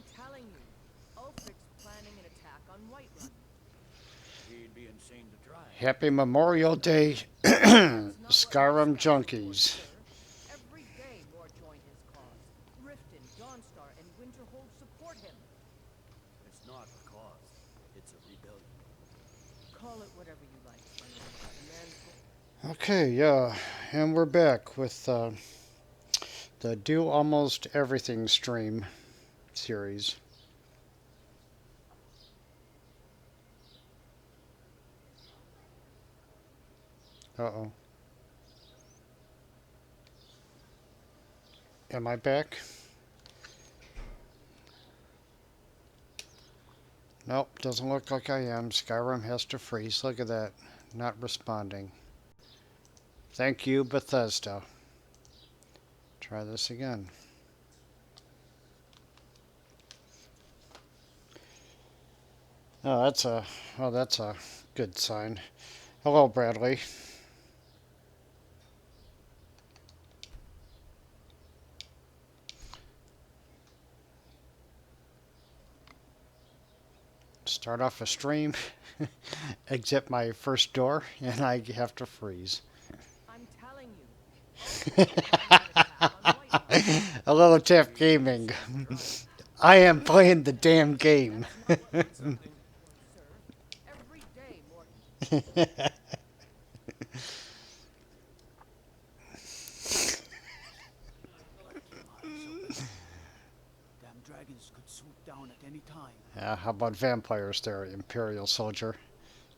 I'm telling you, Ulfric's planning an attack on Whiterun. He'd be insane to try. Happy Memorial Day, That's not what my Skyrim scouts report, junkies. sir. Every day more join his cause. Riften, Dawnstar, and Winterhold support him. It's not a cause. It's a rebellion. Call it whatever you like, friendly. The man's Okay, yeah, and we're back with the Do Almost Everything stream series. Uh-oh. Am I back? Nope, doesn't look like I am. Skyrim has to freeze. Look at that. Not responding. Thank you, Bethesda. Try this again. Oh, that's a good sign. Hello, Bradley. Start off a stream, exit my first door, and I have to freeze. I'm telling you, Ulfric's planning an attack on Whiterun. Hello, Tap Gaming. I am playing the damn game. That's not what my scouts report, sir. Every day more. Gotta keep my eyes open. Damn dragons could swoop down at any time. How about vampires there, Imperial Soldier?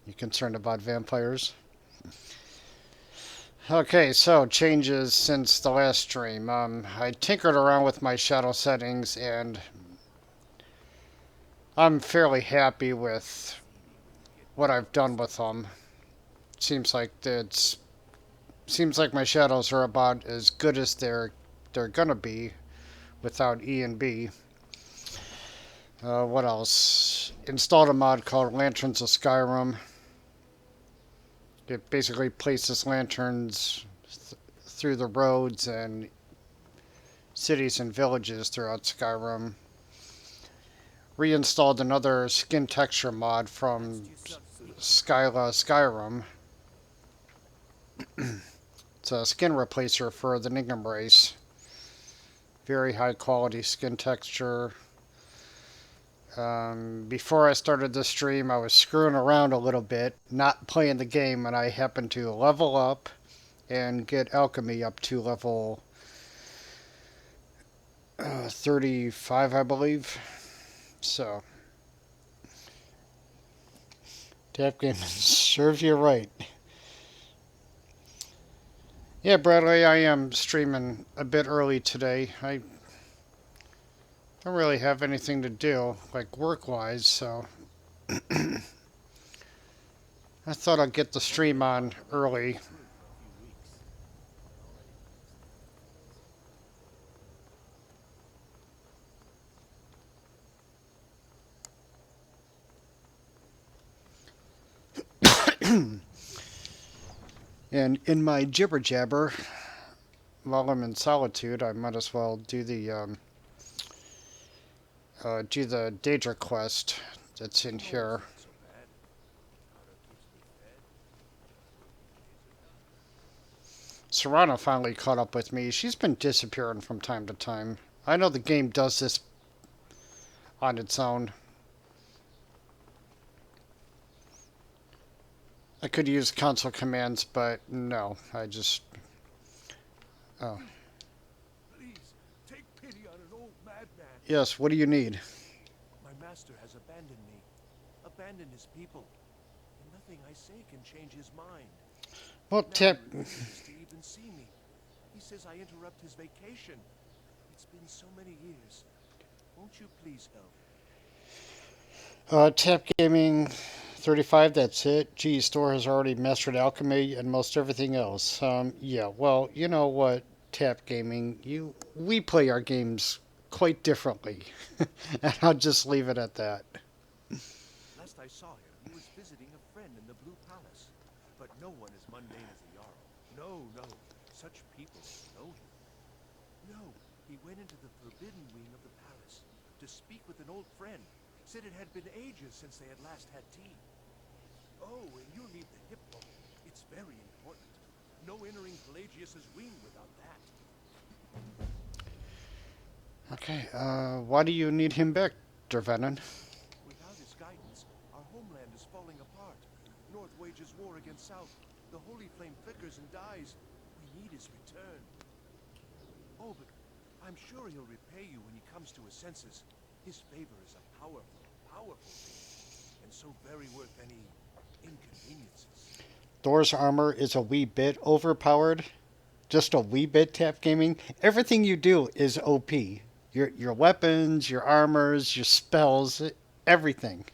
You concerned about vampires? Okay, so changes since the last stream. I tinkered around with my shadow settings, and I'm fairly happy with what I've done with them. Seems like my shadows are about as good as they're gonna be without E and B. What else? Installed a mod called Lanterns of Skyrim. It basically places lanterns through the roads and cities and villages throughout Skyrim. Reinstalled another skin texture mod from Skyrim. It's a skin replacer for the Ningham race. Very high quality skin texture. Before I started this stream, I was screwing around a little bit, not playing the game, and I happened to level up and get alchemy up to level 35, I believe. So, Tap Game serves you right. Yeah, Bradley, I am streaming a bit early today. I don't really have anything to do, like work-wise, so I thought I'd get the stream on early. And in my jibber jabber, while I'm in Solitude, I might as well do the Daedra quest that's in here. Serrano finally caught up with me. She's been disappearing from time to time. I know the game does this on its own. I could use console commands, but no, I just... Oh. Please, take pity on an old madman. Yes, what do you need? My master has abandoned me, abandoned his people, and nothing I say can change his mind. Well, Now Tap... he refuses to even see me. He says I interrupt his vacation. It's been so many years. Won't you please help? Tap Gaming 35, that's it. G Store has already mastered alchemy and most everything else. Yeah, well, you know what, Tap Gaming, we play our games quite differently. And I'll just leave it at that. Last I saw him, he was visiting a friend in the Blue Palace. But no one as mundane as the Jarl. No, no. Such people know him. No, he went into the forbidden wing of the palace to speak with the old friend. Said it had been ages since they had last had tea. Oh, and you'll need the hip bone. It's very important. No entering Pelagius's wing without that. Okay, why do you need him back, Dervenin? Without his guidance, our homeland is falling apart. North wages war against South. The holy flame flickers and dies. We need his return. Oh, but I'm sure he'll repay you when he comes to his senses. His favor is a powerful, powerful thing, and so very worth any inconveniences. Thor's armor is a wee bit overpowered. Just a wee bit, Tap Gaming. Everything you do is OP. Your weapons, your armors, your spells, everything.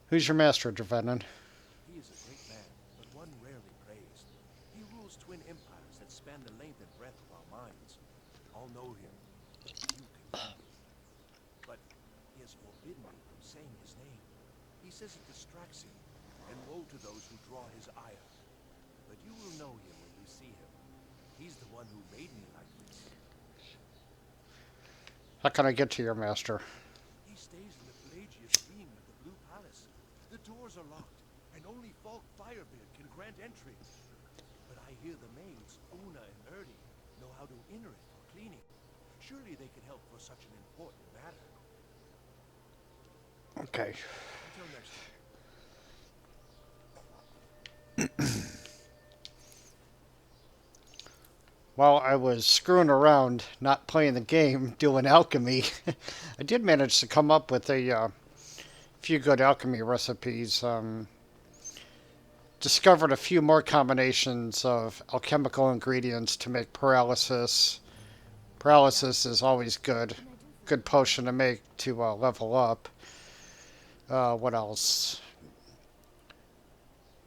Who's your master, Dervenin? He is a great man, but one rarely praised. He rules twin empires that span the length and breadth of our minds. All know him, but few can know him. But he has forbidden me from saying his name. He says it distracts him, and woe to those who draw his ire. But you will know him when you see him. He's the one who made me like this. How can I get to your master? He stays in the Pelagius wing of the Blue Palace. The doors are locked, and only Falk Firebeard can grant entry. But I hear the maids, Una and Erdi, know how to enter it for cleaning. Surely they can help for such an important matter. Okay. Until next time. While I was screwing around, not playing the game, doing alchemy, I did manage to come up with a few good alchemy recipes. Discovered a few more combinations of alchemical ingredients to make paralysis. Paralysis is always good. Good potion to make to level up. What else?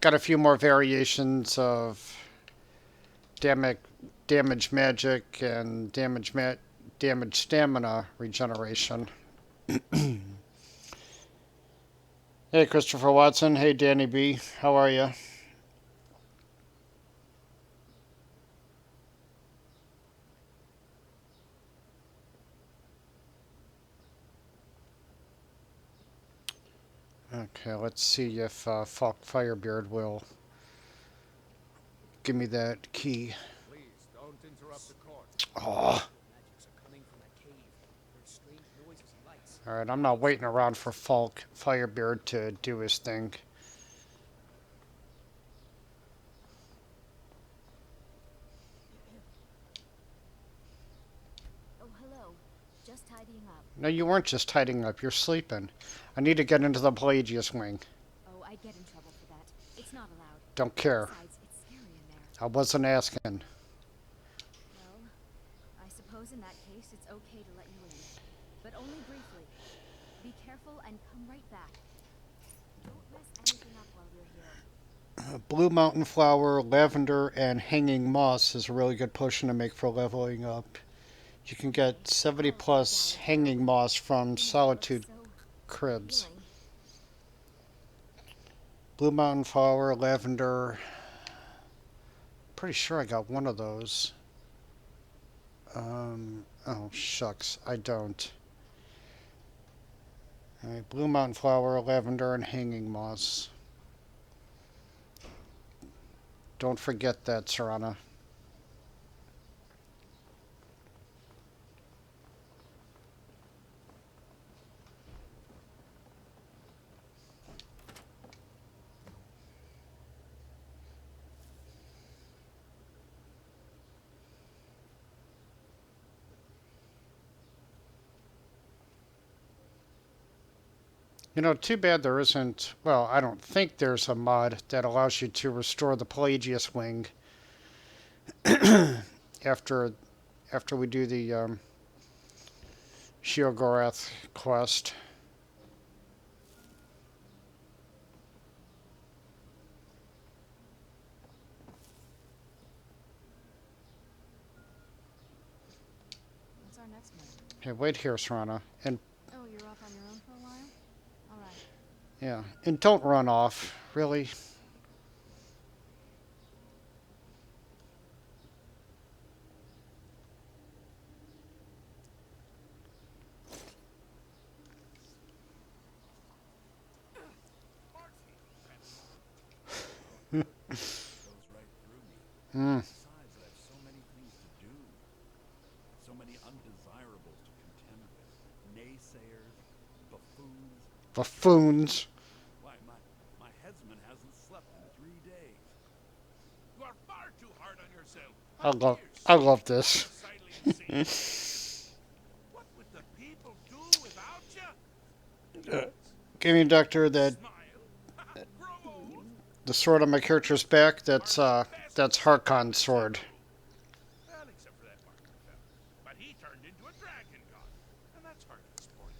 Got a few more variations of damage magic and damage stamina regeneration. Hey, Christopher Watson. Hey, Danny B. How are you? Okay, let's see if Falk Firebeard will give me that key. Please, don't interrupt the court. Oh. Alright, I'm not waiting around for Falk Firebeard to do his thing. Oh, hello. Just tidying up. No, you weren't just tidying up. You're sleeping. I need to get into the Pelagius wing. Oh, I'd get in trouble for that. It's not allowed. Don't care. Besides, it's scary in there. I wasn't asking. Well, I suppose in that case it's okay to let you in. But only briefly. Be careful and come right back. Don't mess anything up while you're here. Blue mountain flower, lavender, and hanging moss is a really good potion to make for leveling up. You can get 70 plus hanging moss from Solitude cribs. Blue mountain flower, lavender. Pretty sure I got one of those. Oh shucks, I don't. Alright, blue mountain flower, lavender, and hanging moss. Don't forget that, Serana. You know, too bad there isn't, well, I don't think there's a mod that allows you to restore the Pelagius wing after we do the Sheogorath quest. What's our next move? Hey, wait here, Serana. And Oh, you're off on your own for a while? Alright. yeah, and don't run off, really. Goes right through me. Hmm. Besides, I have so many things to do. So many undesirables to contend with. Naysayers, buffoons. Buffoons. Why, my headsman hasn't slept in 3 days. You are far too hard on yourself. I love this. Decidedly insane. What would the people do without you? Gaming Doctor, that Smile? Grow old? the sword on my character's back, Are the best that's Harkon's sword. Well, except for that market fella. But he turned into a dragon god. And that's hard to sport.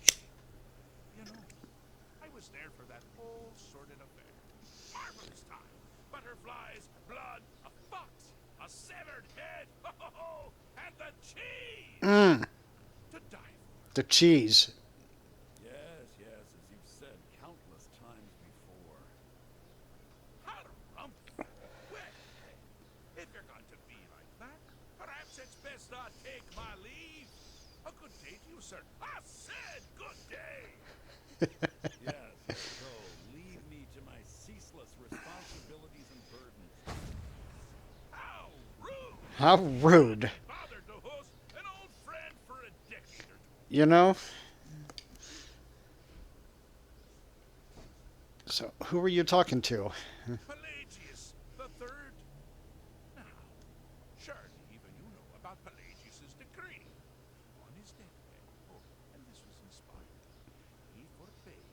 You know, I was there for that whole sordid affair. Marvelous time. Butterflies, blood, a fox, a severed head, and the cheese Mmm. to die for. The cheese. Yes, as you've said countless times before. Harumph. Well, if you're going to be like that, perhaps it's best I take my leave. A good day to you, sir. I said good day. Yes, so leave me to my ceaseless responsibilities and burdens. How rude. How rude. Bothered to host an old friend for a decade or two. You know? So, who were you talking to? Pelagius the Third. Now, surely even you know about Pelagius's decree. On his deathbed, and this was inspired, he forbade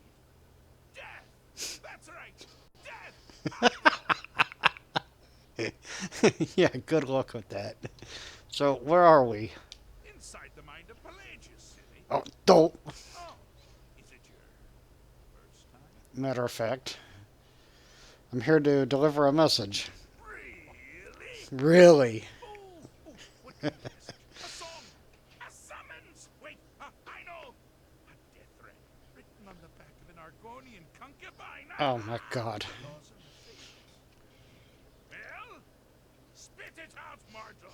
death. That's right, death. Yeah, good luck with that. So, where are we? Inside the mind of Pelagius, silly. Oh, don't. Oh, is it your first time? Matter of fact, I'm here to deliver a message. Really? Really? Oh, what kind of message? A song? A summons? Wait, I know. A death threat written on the back of an Argonian concubine. Oh my god. Laws and fables. Well, spit it out, mortal.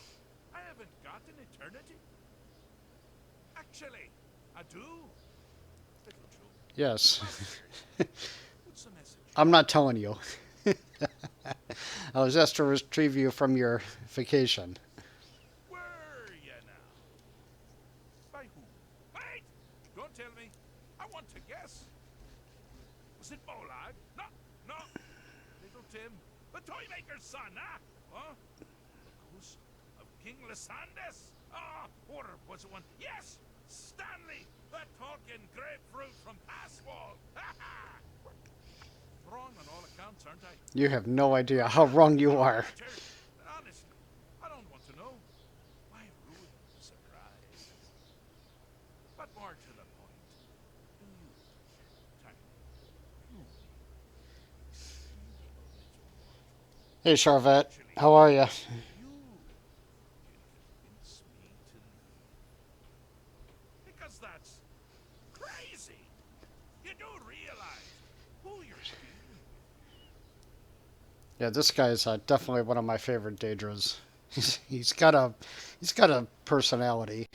I haven't got an eternity. Actually, I do. Little joke. Yes. What's the message? I'm not telling you. I was asked to retrieve you from your vacation. Were you now? By whom? Wait! Don't tell me. I want to guess. Was it Molag? No, no. Little Tim, the Toymaker's son, huh? Huh? The ghost of King Lysandas? Ah, or was it one? Yes! Stanley, that talking grapefruit from Passwall. Ha ha! Wrong on all accounts, aren't I? You have no idea how wrong you are. Honestly, I don't want to know. Why ruin the surprise? But more to the point. Do you, Tiny, Hey, Charvette. How are you? you can convince me to leave? Because that's crazy. You do realize who you're dealing with. Yeah, this guy is definitely one of my favorite Daedras. He's got a personality.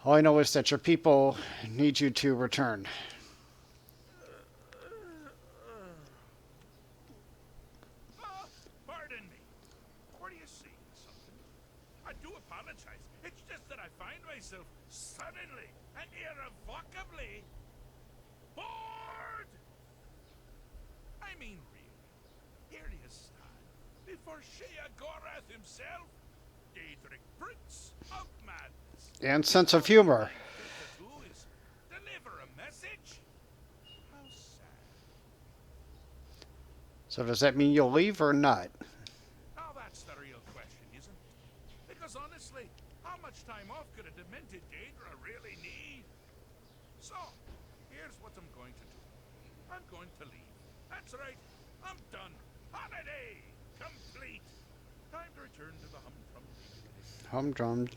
All I know is that your people need you to return. Pardon me. Were you saying something? I do apologize. It's just that I find myself suddenly and irrevocably bored. I mean, really. Here you stand before Sheagorath himself, Daedric Prince of Madness. And sense of humor. To do is deliver a message. How sad. So does that mean you'll leave or not? Now that's the real question, isn't it? Because honestly, how much time off could a demented Daedra really need? So, here's what I'm going to do. I'm going to leave. That's right. I'm done. Holiday complete. Time to return to the humdrum daily. Humdrum.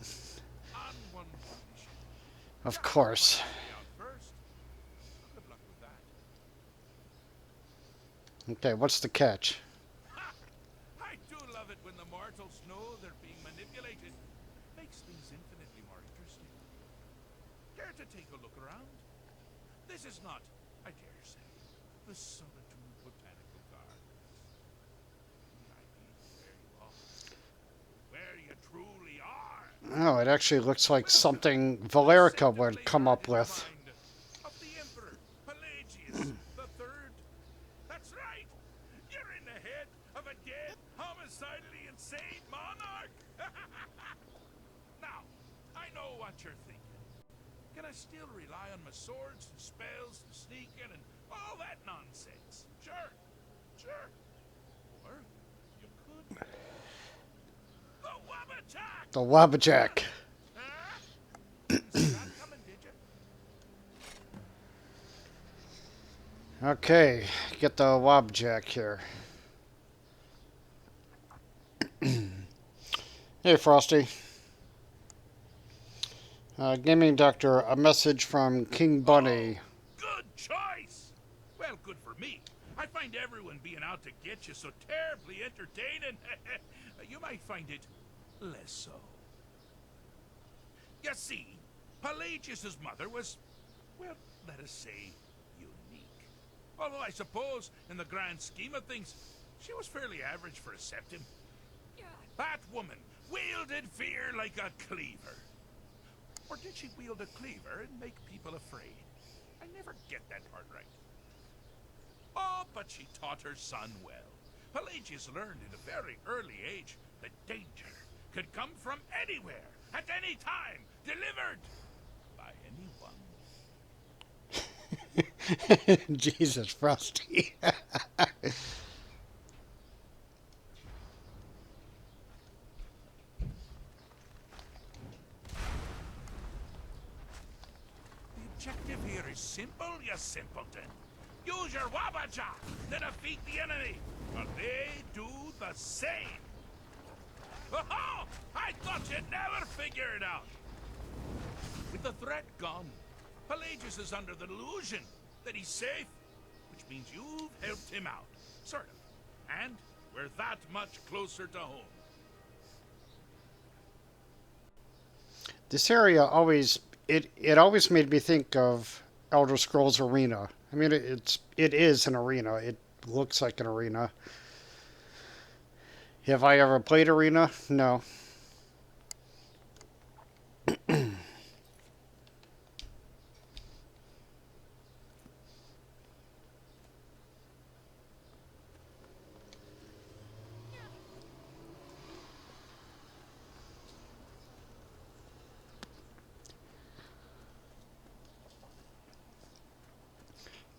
On one condition. Of course. Out first. Good luck with that. Okay, what's the catch? Ha! I do love it when the mortals know they're being manipulated. Makes things infinitely more interesting. Care to take a look around? This is not, I dare say, the Solitude Botanical Oh, it actually looks like something The Valerica scepter would come layer up in the with. mind of the Emperor Pelagius the Third. That's right. You're in the head of a dead, homicidally insane monarch. Now, I know what you're thinking. Can I still rely on my swords and spells and sneaking and all that nonsense? Sure, sure. Or you could. The Wabbajack! The Wabbajack. Huh? Didn't see that coming, did you? Okay, get the Wabbajack here. Hey, Frosty. Gaming Doctor, a message from King Bunny. Oh, good choice. Well, good for me. I find everyone being out to get you so terribly entertaining. You might find it less so. You see, Pelagius's mother was, well, let us say, unique. Although I suppose, in the grand scheme of things, she was fairly average for a septim. That woman wielded fear like a cleaver. Or did she wield a cleaver and make people afraid? I never get that part right. Oh, but she taught her son well. Pelagius learned at a very early age that danger could come from anywhere, at any time, delivered by anyone. Jesus, Frosty. The objective here is simple, you simpleton. Use your Wabbajack to defeat the enemy, but they do the same. Oh, I thought you'd never figure it out. With the threat gone, Pelagius is under the delusion that he's safe, which means you've helped him out, sort of. And we're that much closer to home. This area always it always made me think of Elder Scrolls Arena. I mean, it is an arena. It looks like an arena. Have I ever played Arena? No.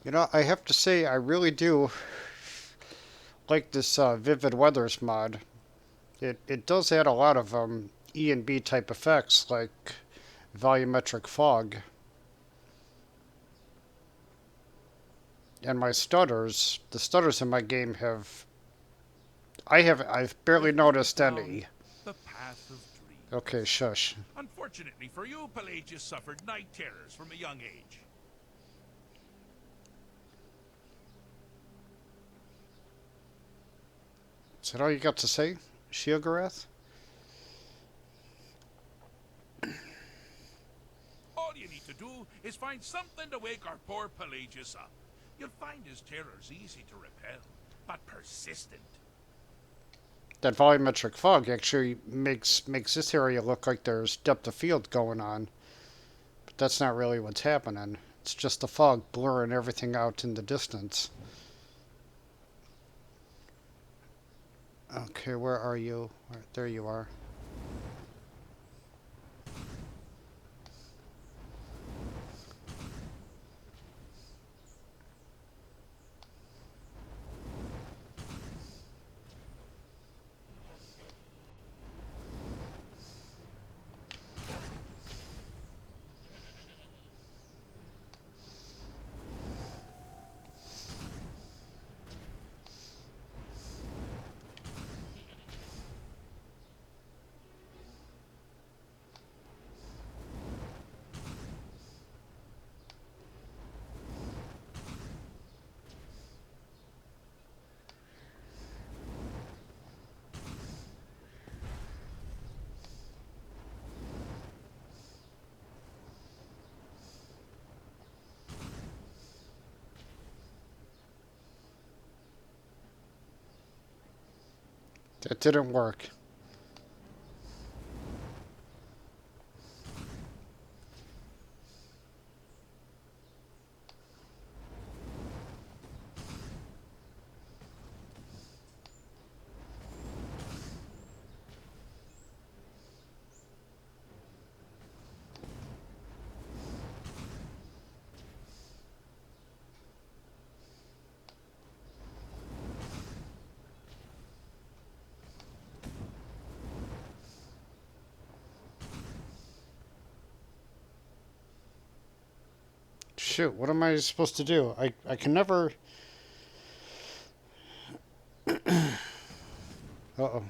You know, I have to say, I really do like this Vivid Weathers mod. It does add a lot of E and B type effects, like volumetric fog. And my stutters, the stutters in my game I've barely noticed any. The path of dreams. Okay, shush. Unfortunately for you, Pelagius suffered night terrors from a young age. Is that all you got to say, Sheogorath? All you need to do is find something to wake our poor Pelagius up. You'll find his terrors easy to repel, but persistent. That volumetric fog actually makes this area look like there's depth of field going on. But that's not really what's happening. It's just the fog blurring everything out in the distance. Okay, where are you? There you are. That didn't work. shoot, what am I supposed to do? I can never... Uh-oh.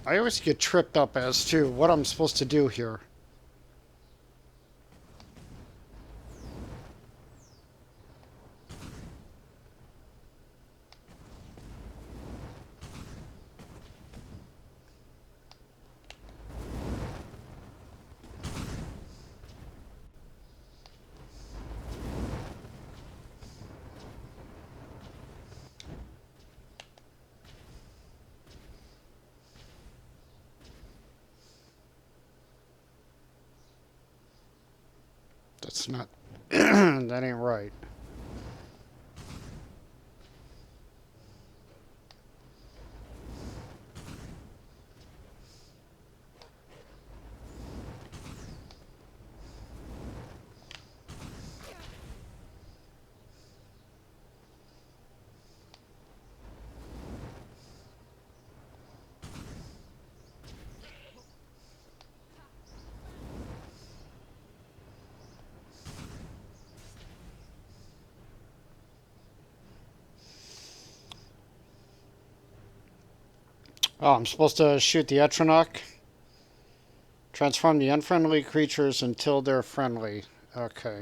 I always get tripped up as to what I'm supposed to do here. That's not... that ain't right. Oh, I'm supposed to shoot the Etronach? Transform the unfriendly creatures until they're friendly. Okay.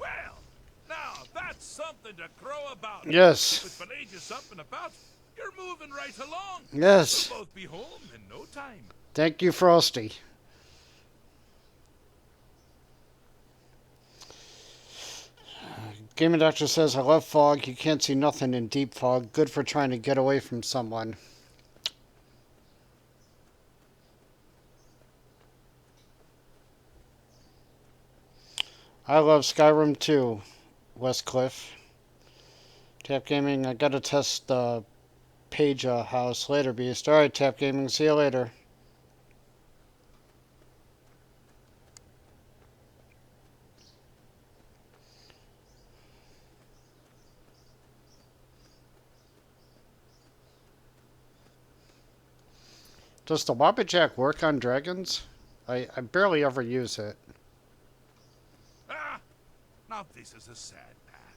Well, now that's something to crow about. Yes. With Pelagius up and about, you're moving right along. Yes. We'll both be home in no time. Thank you, Frosty. Gaming Doctor says, I love fog. You can't see nothing in deep fog. Good for trying to get away from someone. I love Skyrim too, Westcliff. Tap Gaming, I gotta test the Page house later, Beast. Alright, Tap Gaming, see you later. Does the Wabbajack work on dragons? I barely ever use it. Ah, now this is a sad path.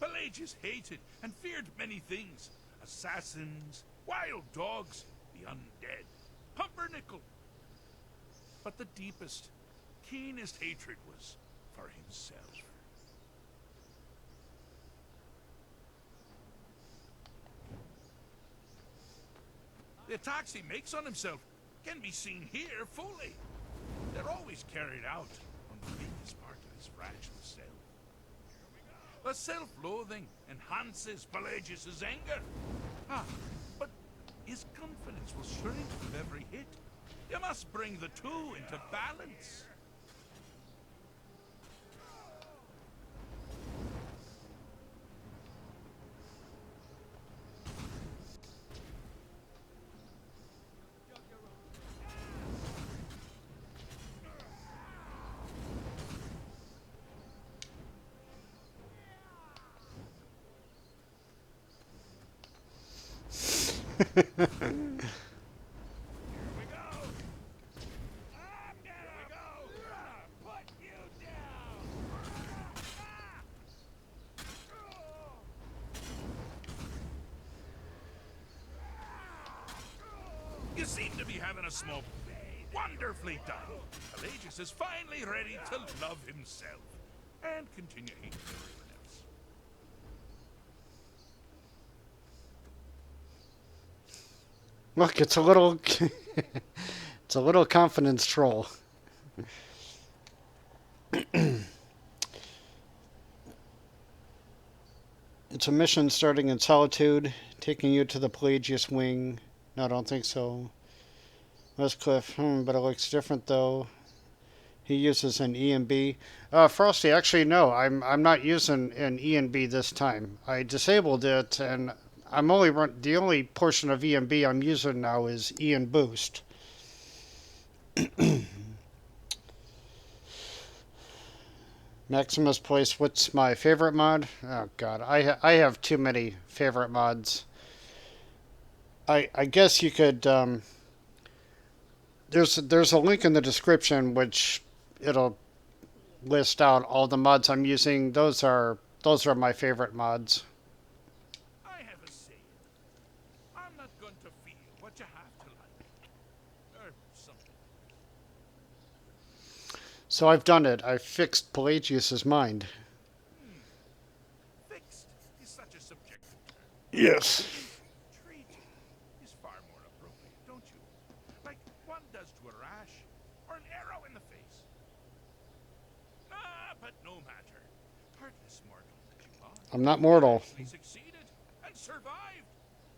Pelagius hated and feared many things. Assassins, wild dogs, the undead, pumpernickel. But the deepest, keenest hatred was for himself. The attacks he makes on himself can be seen here fully. They're always carried out on the weakest part of his fragile self. The self-loathing enhances Pelagius' anger. Ah, but his confidence will shrink with every hit. You must bring the two into balance. You seem to be having a small... Wonderfully done. Pelagius is finally ready to love himself and continue hating everyone else. Look, it's a little... it's a little confidence troll. It's a mission starting in Solitude. Taking you to the Pelagius wing. No, I don't think so. Westcliff, but it looks different though. He uses an E and B. Frosty, actually no, I'm not using an E and B this time. I disabled it, and I'm only the only portion of E and B I'm using now is E and Boost. Maximus Place. What's my favorite mod? Oh God, I have too many favorite mods. I guess you could. There's a link in the description which it'll list out all the mods I'm using. Those are my favorite mods. I have a saying. I'm not going to feel what you have to like. Or something. So I've done it. I've fixed Pelagius's mind. Fixed is such a subjective term. Yes. Treated is far more appropriate, don't you? Like one does to a rash or an arrow in the face. But no matter. Heartless mortal that you are. I'm not mortal. You actually succeeded and survived.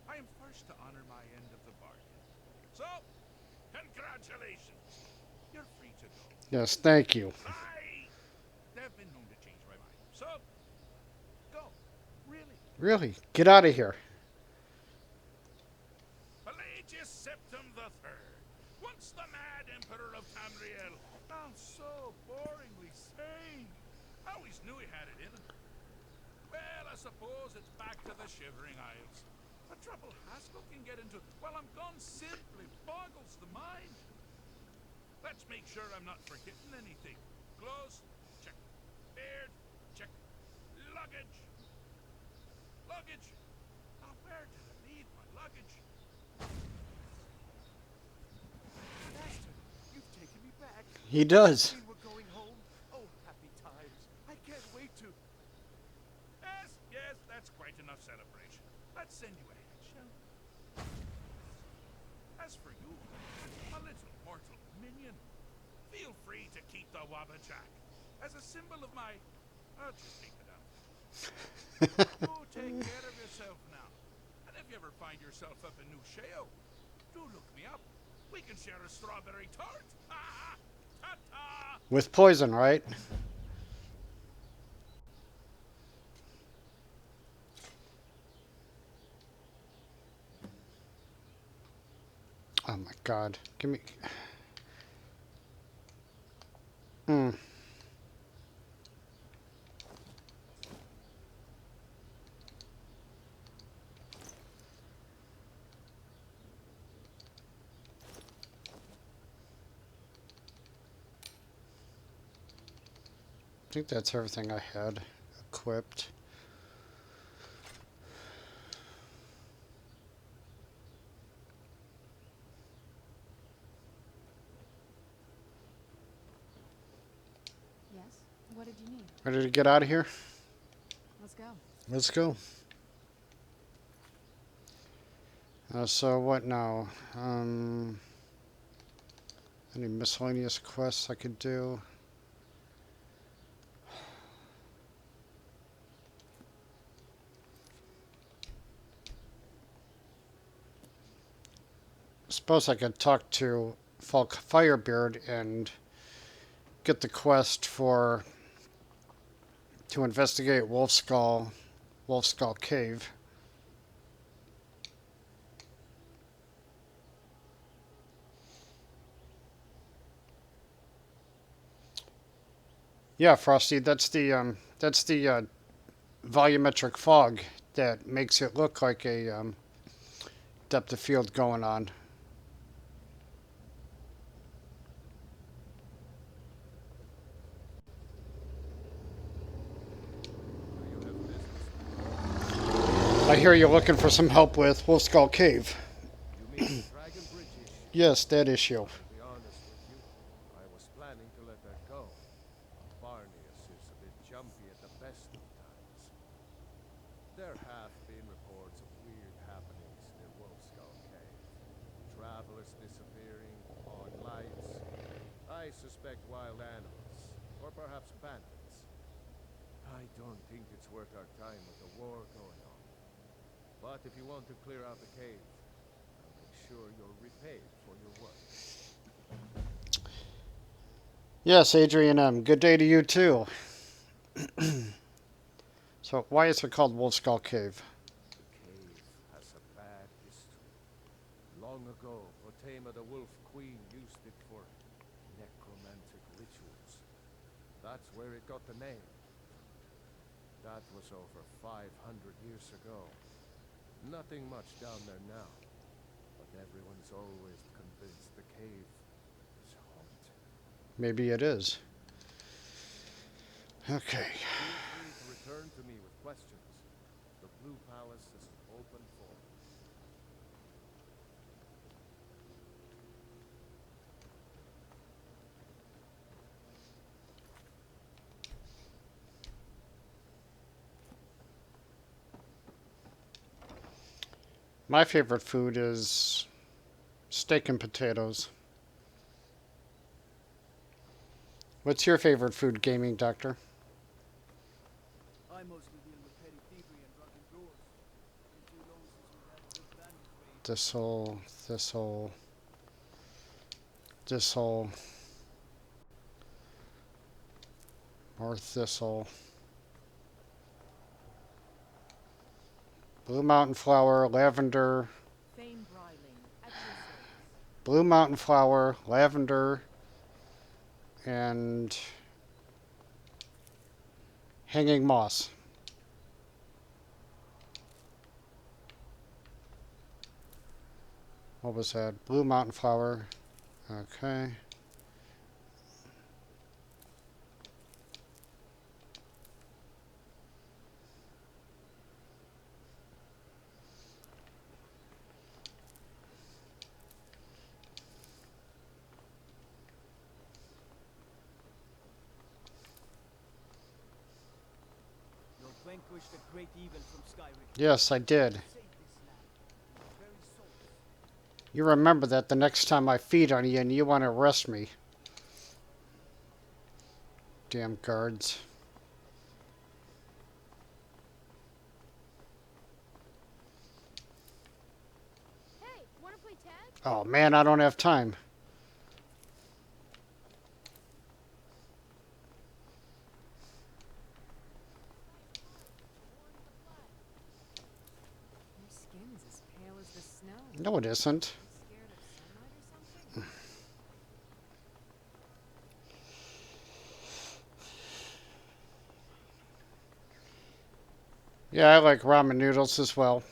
I am first to honor my end of the bargain. So, congratulations. You're free to go. Yes, thank you. I have been known to change my mind. So, go. Really. Really? Get out of here. Pelagius Septim the Third, once the mad emperor of Tamriel, now so boringly sane. I always knew he had it in him. Well, I suppose it's back to the Shivering Isles. The trouble Haskell can get into while I'm gone simply boggles the mind. Let's make sure I'm not forgetting anything. Clothes, check. Beard, check. Luggage. Luggage. Now, where did I leave my luggage? Master, you've taken me back. He does. We were going home. Oh, happy times. I can't wait to. Yes, that's quite enough celebration. Let's send you ahead, shall we? As for you, a little mortal minion, feel free to keep the Wabbajack as a symbol of my... I'll just take it out. You take care of yourself now. And if you ever find yourself up in New Sheo, do look me up. We can share a strawberry tart. Ta-ta! With poison, right? Oh my God. Give me... I think that's everything I had equipped. Yes? What did you need? Ready to get out of here? Let's go. Let's go. So what now? Any miscellaneous quests I could do? Suppose I could talk to Falk Firebeard and get the quest to investigate Wolfskull Cave. Yeah, Frosty, that's the volumetric fog that makes it look like a depth of field going on. I hear you're looking for some help with Wolfskull Cave. You mean Dragon Bridge issue? Yes, that issue. To be honest with you, I was planning to let that go. Barneus is a bit jumpy at the best of times. There have been reports of weird happenings near Wolfskull Cave. Travelers disappearing, odd lights. I suspect wild animals, or perhaps bandits. I don't think it's worth our time with the war going on. But if you want to clear out the cave, I'll make sure you're repaid for your work. Yes, Adrian M. Good day to you too. So, why is it called Wolfskull Cave? The cave has a bad history. Long ago, Otema the Wolf Queen used it for necromantic rituals. That's where it got the name. That was over 500 years ago. Nothing much down there now. But everyone's always convinced the cave is haunted. Maybe it is. Okay. Feel free to return to me with questions. The Blue Palace is an open forum. My favorite food is steak and potatoes. What's your favorite food, Gaming Doctor? I mostly deal with petty thievery and drunken brewers. Been too long since we've had a good bandit raid. Thistle, more thistle. Blue mountain flower, lavender, Fame bridling at your service. blue mountain flower, lavender, and hanging moss. What was that? Blue mountain flower. Okay. You'll vanquish the great evil from Skyrim. Yes, I did. Save this land from the very souls. You remember that the next time I feed on you and you want to arrest me. Damn guards. Hey, wanna play tag? Oh man, I don't have time. Your skin's as pale as the snow. No, it isn't. Scared of sunlight or something? Yeah, I like ramen noodles as well.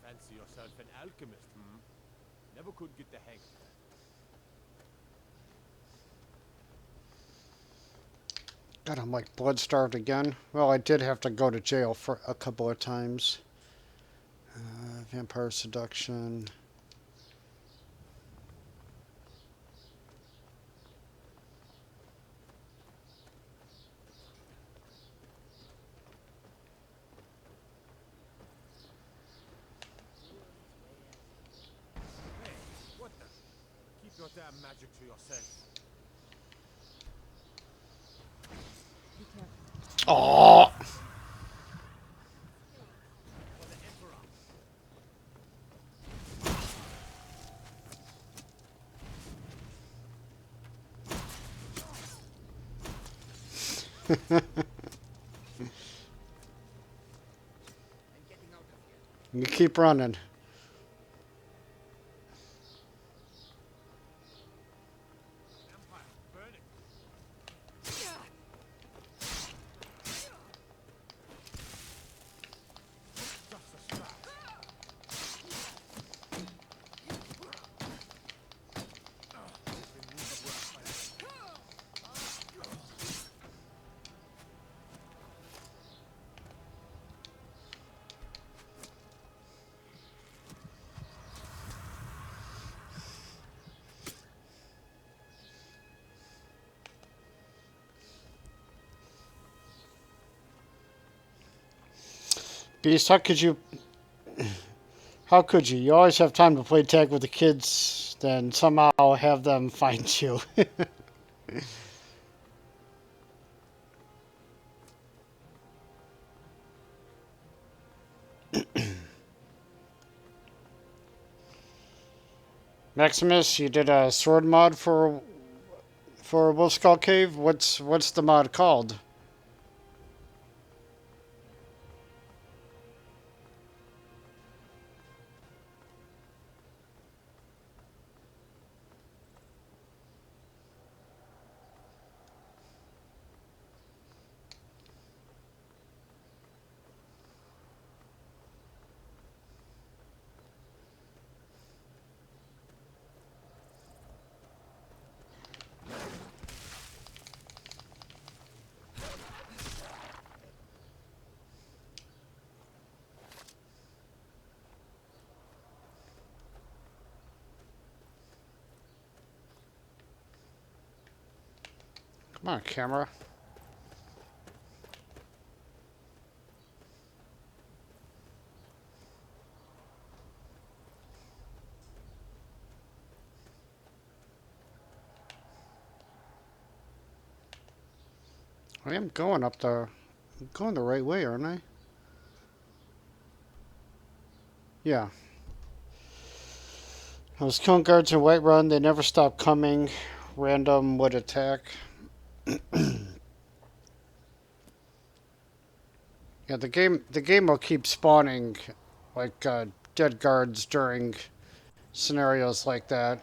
Fancy yourself an alchemist, hmm? Never could get the hang of that. God, I'm like blood starved again. Well, I did have to go to jail for a couple of times. Vampire seduction. Hey, what the? Keep your damn magic to yourself. Be careful. Oh, For the Emperor. I'm getting out of here. you keep running. Empire, burn it. Just a scrap. Beast, How could you? You always have time to play tag with the kids, then somehow have them find you. Maximus, you did a sword mod for Wolfskull Cave. What's the mod called? Come on, camera. I am going up the... I'm going the right way, aren't I? Yeah. I was killing guards in Whiterun. They never stopped coming. Random would attack. Yeah, the game will keep spawning like dead guards during scenarios like that.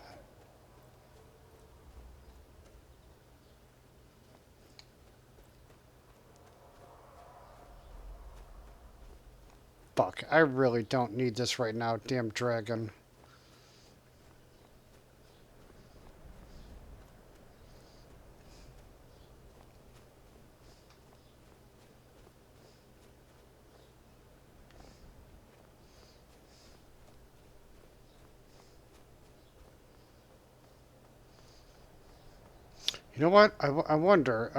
Fuck, I really don't need this right now, damn dragon. You know what? I wonder,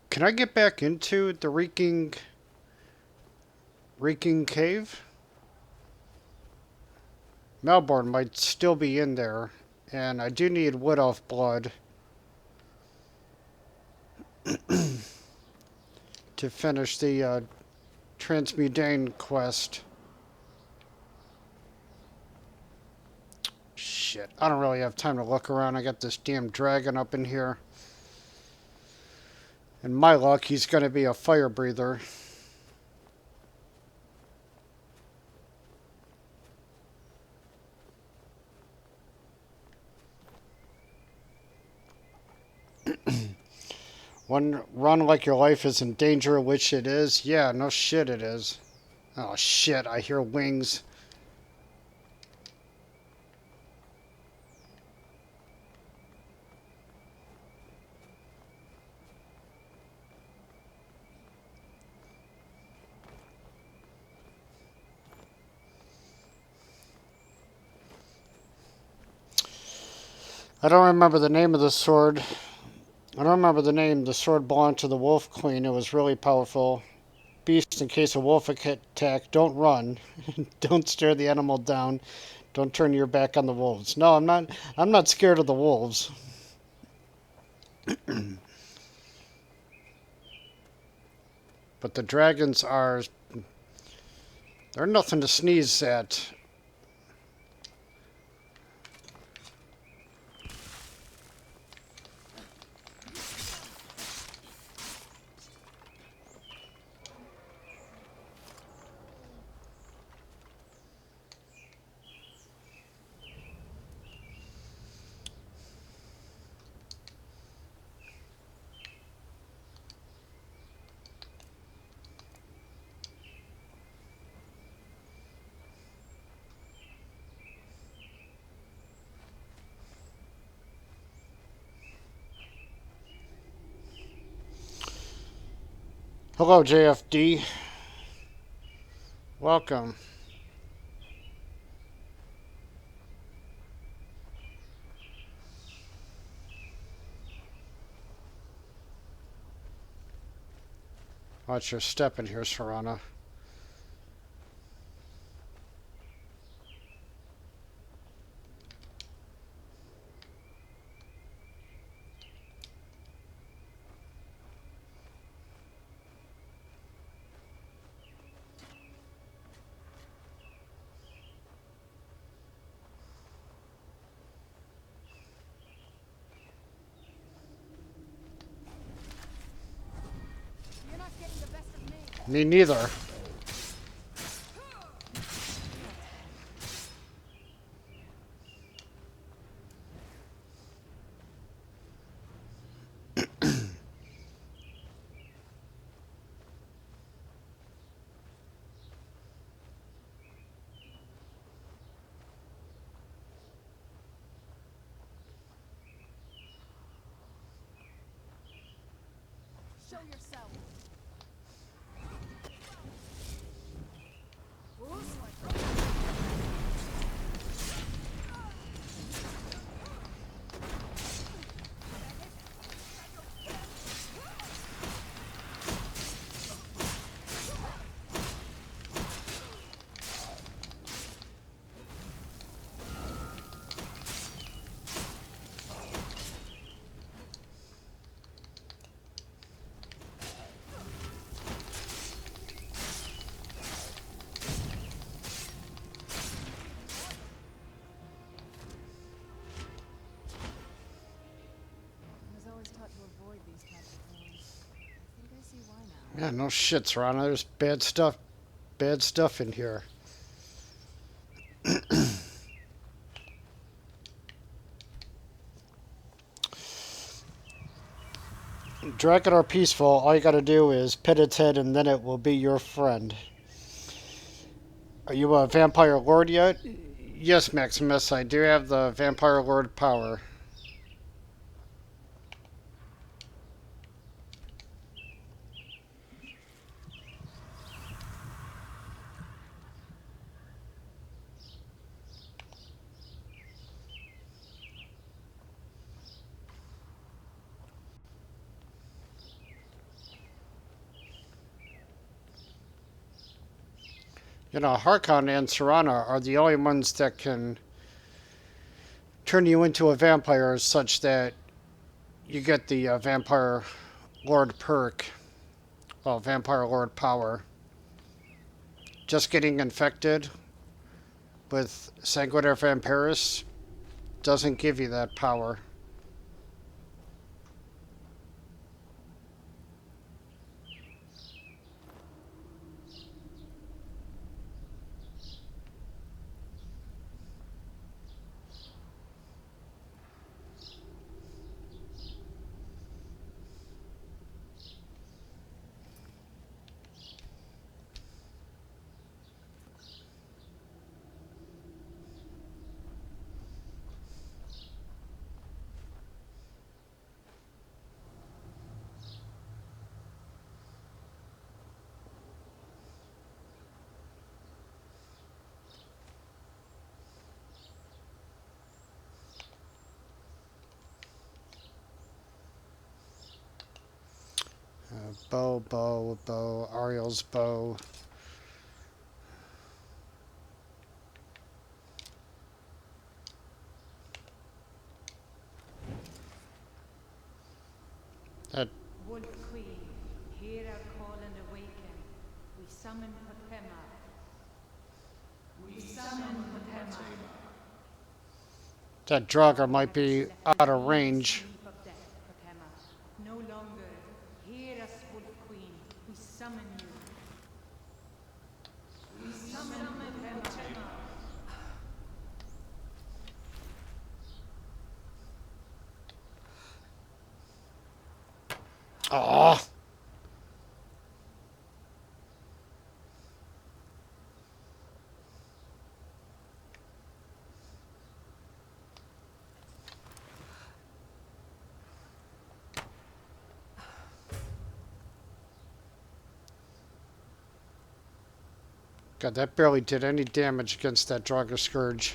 can I get back into the Reeking Cave? Melbourne might still be in there, and I do need Wood Elf blood to finish the Transmudane quest. Shit, I don't really have time to look around. I got this damn dragon up in here. And my luck, he's going to be a fire breather. One run like your life is in danger, which it is. Yeah, no shit it is. Oh shit, I hear wings. I don't remember the name of the sword. I don't remember the name. The sword belonged to the Wolf Queen. It was really powerful. Beast, in case a wolf attack, don't run. Don't stare the animal down. Don't turn your back on the wolves. No, I'm not. I'm not scared of the wolves. But the dragons are... They're nothing to sneeze at. Hello, JFD. Welcome. Watch your step in here, Serana. Me neither. Show yourself. Yeah, no shit, Serana. There's bad stuff in here. Dragon are peaceful. All you gotta do is pet its head and then it will be your friend. Are you a vampire lord yet? Yes, Maximus, I do have the vampire lord power. You know, Harkon and Serana are the only ones that can turn you into a vampire such that you get the vampire lord perk. Well, vampire lord power. Just getting infected with Sanguinary Vampiris doesn't give you that power. Bow, Ariel's bow. That Wolf Queen, hear our call and awaken. We summon Potema. We summon Potema. that Draugr might be out of range. Sleep of death, Potema. No longer. Hear us, Wolf Queen. We summon you. We summon Potema. Aww. God, that barely did any damage against that Draugr Scourge.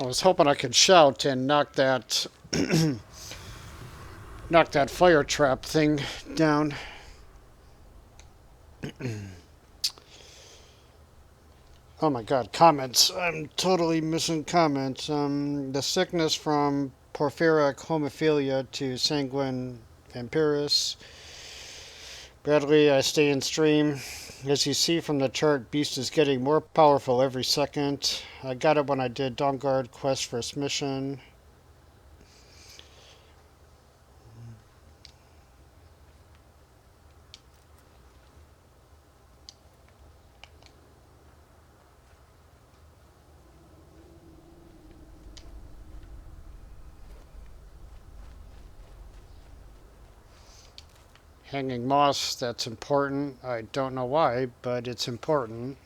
I was hoping I could shout and knock that knock that fire trap thing down. Oh my god, comments. I'm totally missing comments. The sickness from porphyric homophilia to sanguine vampiris. Bradley, I stay in stream. As you see from the chart, Beast is getting more powerful every second. I got it when I did Dawnguard Quest First Mission. Hanging Moss, that's important. I don't know why, but it's important.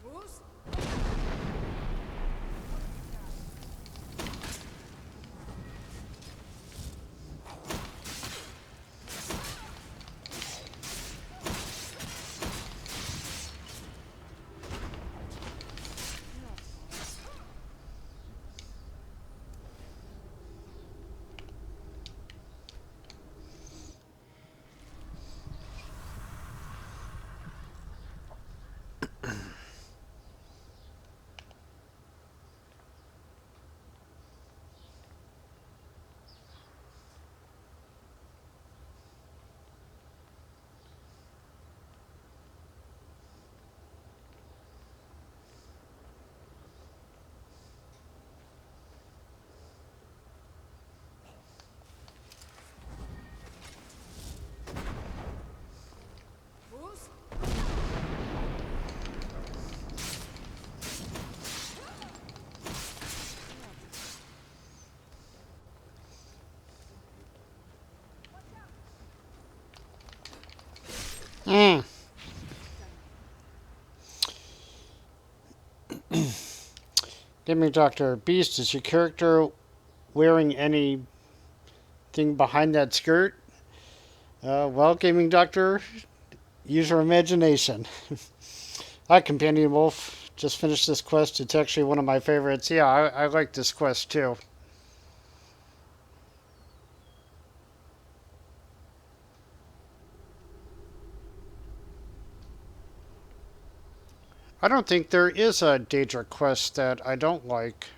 Who's? Who's? Mm. Gaming Doctor, Beast, is your character wearing anything behind that skirt? Well, Gaming Doctor, use your imagination. Hi, Companion Wolf. Just finished this quest. It's actually one of my favorites. Yeah, I like this quest too. I don't think there is a Daedra quest that I don't like.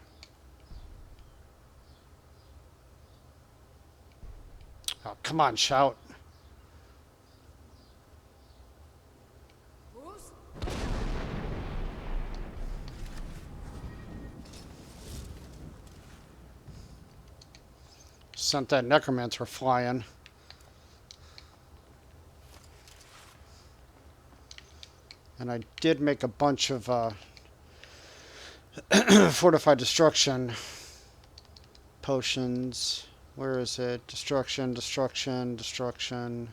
Oh, come on, shout. Who's? Sent that necromancer flying. And I did make a bunch of fortified destruction potions. Where is it? Destruction, destruction, destruction.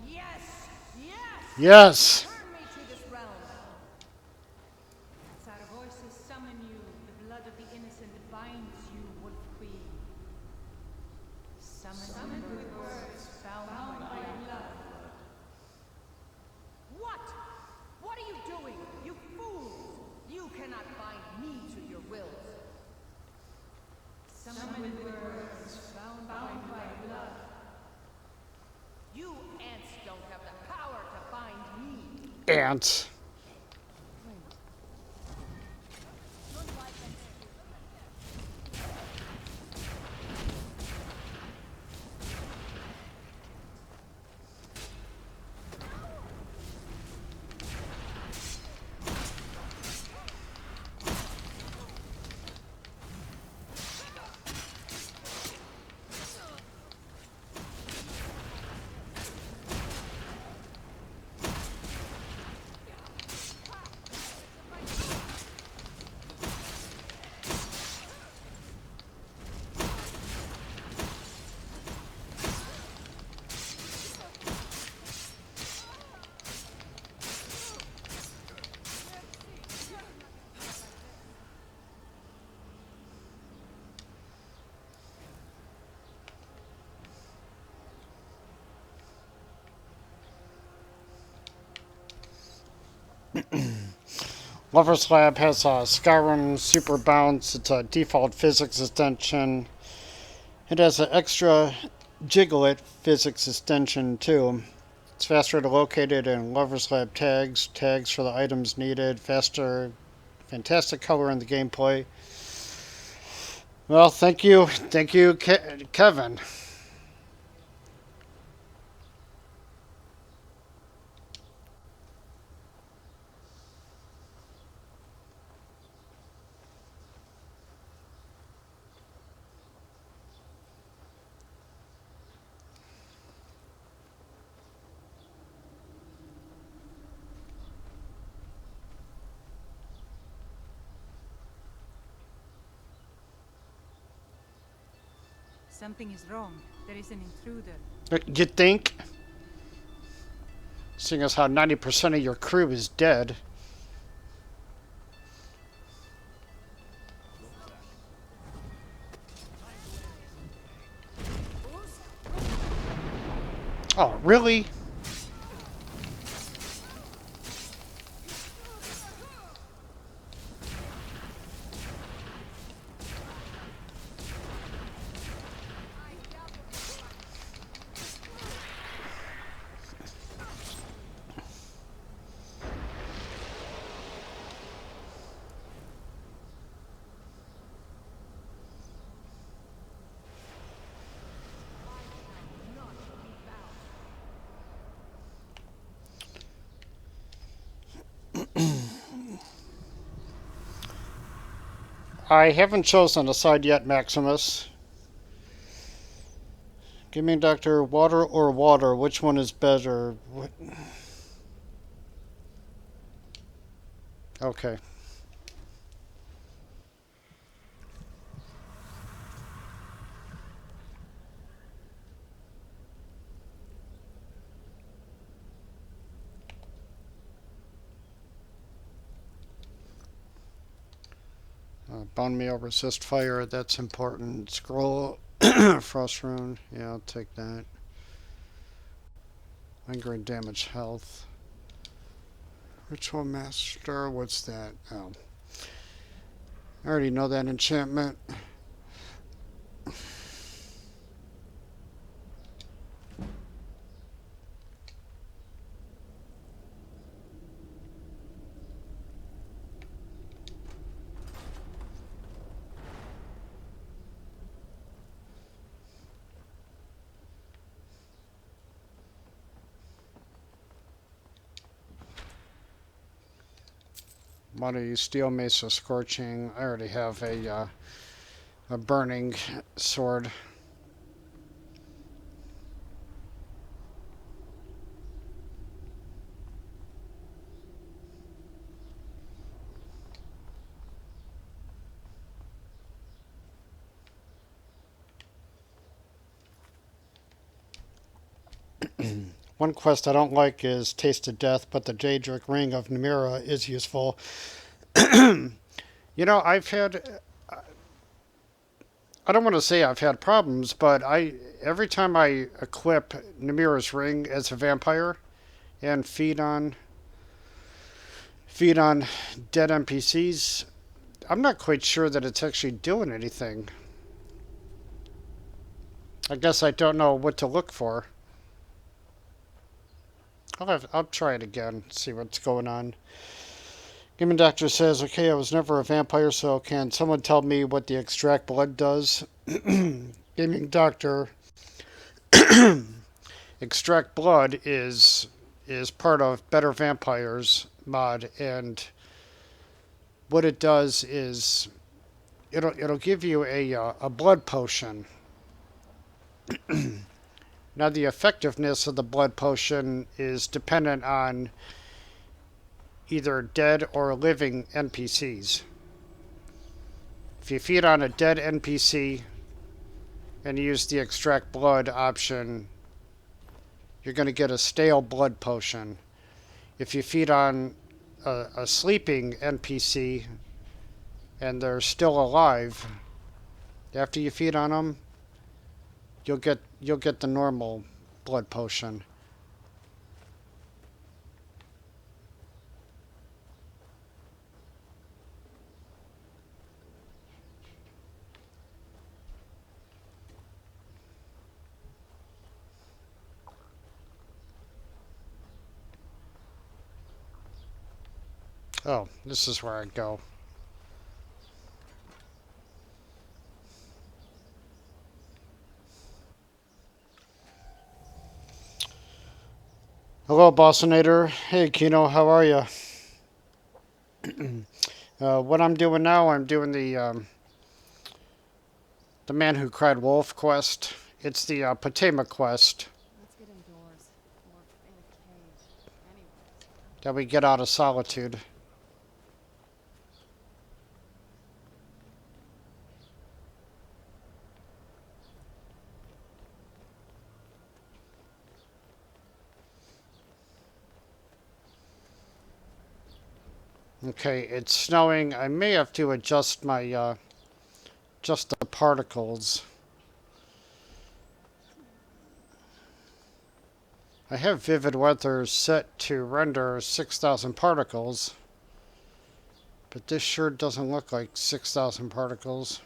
Yes! Yes! Yes! Turn me to this realm. As our voices summon you, the blood of the innocent binds you, Wolf Queen. Summon with words bound by your blood. What? What are you doing? You fools! You cannot bind me to your wills. Summon with words bound by your blood. You ants don't have the power to bind me. Ants. Lover's Lab has a Skyrim Super Bounce. It's a default physics extension. It has an extra Jiglet physics extension too. It's faster to locate it in Lover's Lab tags. Tags for the items needed. Faster. Fantastic color in the gameplay. Well, thank you. Thank you, Kevin. Something is wrong. There is an intruder. You think? Seeing as how 90% of your crew is dead. Oh, really? I haven't chosen a side yet, Maximus. Gaming Doctor, water or water? Which one is better? What? Okay. Bone meal, resist fire, that's important. Scroll, frost rune, yeah, I'll take that. Lingering damage, health. Ritual master, what's that? Oh. I already know that enchantment. Want to use steel mace or scorching? I already have a burning sword. One quest I don't like is Taste of Death, but the Daedric Ring of Namira is useful. You know, I've had, I don't want to say I've had problems, but every time I equip Namira's Ring as a vampire and feed on dead NPCs, I'm not quite sure that it's actually doing anything. I guess I don't know what to look for. I'll try it again, see what's going on. Gaming Doctor says, okay, I was never a vampire, so can someone tell me what the extract blood does? Gaming Doctor, extract blood is part of Better Vampires mod, and what it does is it'll give you a blood potion. Now the effectiveness of the blood potion is dependent on either dead or living NPCs. If you feed on a dead NPC and use the extract blood option, you're going to get a stale blood potion. If you feed on a sleeping NPC and they're still alive, after you feed on them, you'll get the normal blood potion. Oh, this is where I go. Hello, Bossinator. Hey, Kino, how are you? What I'm doing now, I'm doing the Man Who Cried Wolf quest. It's the Patema quest Let's get indoors. Or in a cave. Anyways. that we get out of Solitude. Okay, it's snowing. I may have to adjust my, just the particles. I have Vivid Weather set to render 6,000 particles, but this sure doesn't look like 6,000 particles.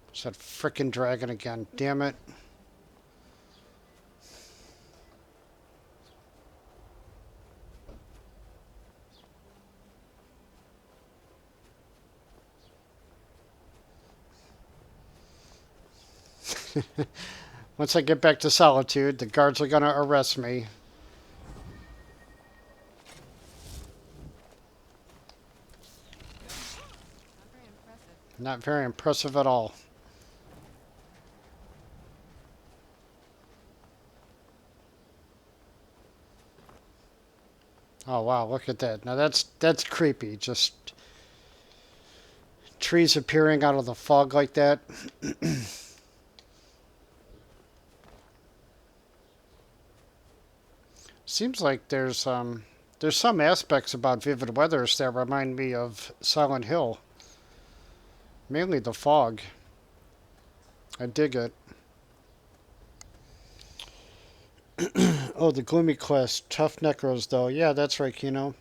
It's that frickin' dragon again, damn it. Once I get back to Solitude, the guards are gonna arrest me. Not very impressive. Not very impressive at all. Oh wow, look at that. Now that's creepy. Just trees appearing out of the fog like that. Seems like there's some aspects about Vivid Weathers that remind me of Silent Hill. Mainly the fog. I dig it. Oh, the gloomy quest. Tough necros, though. Yeah, that's right, Kino.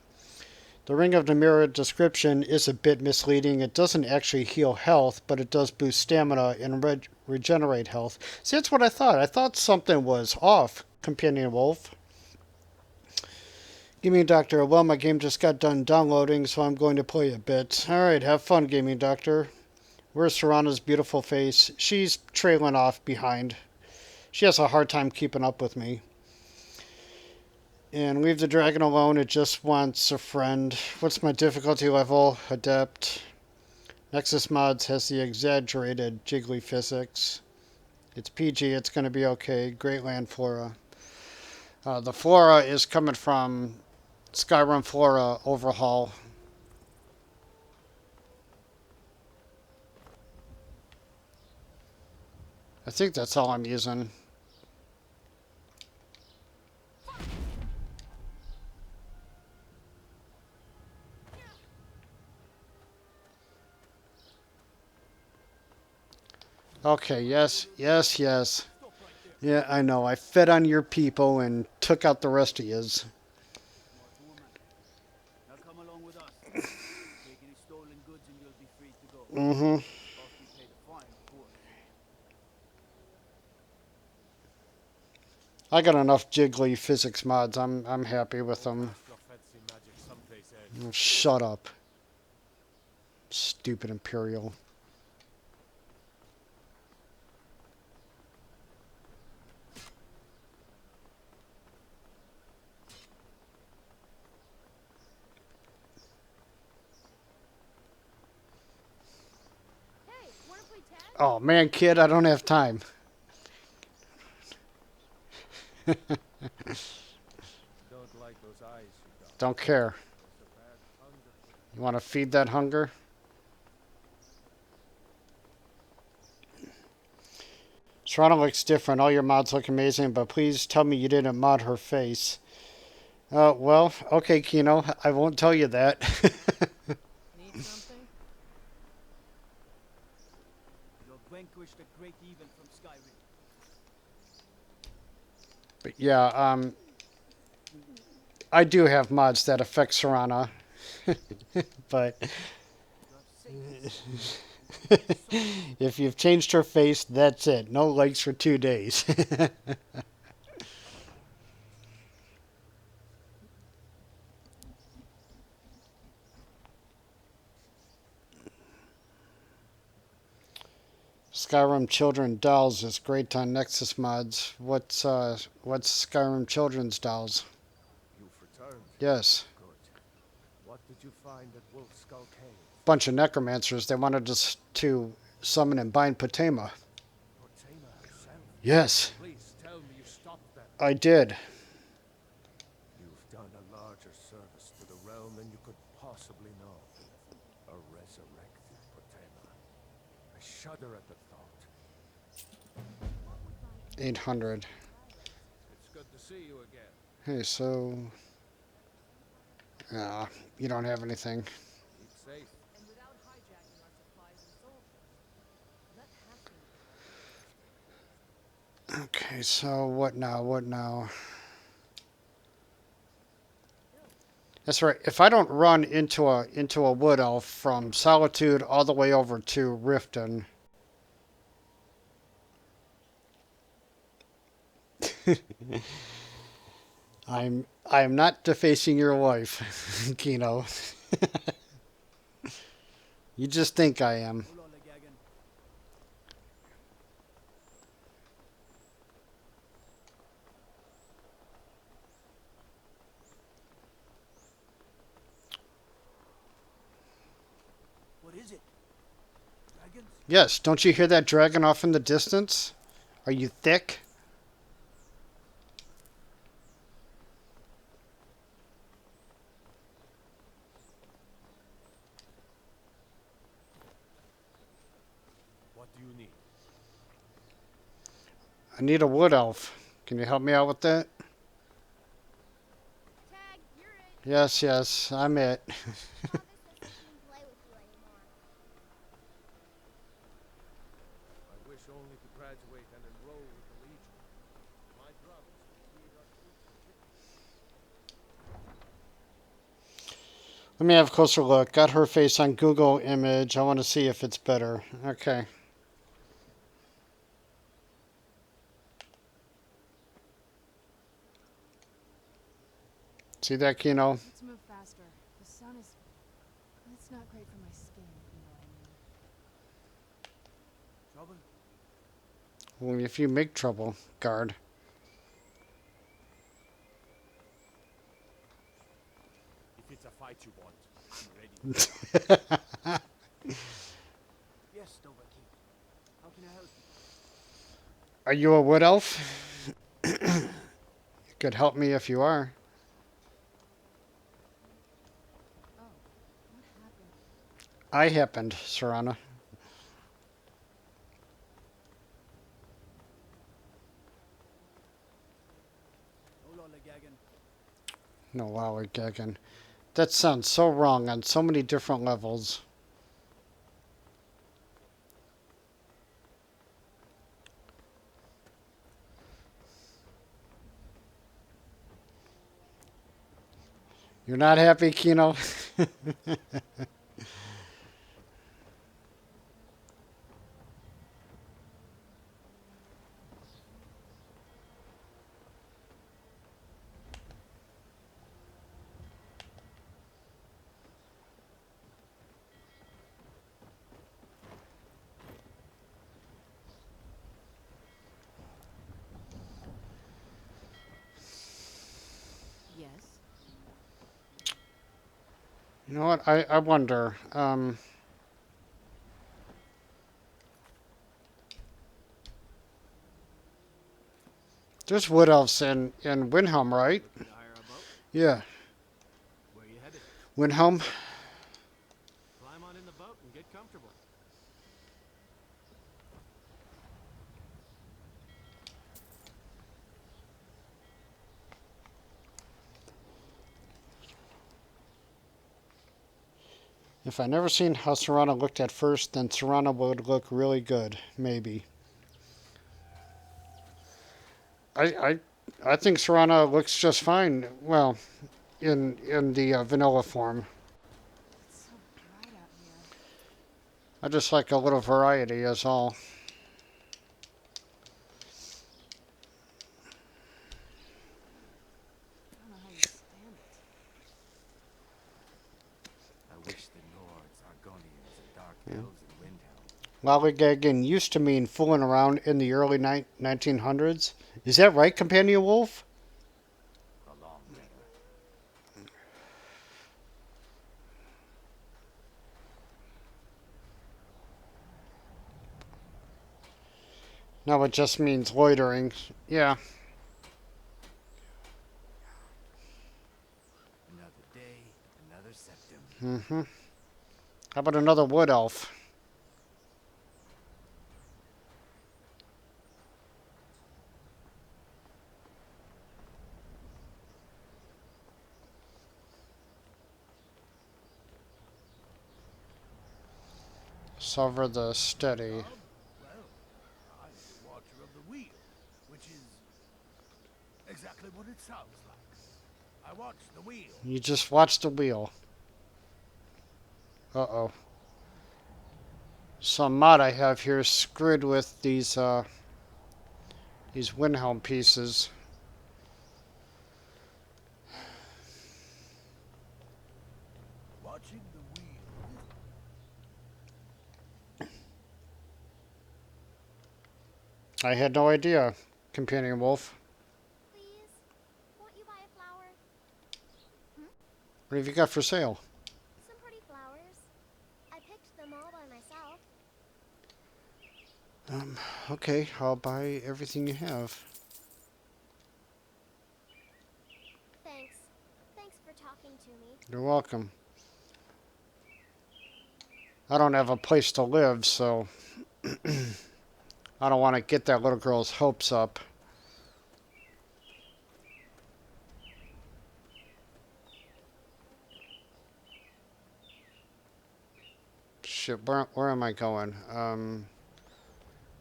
The Ring of the Mirror description is a bit misleading. It doesn't actually heal health, but it does boost stamina and regenerate health. See, that's what I thought. I thought something was off, Companion Wolf. Gaming Doctor, well, my game just got done downloading, so I'm going to play a bit. Alright, have fun, Gaming Doctor. Where's Serana's beautiful face? She's trailing off behind. She has a hard time keeping up with me. And leave the dragon alone, it just wants a friend. What's my difficulty level? Adept. Nexus Mods has the exaggerated jiggly physics. It's PG, it's going to be okay. Great land flora. The flora is coming from Skyrim Flora Overhaul. I think that's all I'm using. Okay, yes. Yeah, I know. I fed on your people and took out the rest of yous. Now come along with us. Take any stolen goods and you'll be free to go. Mm-hmm. After you pay the fine, of course. I got enough jiggly physics mods. I'm happy with them. Shut up. Stupid Imperial. Hey, wanna play tag? Oh man, kid, I don't have time. Don't like those eyes you got. Don't care. It's a bad hunger. You want to feed that hunger? Serana looks different. All your mods look amazing, but please tell me you didn't mod her face. Well, okay, Kino. I won't tell you that. Need something? You'll vanquish the great evil from Skyrim. But yeah, I do have mods that affect Serana. But If you've changed her face, that's it. No likes for 2 days. Skyrim Children Dolls is great on Nexus mods. What's Skyrim Children's Dolls? You've returned. Yes. Good. What did you find at Wolfskull Cave? Bunch of necromancers. They wanted us to summon and bind Potema. Portena herself. Yes, Please tell me you stopped them. I did. You've done a larger service to the realm than you could possibly know. A resurrected Portena. I shudder at the thought. 800. It's good to see you again. Hey, so... you don't have anything. Keep safe. And without hijacking our supplies and soldiers. Let Halfling Okay, so what now? What now? That's right. If I don't run into a wood elf from Solitude all the way over to Riften, I'm not defacing your wife, Kino. You just think I am. Hold on, Legagan. What is it? Dragons? Yes, don't you hear that dragon off in the distance? Are you thick? What do you need? I need a wood elf. Can you help me out with that? Tag, you're it. Yes, yes, I'm it. Travis doesn't even play with you anymore. I wish only to graduate and enroll with the Legion. My brothers would lead our troops to Let me have a closer look. Got her face on Google image. I want to see if it's better. Okay. See that, Kino? Let's move faster. The sun is... It's not great for my skin, if you know what I mean. Trouble? Well, if you make trouble, guard. If it's a fight you want, I'm ready. Yes, Dovahkiin. How can I help you? Are you a wood elf? You could help me if you are. Oh, what happened? I happened, Serana. Hold on, Legagan. No, wow, Gagan. That sounds so wrong on so many different levels. You're not happy, Kino? Yes. You know what? I wonder. There's wood elves in Windhelm, right? Looking to hire a boat? Yeah. Where you headed? Windhelm? Climb on in the boat and get comfortable. If I never seen how Serana looked at first, then Serana would look really good. Maybe. I think Serana looks just fine. Well, in the vanilla form. It's so bright out here. I just like a little variety is all. I don't know how you stand it. I wish the Nords, Argonians, and Dark Elves and Windhelm. Lollygagging used to mean fooling around in the early 1900s. Is that right, Companion Wolf? A long better. No, it just means loitering. Yeah. Another day, another septum. Mm-hmm. How about another wood elf? Sever the steady. Well, I'm the Watcher of the Wheel, which is exactly what it sounds like. I watch the wheel. You just watch the wheel. Uh-oh. Some mod I have here screwed with these windhelm pieces. Watching the wheel. I had no idea, Companion Wolf. Please? Won't you buy a flower? What have you got for sale? Some pretty flowers. I picked them all by myself. Okay, I'll buy everything you have. Thanks. Thanks for talking to me. You're welcome. I don't have a place to live, so I don't want to get that little girl's hopes up. Shit, where am I going?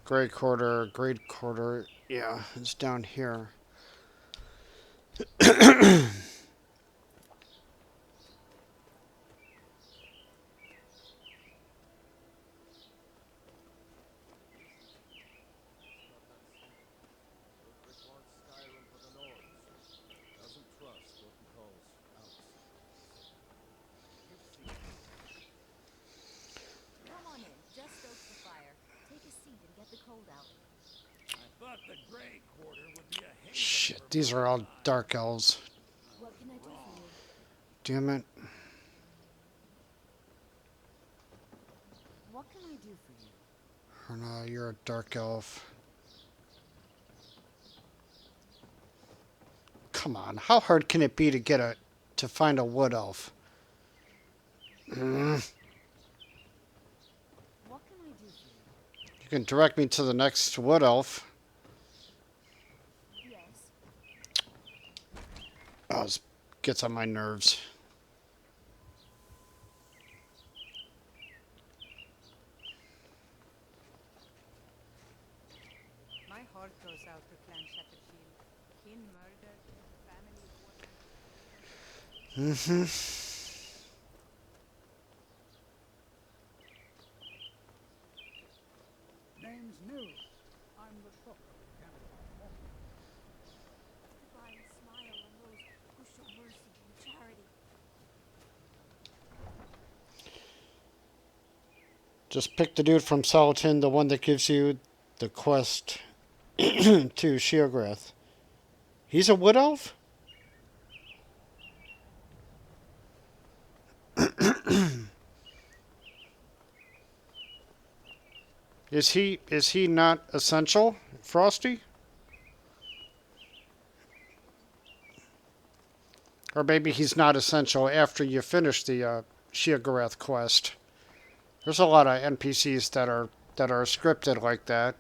Great quarter. Yeah, it's down here. Ulfric wants Skyrim for the Nords. Doesn't trust what he calls outs. Come on in. Just stoke the fire. Take a seat and get the cold out. I thought the Grey Quarter would be a haven Shit, for these are all dark elves. What can I do for you? Damn it. What can I do for you? Oh no, you're a dark elf. Come on, how hard can it be to find a wood elf? What can I do for you? You can direct me to the next wood elf. Yes. Oh, this gets on my nerves. My heart goes out to Clan Shepherdshield. Kin murdered, family watered. Name's Miraak. I'm the cook of the campfire. Divine smile on those who show mercy and charity. Just pick the dude from Solitude, the one that gives you the quest to Sheograth. He's a wood elf? Is he not essential, Frosty? Or maybe he's not essential after you finish the Sheograth quest. There's a lot of NPCs that are scripted like that.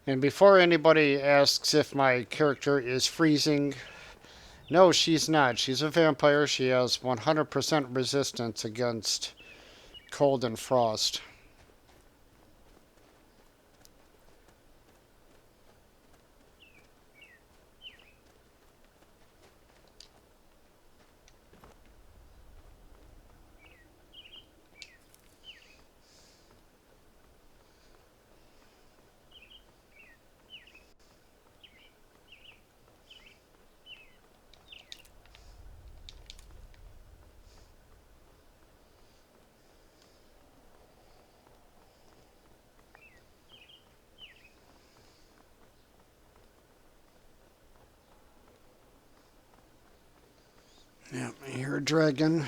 And before anybody asks if my character is freezing, no, she's not. She's a vampire. She has 100% resistance against cold and frost. Yeah, I hear a dragon.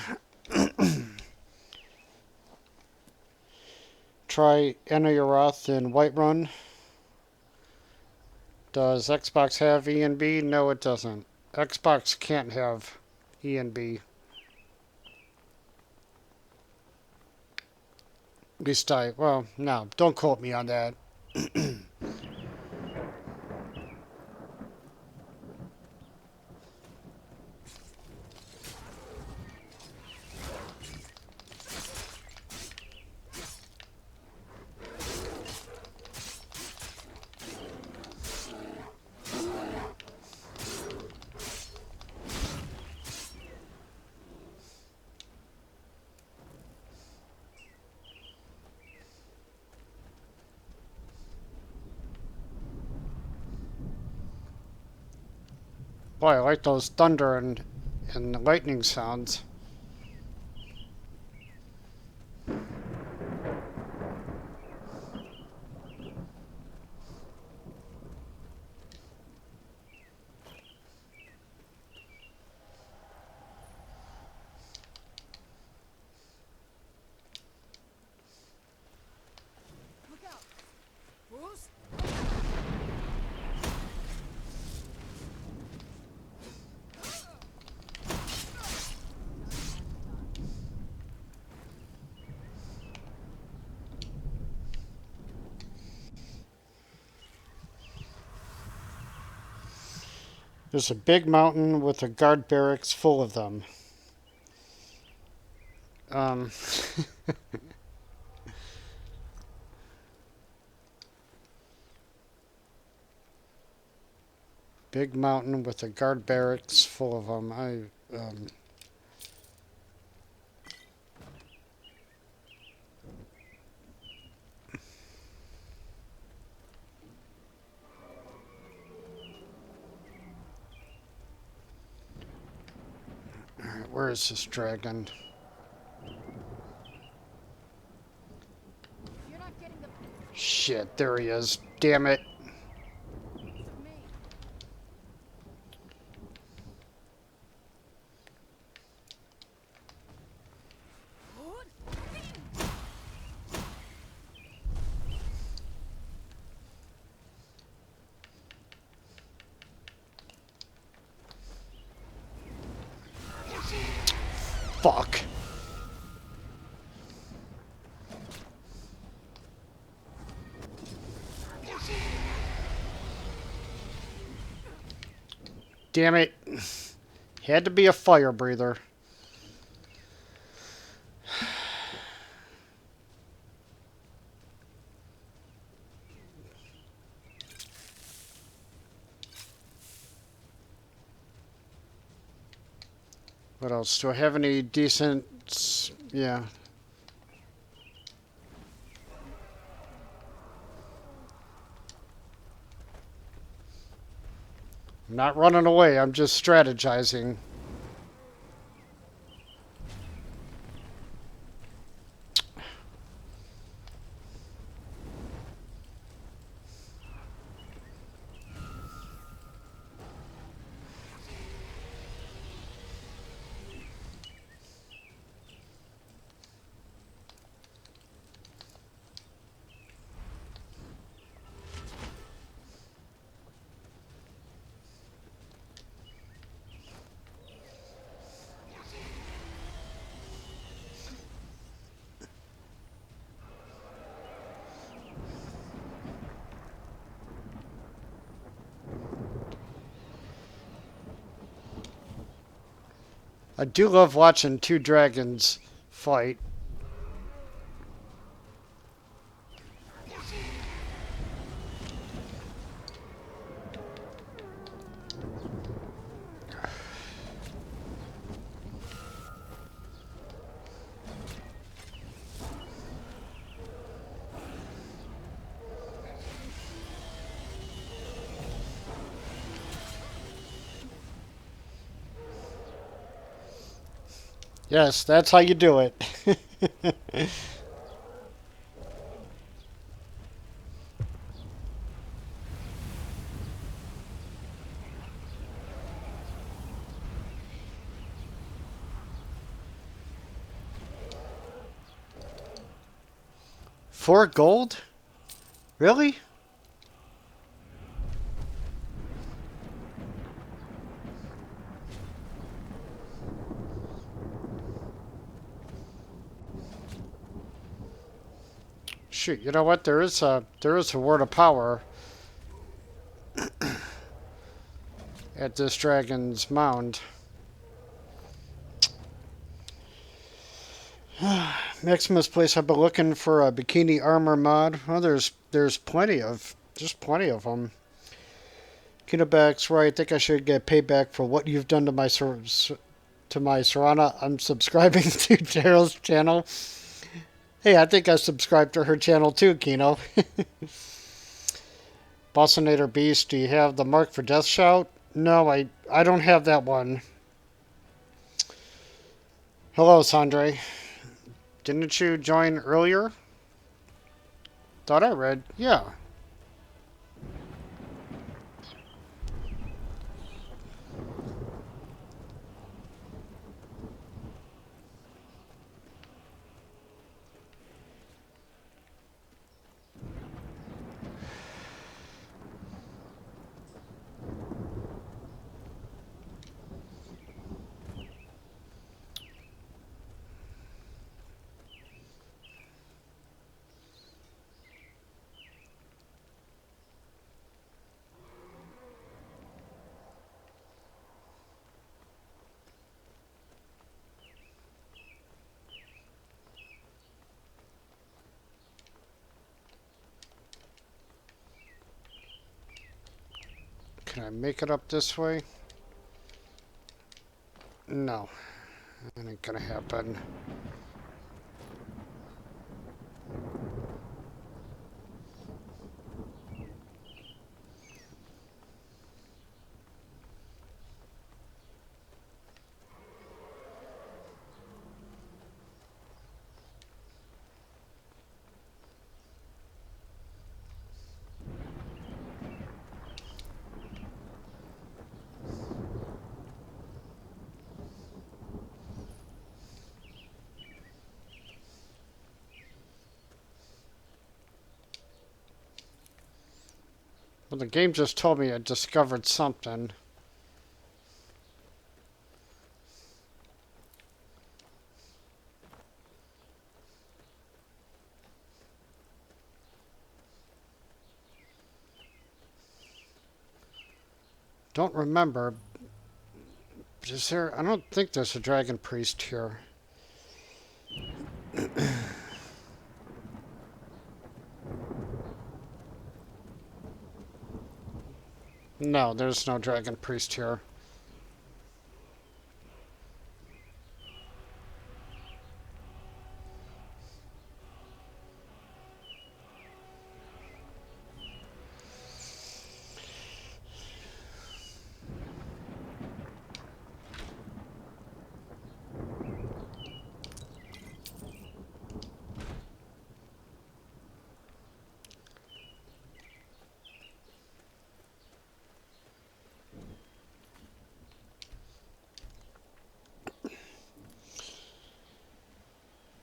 Try Enoyoroth in Whiterun. Does Xbox have E and B? No, it doesn't. Xbox can't have E and B. At least well, no, don't quote me on that. Boy, I like those thunder and lightning sounds. Look out! Wolves? There's a big mountain with a guard barracks full of them. Big mountain with a guard barracks full of them. Alright, where is this dragon? You're not getting the Shit, there he is. Damn it. piece of me. Fuck. Damn it. Had to be a fire breather. What else? Do I have any decent... Yeah. I'm not running away. I'm just strategizing. I do love watching two dragons fight. Yes, that's how you do it. 4 gold? Really? Shoot, you know what? There is a word of power at this dragon's mound. Maximus place. I've been looking for a bikini armor mod. Well, there's plenty of them. Kinoback's right. I think I should get payback for what you've done to my Serana. I'm subscribing to Daryl's channel. Hey, I think I subscribed to her channel too, Kino. Bossinator Beast, do you have the mark for Death Shout? No, I don't have that one. Hello, Sandre. Didn't you join earlier? Thought I read. Yeah. Can I make it up this way? No. That ain't gonna happen. Well, the game just told me I discovered something. Don't remember. Is there? I don't think there's a dragon priest here. No, there's no dragon priest here.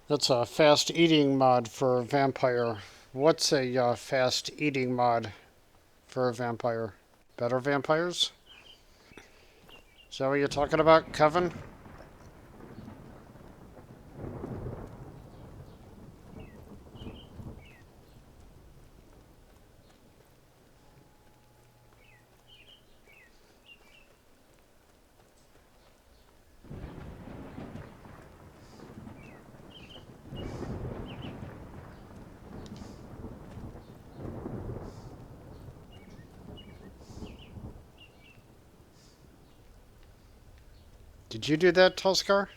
That's a fast eating mod for a vampire. What's a fast eating mod for a vampire? Better vampires? Is that what you're talking about, Kevin? Did you do that, Tulskar?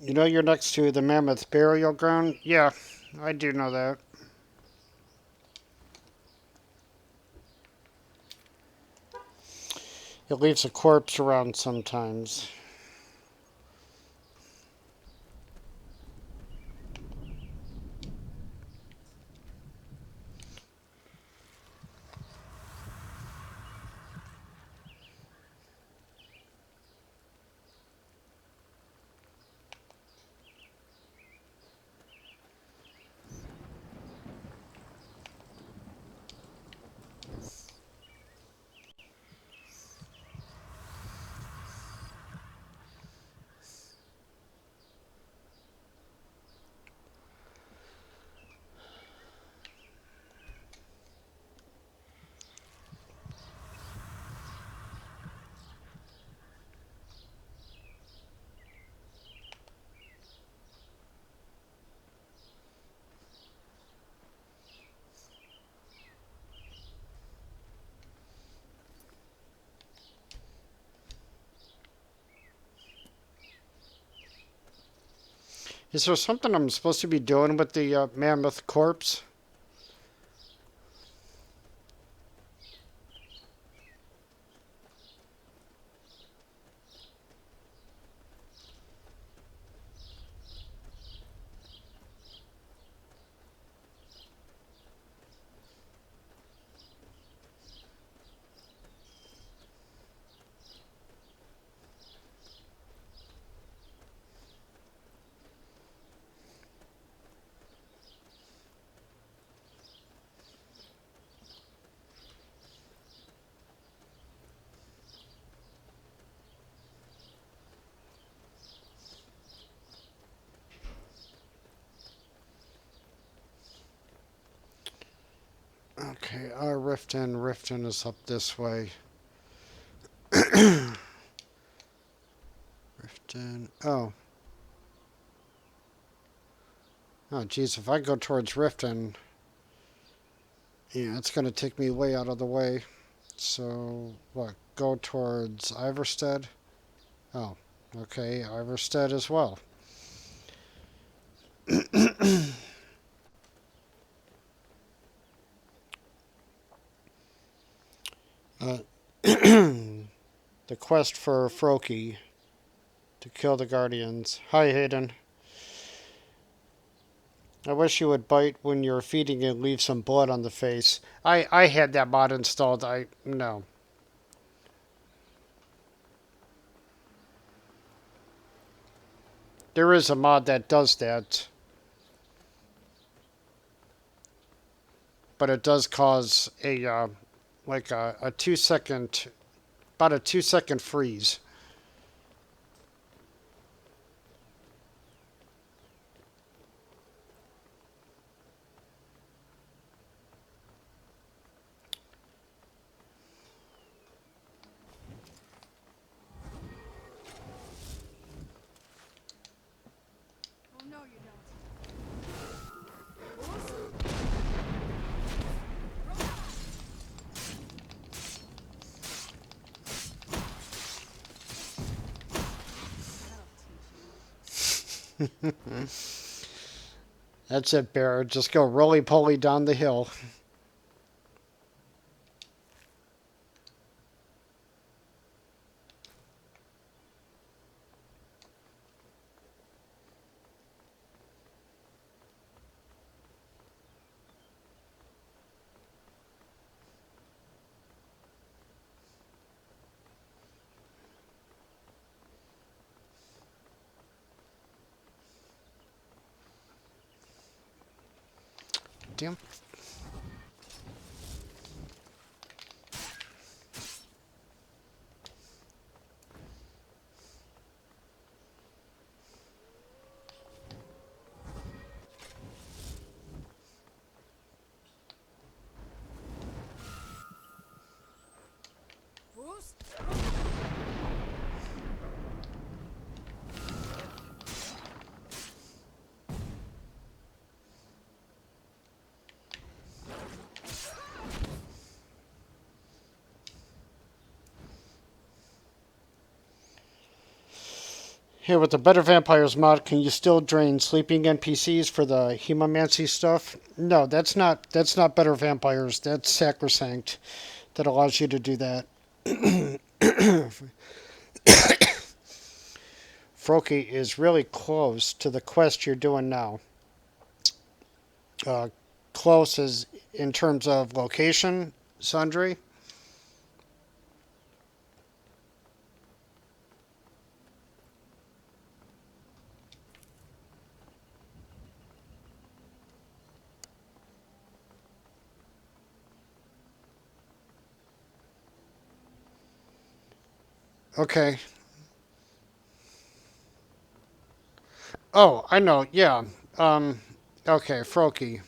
You know you're next to the Mammoth Burial Ground? Yeah, I do know that. It leaves a corpse around sometimes. Is there something I'm supposed to be doing with the mammoth corpse? Okay, Riften. Riften is up this way. Riften. Oh. Oh, geez, if I go towards Riften, yeah, it's going to take me way out of the way. So, what? Go towards Iverstead? Oh, okay, Iverstead as well. The quest for Froki to kill the Guardians. Hi, Hayden. I wish you would bite when you're feeding and leave some blood on the face. I had that mod installed. No. There is a mod that does that. But it does cause a, like a 2-second, about a 2-second freeze. Oh no, you don't. That's it, Bear. Just go roly-poly down the hill. Damn. Here with the Better Vampires mod, can you still drain sleeping NPCs for the hemomancy stuff? No, that's not Better Vampires. That's Sacrosanct that allows you to do that. Froki is really close to the quest you're doing now. Close is in terms of location, Sundry. Okay. Oh, I know. Yeah. Okay, Froki.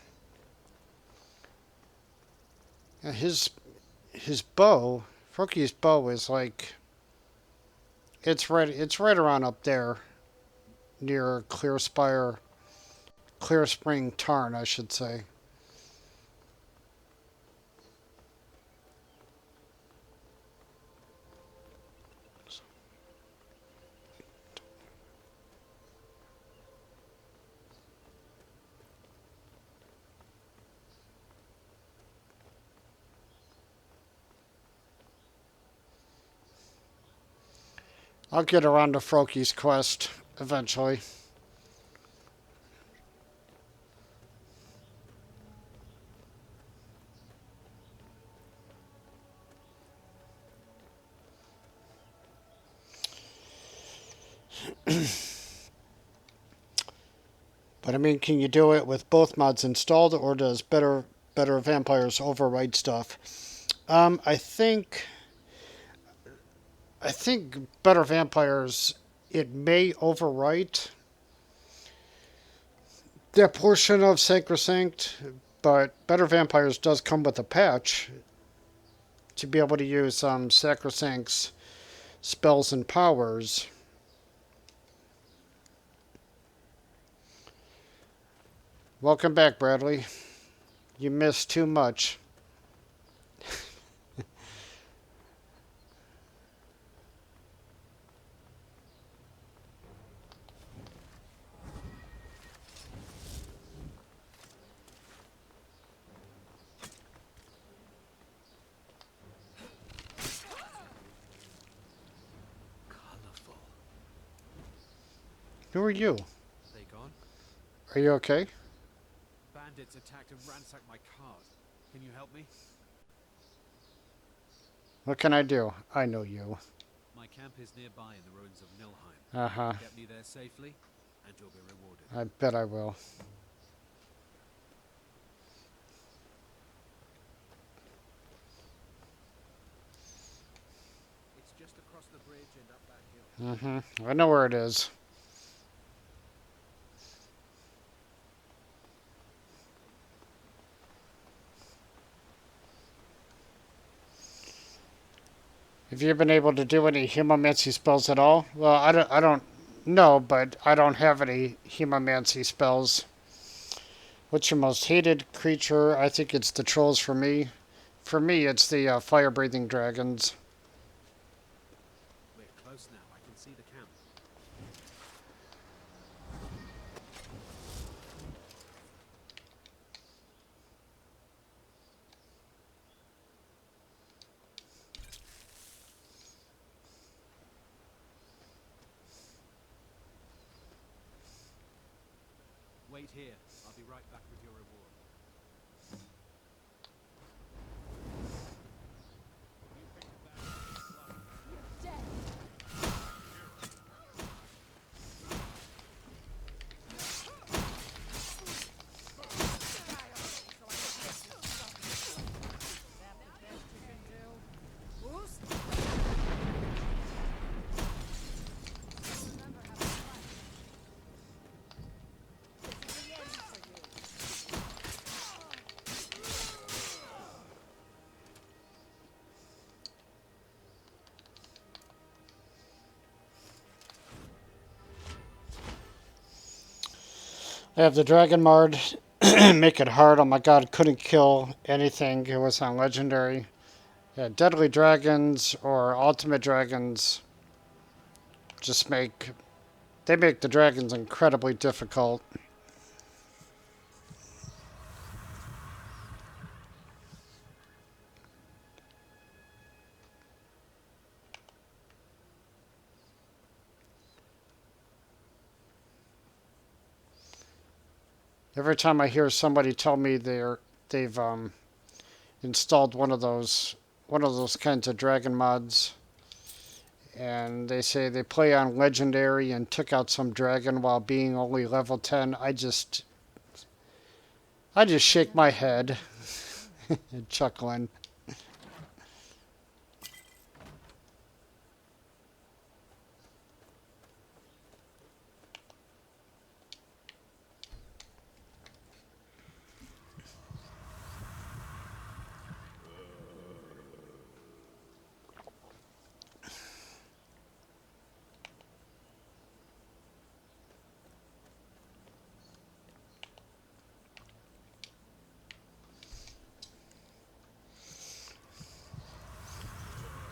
Yeah, his bow, Froki's bow is like it's right around up there near Clear Spring Tarn, I should say. I'll get around to Froki's quest eventually. But I mean, can you do it with both mods installed, or does Better Vampires override stuff? I think Better Vampires, it may overwrite that portion of Sacrosanct, but Better Vampires does come with a patch to be able to use Sacrosanct's spells and powers. Welcome back, Bradley. You missed too much. Colorful. Who are you? They gone? Are you okay? Bandits attacked and ransacked my cart. Can you help me? What can I do? I know you. My camp is nearby in the ruins of Nilheim. Uh-huh. Get me there safely, and you'll be rewarded. I bet I will. It's just across the bridge and up that hill. Mm-hmm. I know where it is. Have you been able to do any hemomancy spells at all? Well, I don't know, but I don't have any hemomancy spells. What's your most hated creature? I think it's the trolls for me. For me, it's the fire-breathing dragons. We're close now. I can see the camp. Wait here. I'll be right back with your reward. I have the Dragon Mard. Make it hard. Oh my god, couldn't kill anything. It was on Legendary. Yeah, Deadly Dragons or Ultimate Dragons just make They make the dragons incredibly difficult. Every time I hear somebody tell me they've installed one of those kinds of dragon mods, and they say they play on legendary and took out some dragon while being only level 10, I just shake my head chuckling.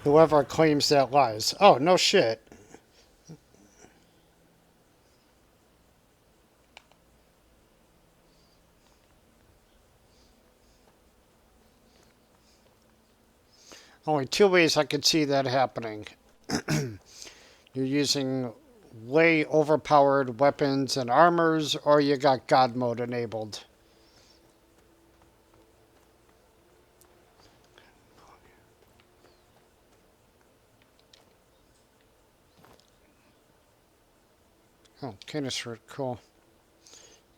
Whoever claims that lies. Oh, no shit. Only two ways I could see that happening. You're using way overpowered weapons and armors, or you got God mode enabled. Oh, Canis root, cool.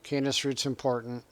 Canis root's important.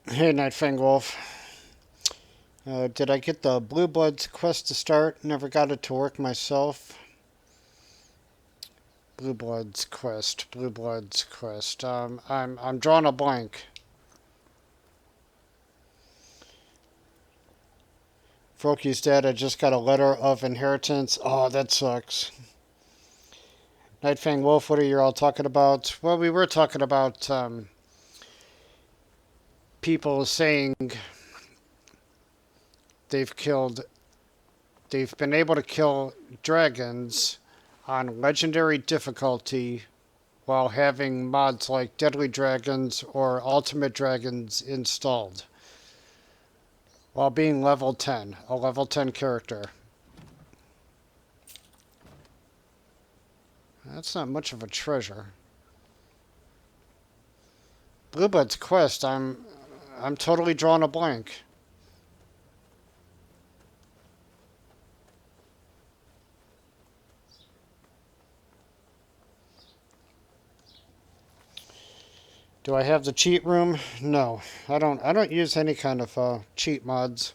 Hey, Nightfang Wolf. Did I get the Blue Bloods quest to start? Never got it to work myself. Blue Bloods quest. Blue Bloods quest. I'm drawing a blank. Froki's dead. I just got a letter of inheritance. Oh, that sucks. Nightfang Wolf, what are you all talking about? Well, we were talking about people saying they've been able to kill dragons on legendary difficulty while having mods like Deadly Dragons or Ultimate Dragons installed while being level 10, a level 10 character. That's not much of a treasure. Bluebud's quest, I'm totally drawing a blank. Do I have the cheat room? No, I don't use any kind of cheat mods.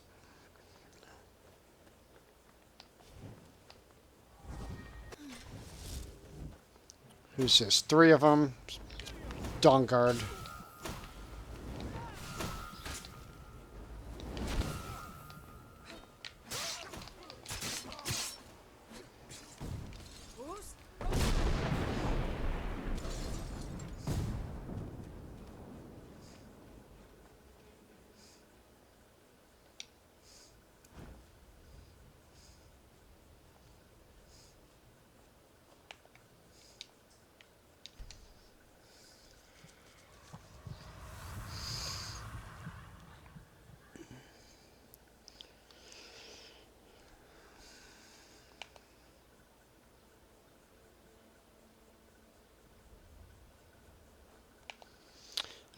Who's this? 3 of them. Dawnguard.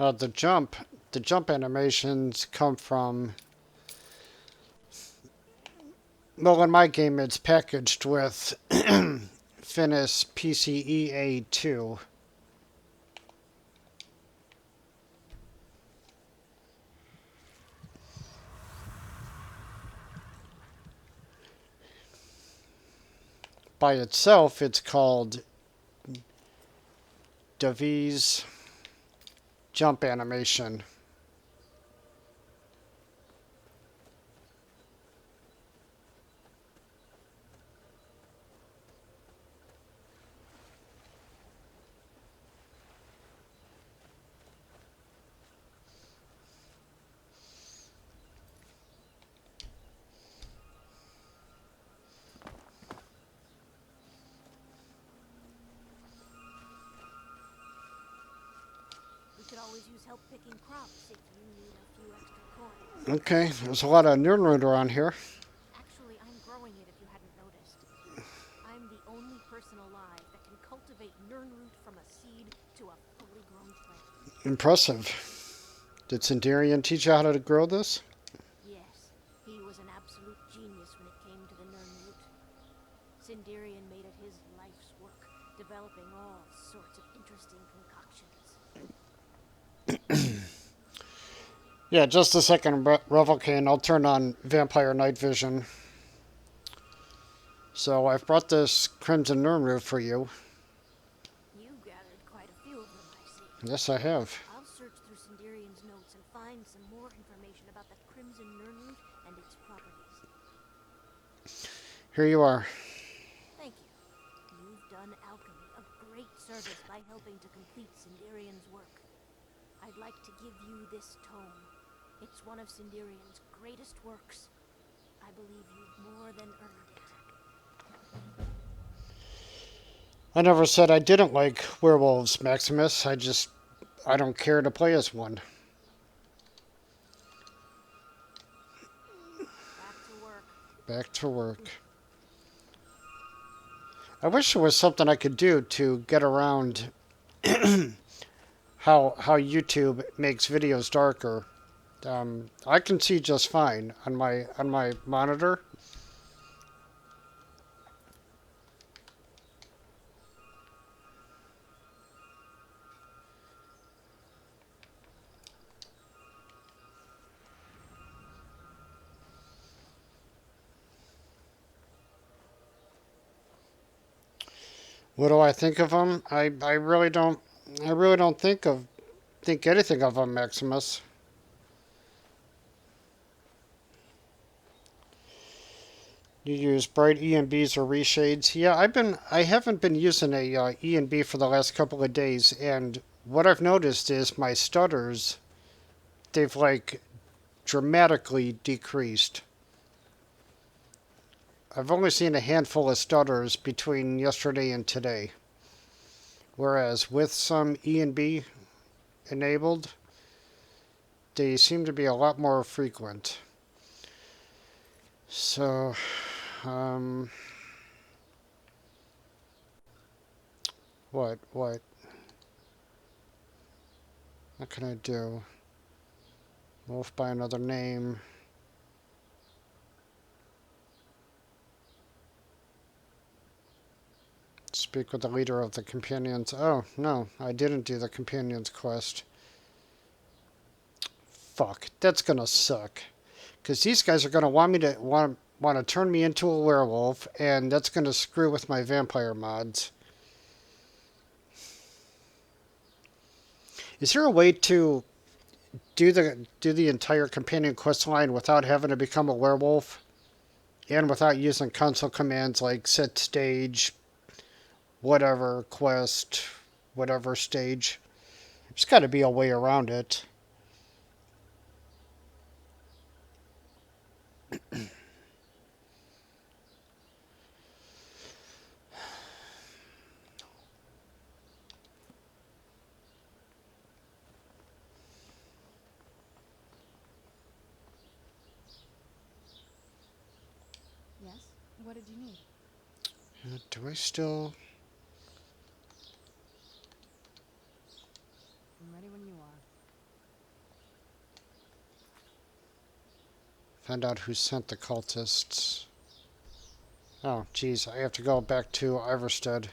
The jump animations come from Well, in my game, it's packaged with Finis PCEA2. By itself, it's called Davies Jump Animation. We could always use help picking crops if you need a few extra coins. Okay, there's a lot of Nirnroot around here. Actually, I'm growing it if you hadn't noticed. I'm the only person alive that can cultivate Nirnroot from a seed to a fully grown plant. Impressive. Did Sindarian teach you how to grow this? Yes, he was an absolute genius when it came to the Nirnroot. Sindarian made it his life's work, developing all sorts of interesting concoctions. Yeah, just a second, Revelcane. I'll turn on Vampire Night Vision. So I've brought this Crimson Nirnroot for you. You gathered quite a few of them, I see. Yes, I have. I'll search through Sindarian's notes and find some more information about the Crimson Nirnroot and its properties. Here you are. Thank you. You've done alchemy a great service by helping to complete Sindarian's work. I'd like to give you this tome. It's one of Sindarian's greatest works. I believe you've more than earned it. I never said I didn't like werewolves, Maximus. I don't care to play as one. Back to work. Back to work. I wish there was something I could do to get around how YouTube makes videos darker. I can see just fine on my monitor. What do I think of them? I really don't think anything of them, Maximus. You use bright ENBs or reshades. Yeah, I haven't been using a ENB for the last couple of days, and what I've noticed is my stutters, they've like dramatically decreased. I've only seen a handful of stutters between yesterday and today. Whereas with some ENB enabled, they seem to be a lot more frequent. So, what can I do? Wolf by another name. Speak with the leader of the companions. Oh, no, I didn't do the companions quest. Fuck, that's gonna suck. Because these guys are gonna want to turn me into a werewolf, and that's gonna screw with my vampire mods. Is there a way to do the entire companion quest line without having to become a werewolf, and without using console commands like set stage, whatever quest, whatever stage? There's got to be a way around it. Yes? What did you need? Do I still... I'm ready when you are. Find out who sent the cultists. Oh, geez, I have to go back to Iverstead.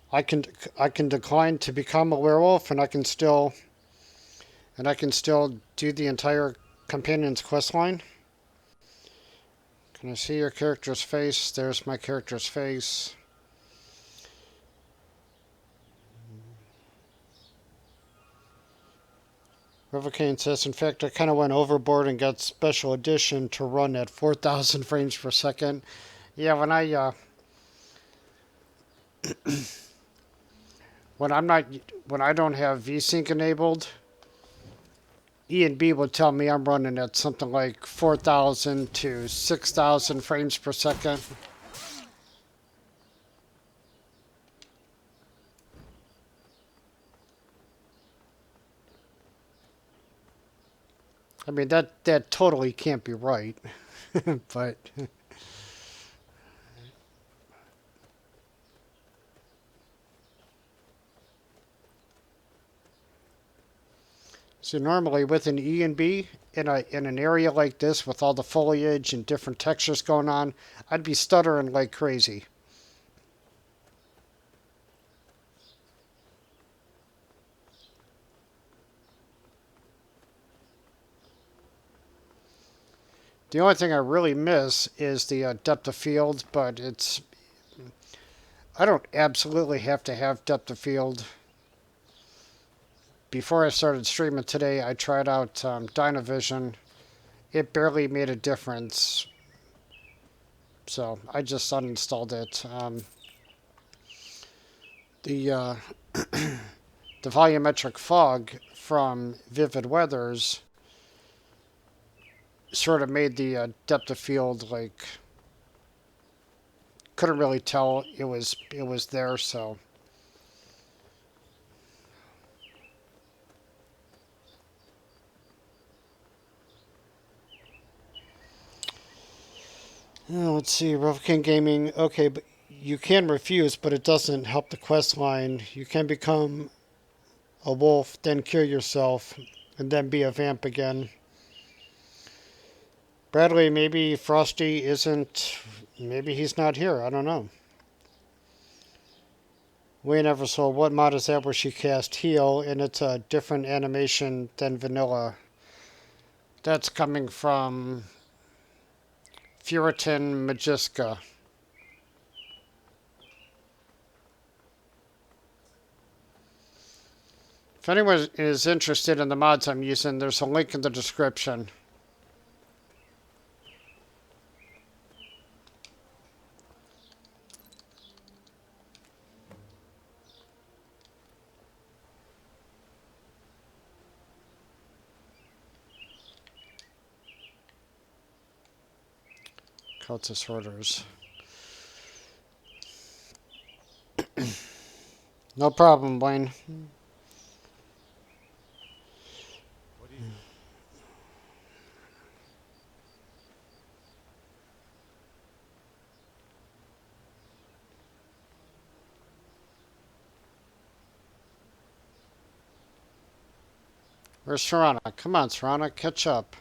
I can I can decline to become a werewolf, and I can still do the entire companion's quest line. Can I see your character's face? There's my character's face. Rivercane says, in fact, I kind of went overboard and got special edition to run at 4,000 frames per second. Yeah, when I'm not when I don't have VSync enabled, E and B would tell me I'm running at something like 4,000 to 6,000 frames per second. I mean that totally can't be right, but so normally with an E and B in an area like this with all the foliage and different textures going on, I'd be stuttering like crazy. The only thing I really miss is the depth of field, but I don't absolutely have to have depth of field. Before I started streaming today, I tried out Dynavision. It barely made a difference, so I just uninstalled it. The the volumetric fog from Vivid Weathers sort of made the depth of field like couldn't really tell it was there, so let's see, Rough King Gaming. Okay, but you can refuse, but it doesn't help the quest line. You can become a wolf, then kill yourself, and then be a vamp again. Bradley, maybe Frosty isn't. Maybe he's not here. I don't know. Wayne Eversole, what mod is that where she cast heal and it's a different animation than vanilla? That's coming from Furitan Magiska. If anyone is interested in the mods I'm using, there's a link in the description. Cultist orders. No problem, Wayne. What is it? Where's Serana? Come on, Serana, catch up.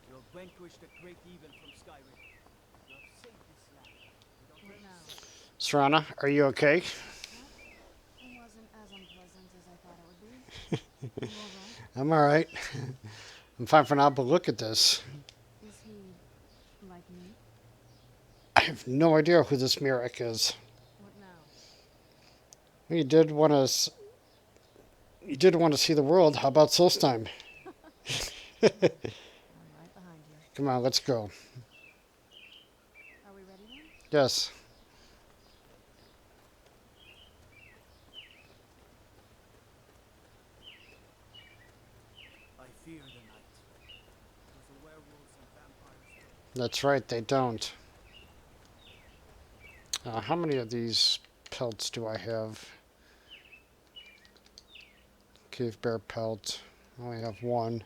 You'll vanquish the great evil from Skyrim. You have saved this land. What now? Serana, are you okay? It wasn't as unpleasant as I thought it would be. You alright? I'm alright. I'm fine for now, but look at this. Is he like me? I have no idea who this Miraak is. What now? You did want to see the world. How about Solstheim? I'm right behind you. Come on, let's go. Are we ready then? Yes. I fear the night. Because the werewolves and vampires That's right, they don't. How many of these pelts do I have? Cave bear pelt. I only have one.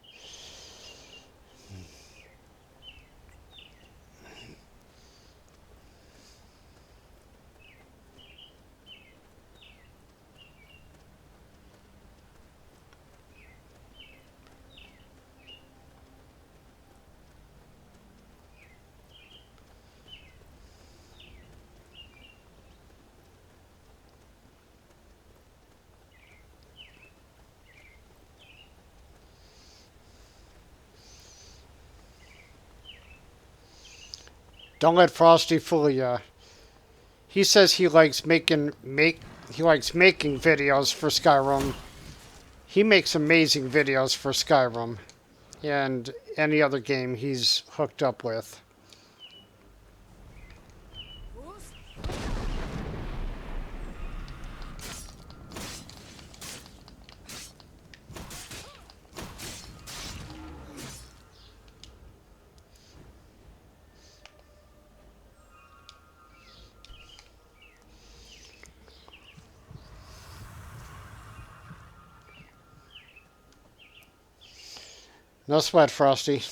Don't let Frosty fool ya. He says he likes making videos for Skyrim. He makes amazing videos for Skyrim and any other game he's hooked up with. No sweat, Frosty.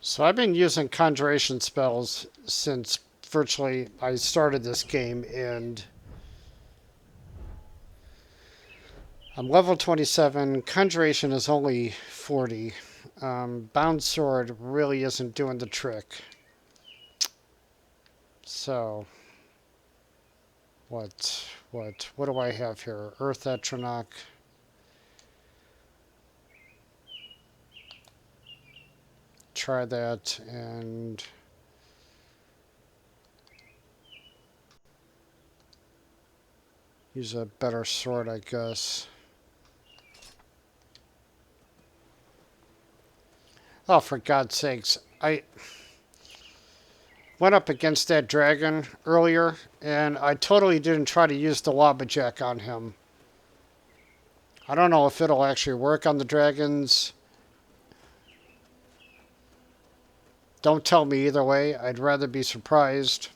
So I've been using conjuration spells since virtually I started this game, and I'm level 27. Conjuration is only 40. Bound Sword really isn't doing the trick. So, what do I have here? Earth Etronach. Try that, and use a better sword, I guess. Oh, for God's sakes. I went up against that dragon earlier, and I totally didn't try to use the Lobbajack on him. I don't know if it'll actually work on the dragons. Don't tell me either way. I'd rather be surprised.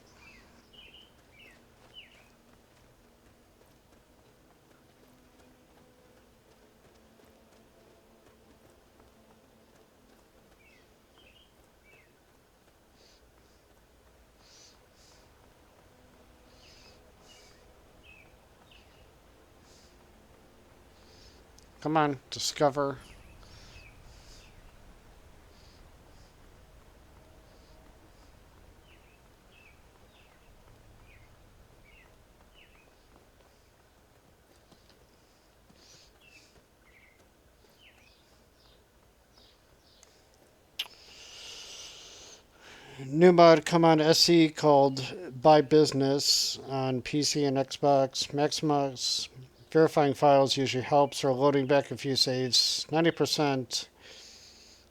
Come on, discover. New mod come on SE called Buy Business on PC and Xbox. Maximus verifying files usually helps, or loading back a few saves. 90%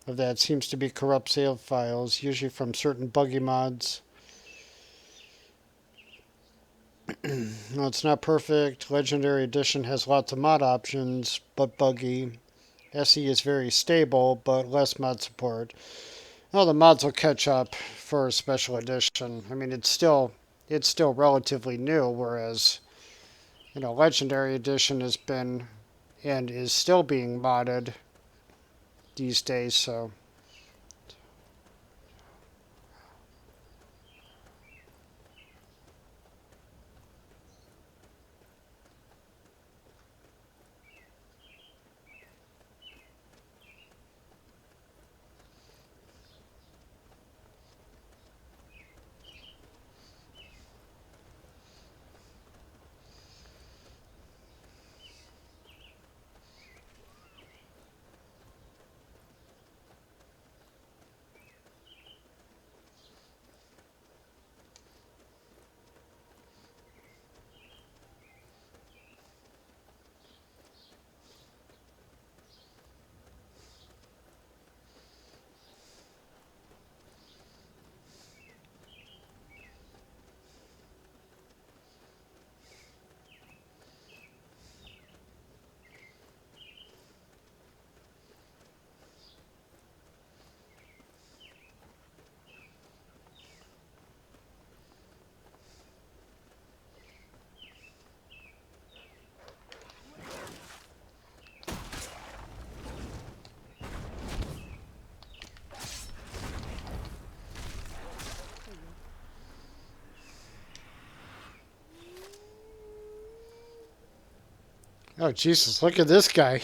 of that seems to be corrupt save files, usually from certain buggy mods. No, it's not perfect. Legendary Edition has lots of mod options, but buggy. SE is very stable, but less mod support. Well, the mods will catch up for Special Edition. I mean, it's still relatively new, whereas, Legendary Edition has been and is still being modded these days, so. Oh, Jesus, look at this guy.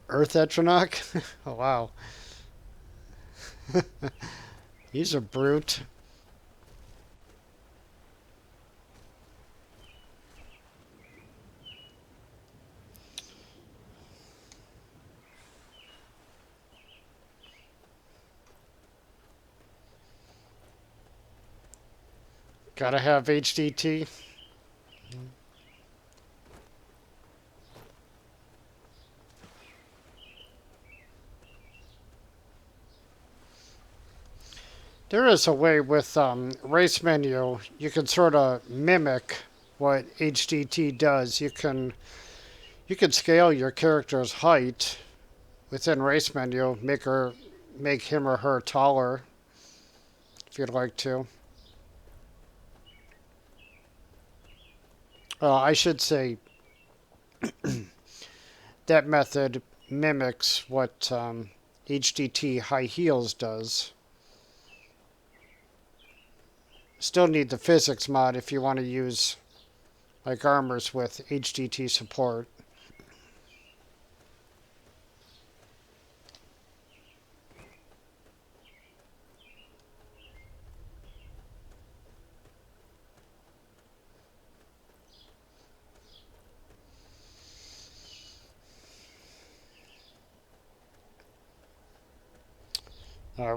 Earth Etronach? Oh, wow. He's a brute. Gotta have HDT. There is a way with race menu, you can sort of mimic what HDT does. You can scale your character's height within race menu, make him or her taller if you'd like to. I should say that method mimics what HDT High Heels does. Still need the physics mod if you want to use like armors with HDT support.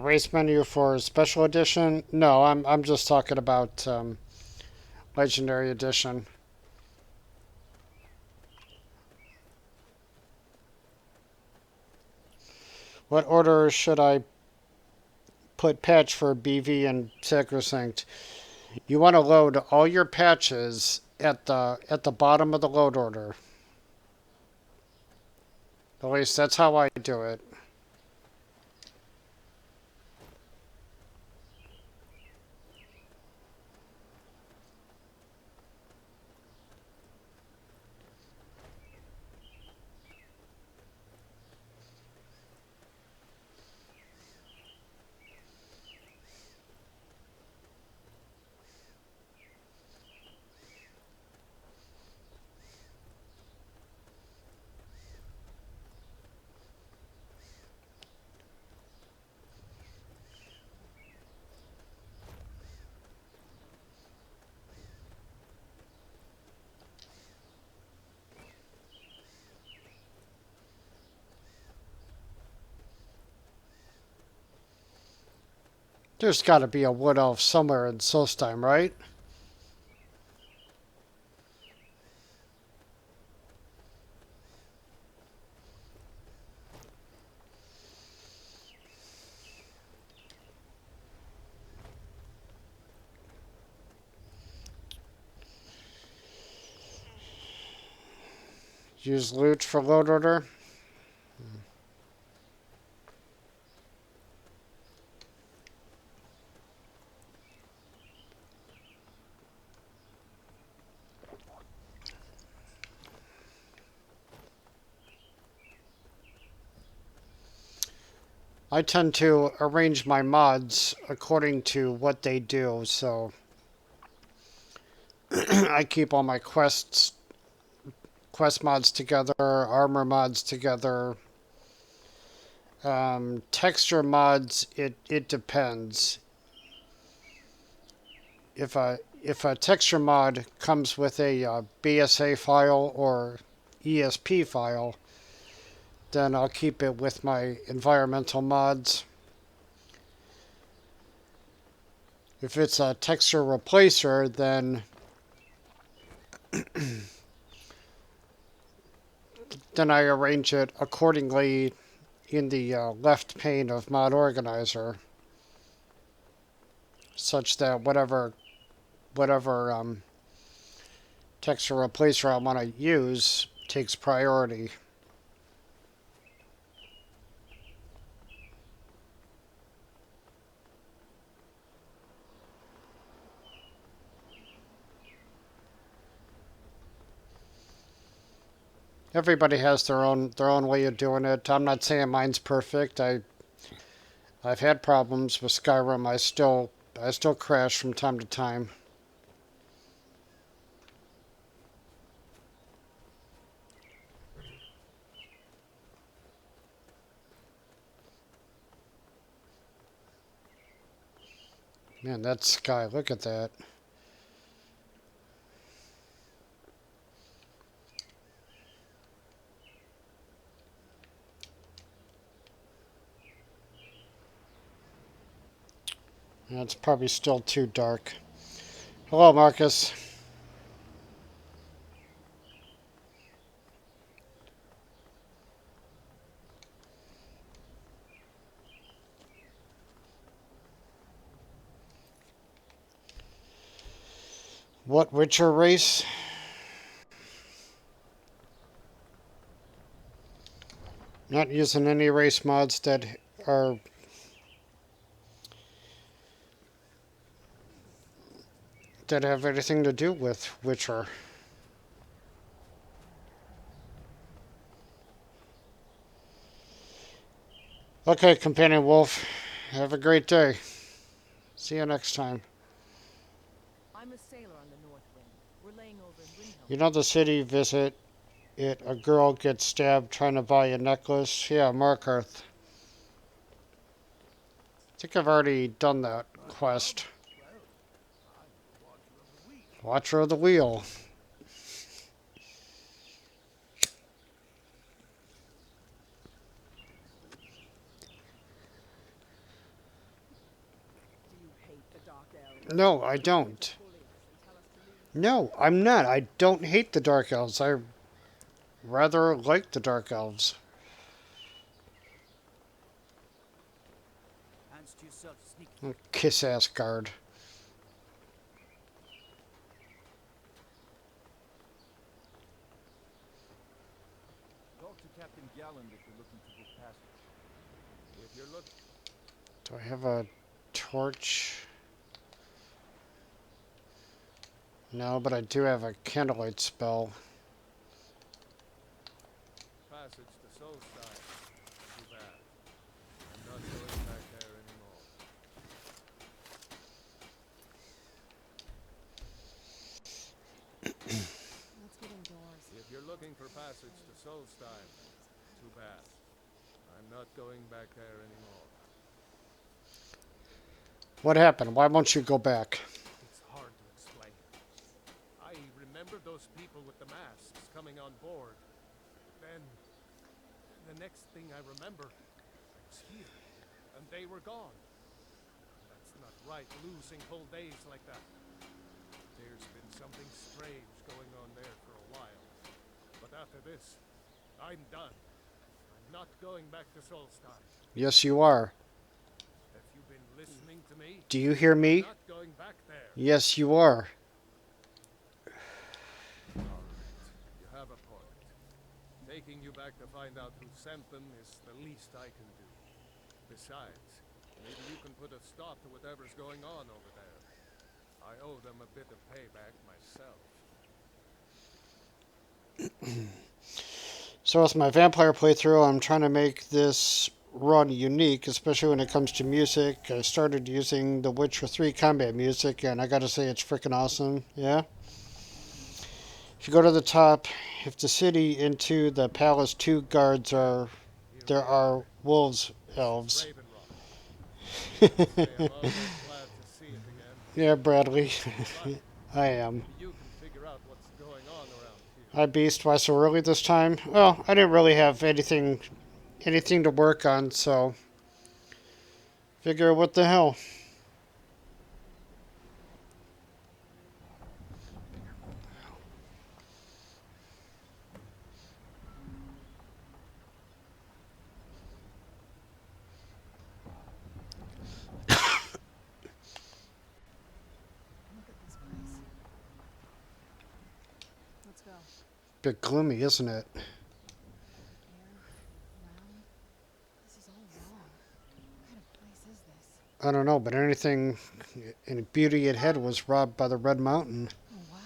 Race menu for special edition? No, I'm just talking about legendary edition. What order should I put patch for BV and Sacrosanct? You want to load all your patches at the bottom of the load order. At least that's how I do it. There's got to be a wood elf somewhere in Solstheim, right? Use loot for load order. I tend to arrange my mods according to what they do, so I keep all my quest mods together, armor mods together. Texture mods, it depends. If a texture mod comes with a BSA file or ESP file, then I'll keep it with my environmental mods. If it's a texture replacer, then I arrange it accordingly in the left pane of Mod Organizer, such that whatever texture replacer I want to use takes priority. Everybody has their own way of doing it. I'm not saying mine's perfect. I've had problems with Skyrim. I still crash from time to time. Man, that sky, look at that. It's probably still too dark. Hello, Marcus. What Witcher race? Not using any race mods that are that have anything to do with Witcher. Okay, Companion Wolf. Have a great day. See you next time. I'm a sailor on the North Wind. We're laying over in Windhelm. You know the city visit it, a girl gets stabbed trying to buy a necklace? Yeah, Markarth. I think I've already done that quest. Watcher of the Wheel. Do you hate the Dark Elves? No, I don't. Bully us and tell us to leave? No, I'm not. I don't hate the Dark Elves. I rather like the Dark Elves. Hands to yourself, sneak. Kiss ass guard. Talk to Captain Galland if you're looking to book passage. If you're looking... Do I have a torch? No, but I do have a candlelight spell. Passage to Solitude. Too bad. I'm not going back there anymore. Let's get indoors. If you're looking for passage to Solitude, too bad. I'm not going back there anymore. What happened? Why won't you go back? It's hard to explain. I remember those people with the masks coming on board. Then, the next thing I remember, I was here, and they were gone. That's not right, losing whole days like that. There's been something strange going on there for a while. But after this, I'm done. I'm not going back to Solstheim. Yes, you are. Have you been listening to me? Do you hear me? I'm not going back there. Yes, you are. All right, you have a point. Taking you back to find out who sent them is the least I can do. Besides, maybe you can put a stop to whatever's going on over there. I owe them a bit of payback myself. So with my vampire playthrough, I'm trying to make this run unique, especially when it comes to music. I started using the Witcher 3 combat music, and I gotta say it's freaking awesome. Yeah? If you go to the top, if the city into the palace 2 guards are... there are wolves elves. Raven Rock. Say, I'm always glad to see it again. Yeah, Bradley. I am. You can figure out what's going on around here. Hi, Beast. Why so early this time? Well, I didn't really have anything to work on, so figure what the hell. Look at this place. Let's go. Bit gloomy, isn't it? Air, round. This is all wrong. What kind of place is this? I don't know, but anything in beauty it had was robbed by the Red Mountain, Oh, wow.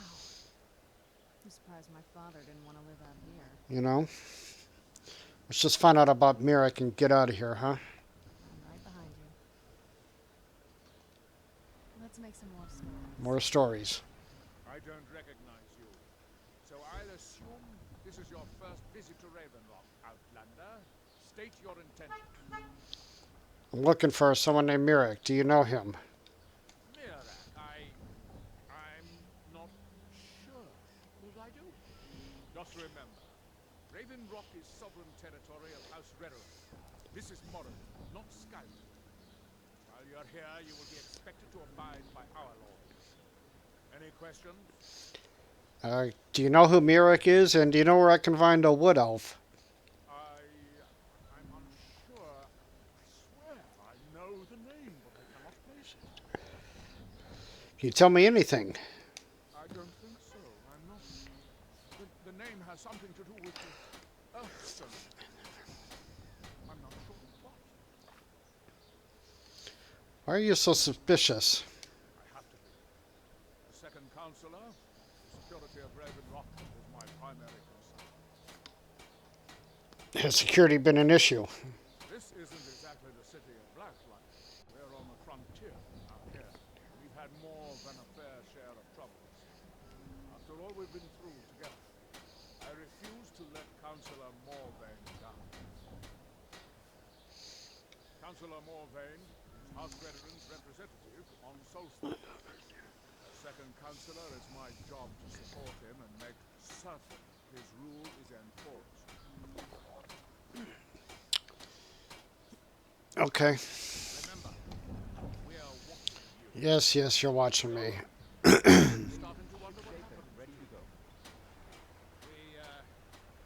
I'm surprised my father didn't want to live out here. you know? Let's just find out about Miraak and get out of here, huh? I'm right behind you. Let's make some more stories. More stories. I don't recognize you. So I'll assume this is your first visit to Ravenlock, Outlander. State your intention. I'm looking for someone named Miraak. Do you know him? territory of House Rero. This is Morrow, not Skyrim. While you're here, you will be expected to abide by our laws. Any questions? Do you know who Miraak is, and do you know where I can find a wood elf? I'm unsure. I swear I know the name, but I cannot place it. Can you tell me anything? I don't think so. I'm not. The name has something to do with the Earthstone. I'm not sure what. Why are you so suspicious? I have to be. The second counselor, the security of Raven Rock, is my primary concern. Has security been an issue? This isn't exactly the city of Blacklight. We're on the frontier out here. We've had more than a fair share of troubles. After all we've been through together, I refuse to let Councillor Morvain down. Councillor Morvain is House Veteran's representative on Solitude. As second councillor, it's my job to support him and make certain his rule is enforced. Okay. Remember, we are watching you. Yes, you're watching me. Starting to wonder what happened. Ready to go.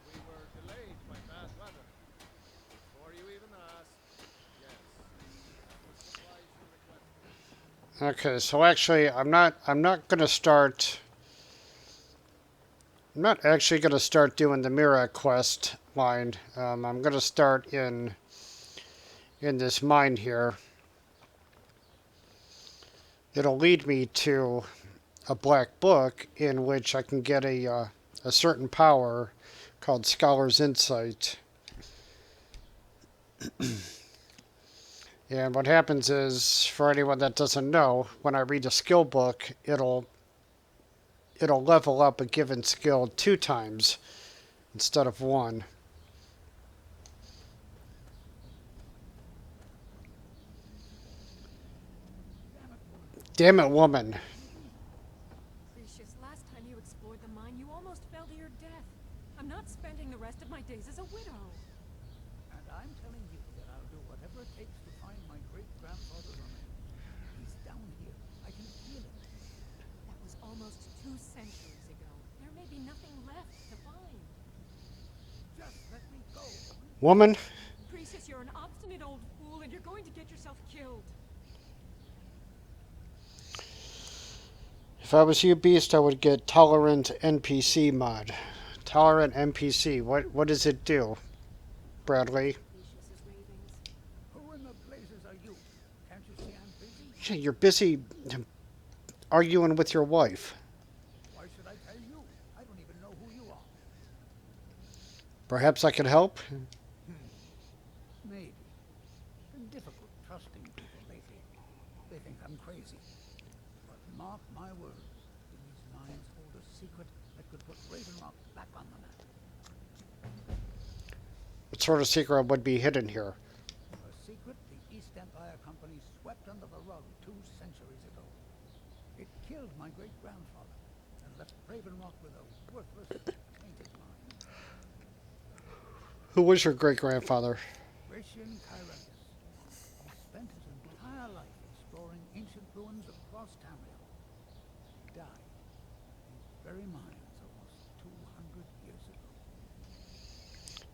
We were delayed by bad weather. Before you even asked. Yes. What supplies you requested? Okay, so actually, I'm not gonna start. I'm not actually gonna start doing the Miraak quest line. I'm gonna start in this mine here. It'll lead me to a black book in which I can get a certain power called Scholar's Insight. And what happens is, for anyone that doesn't know, when I read a skill book, it'll level up a given skill 2 times instead of 1. Damn it, woman. Precious, last time you explored the mine, you almost fell to your death. I'm not spending the rest of my days as a widow. And I'm telling you that I'll do whatever it takes to find my great-grandfather's remains. He's down here. I can feel it. That was almost 2 centuries ago. There may be nothing left to find. Just let me go. Woman, Precious, you're an obstinate old fool, and you're going to get yourself killed. if I was you, Beast, I would get Tolerant NPC mod. Tolerant NPC, what does it do, Bradley? Precious is ravings. Who in the blazes are you? Can't you see I'm busy? Yeah, you're busy arguing with your wife. Why should I tell you? I don't even know who you are. Perhaps I can help? Maybe. Been difficult trusting people lately. They think I'm crazy. But mark my words, these mines hold a secret that could put Raven Rock back on the map. What sort of secret would be hidden here? A secret the East Empire Company swept under the rug 2 centuries ago. It killed my great-grandfather and left Raven Rock with a worthless, tainted mine. Who was your great-grandfather? Pelagius. He spent his entire life exploring ancient ruins across Tamriel. He died in these very mines almost 200 years ago.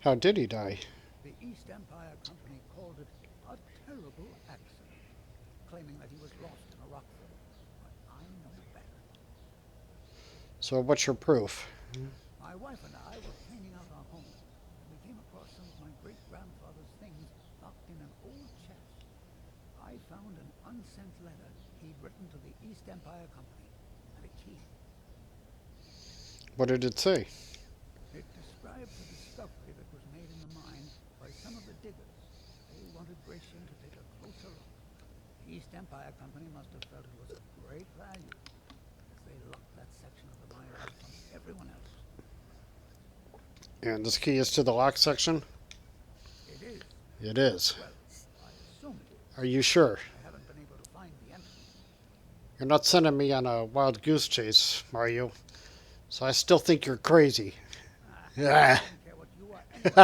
How did he die? The East Empire Company called it a terrible accident, claiming that he was lost in a rockfall. But I know better. So what's your proof? My wife and I were cleaning out our home, and we came across some of my great-grandfather's things locked in an old chest. I found an unsent letter he'd written to the East Empire Company, and a key. What did it say? It described the discovery that was made in the mine by some of the diggers. They wanted Gratian to take a closer look. The East Empire Company must have felt it was of great value, as they locked that section of the mine out from everyone else. And this key is to the lock section? It is. It is. Well, I assume it is. Are you sure? I haven't been able to find the entrance. You're not sending me on a wild goose chase, are you? So I still think you're crazy. I Ah. don't care what you are I'm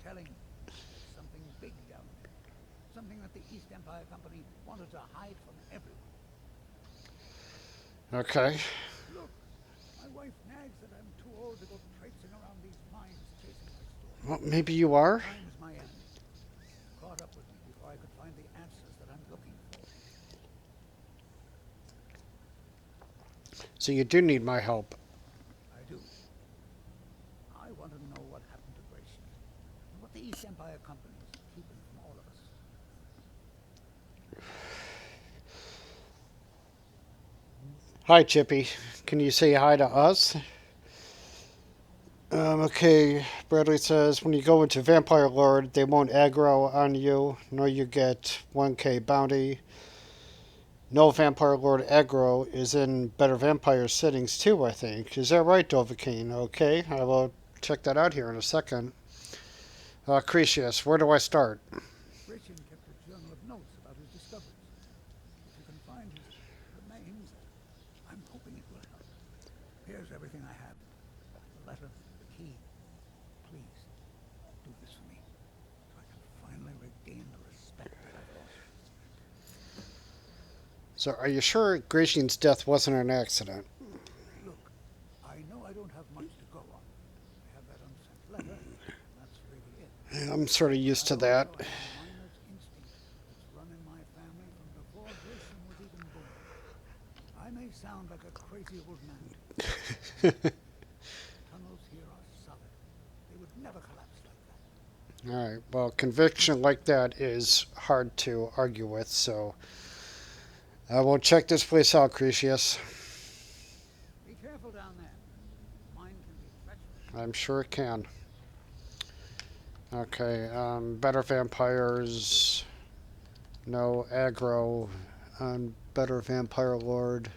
telling you, there's something big down there. Something that the East Empire Company wanted to hide from everyone. Okay. Look, my wife nags that I'm too old to go traipsing around these mines chasing my story. Well, maybe you are. Time's my end. Caught up with me before I could find the answers that I'm looking for. So you do need my help. I do. I want to know what happened to Gracie, and what the East Empire Company is keeping from all of us. Hi, Chippy. Can you say hi to us? Okay, Bradley says, when you go into Vampire Lord, they won't aggro on you, nor you get 1k bounty. No Vampire Lord aggro is in Better Vampire settings too, I think. Is that right, Dovahkiin? Okay, I will check that out here in a second. Cretius, where do I start? Gratian kept a journal of notes about his discoveries. If you can find his remains, I'm hoping it will help. Here's everything I have. The letter, the key. Please, do this for me, so I can finally regain the respect that I've lost. So, are you sure Gratian's death wasn't an accident? Look, I know I don't have much to go on. I have that unsent letter, and that's really it. I'm sort of used to that. I also have a miner's instinct that's run in my family from before Gratian was even born. I may sound like a crazy old man. Tunnels here are solid. They would never collapse like that. Alright, well, conviction like that is hard to argue with, so I will check this place out, Cretius. Be careful down there. Mine can be treacherous. I'm sure it can. Okay, better vampires. No aggro on better vampire lord.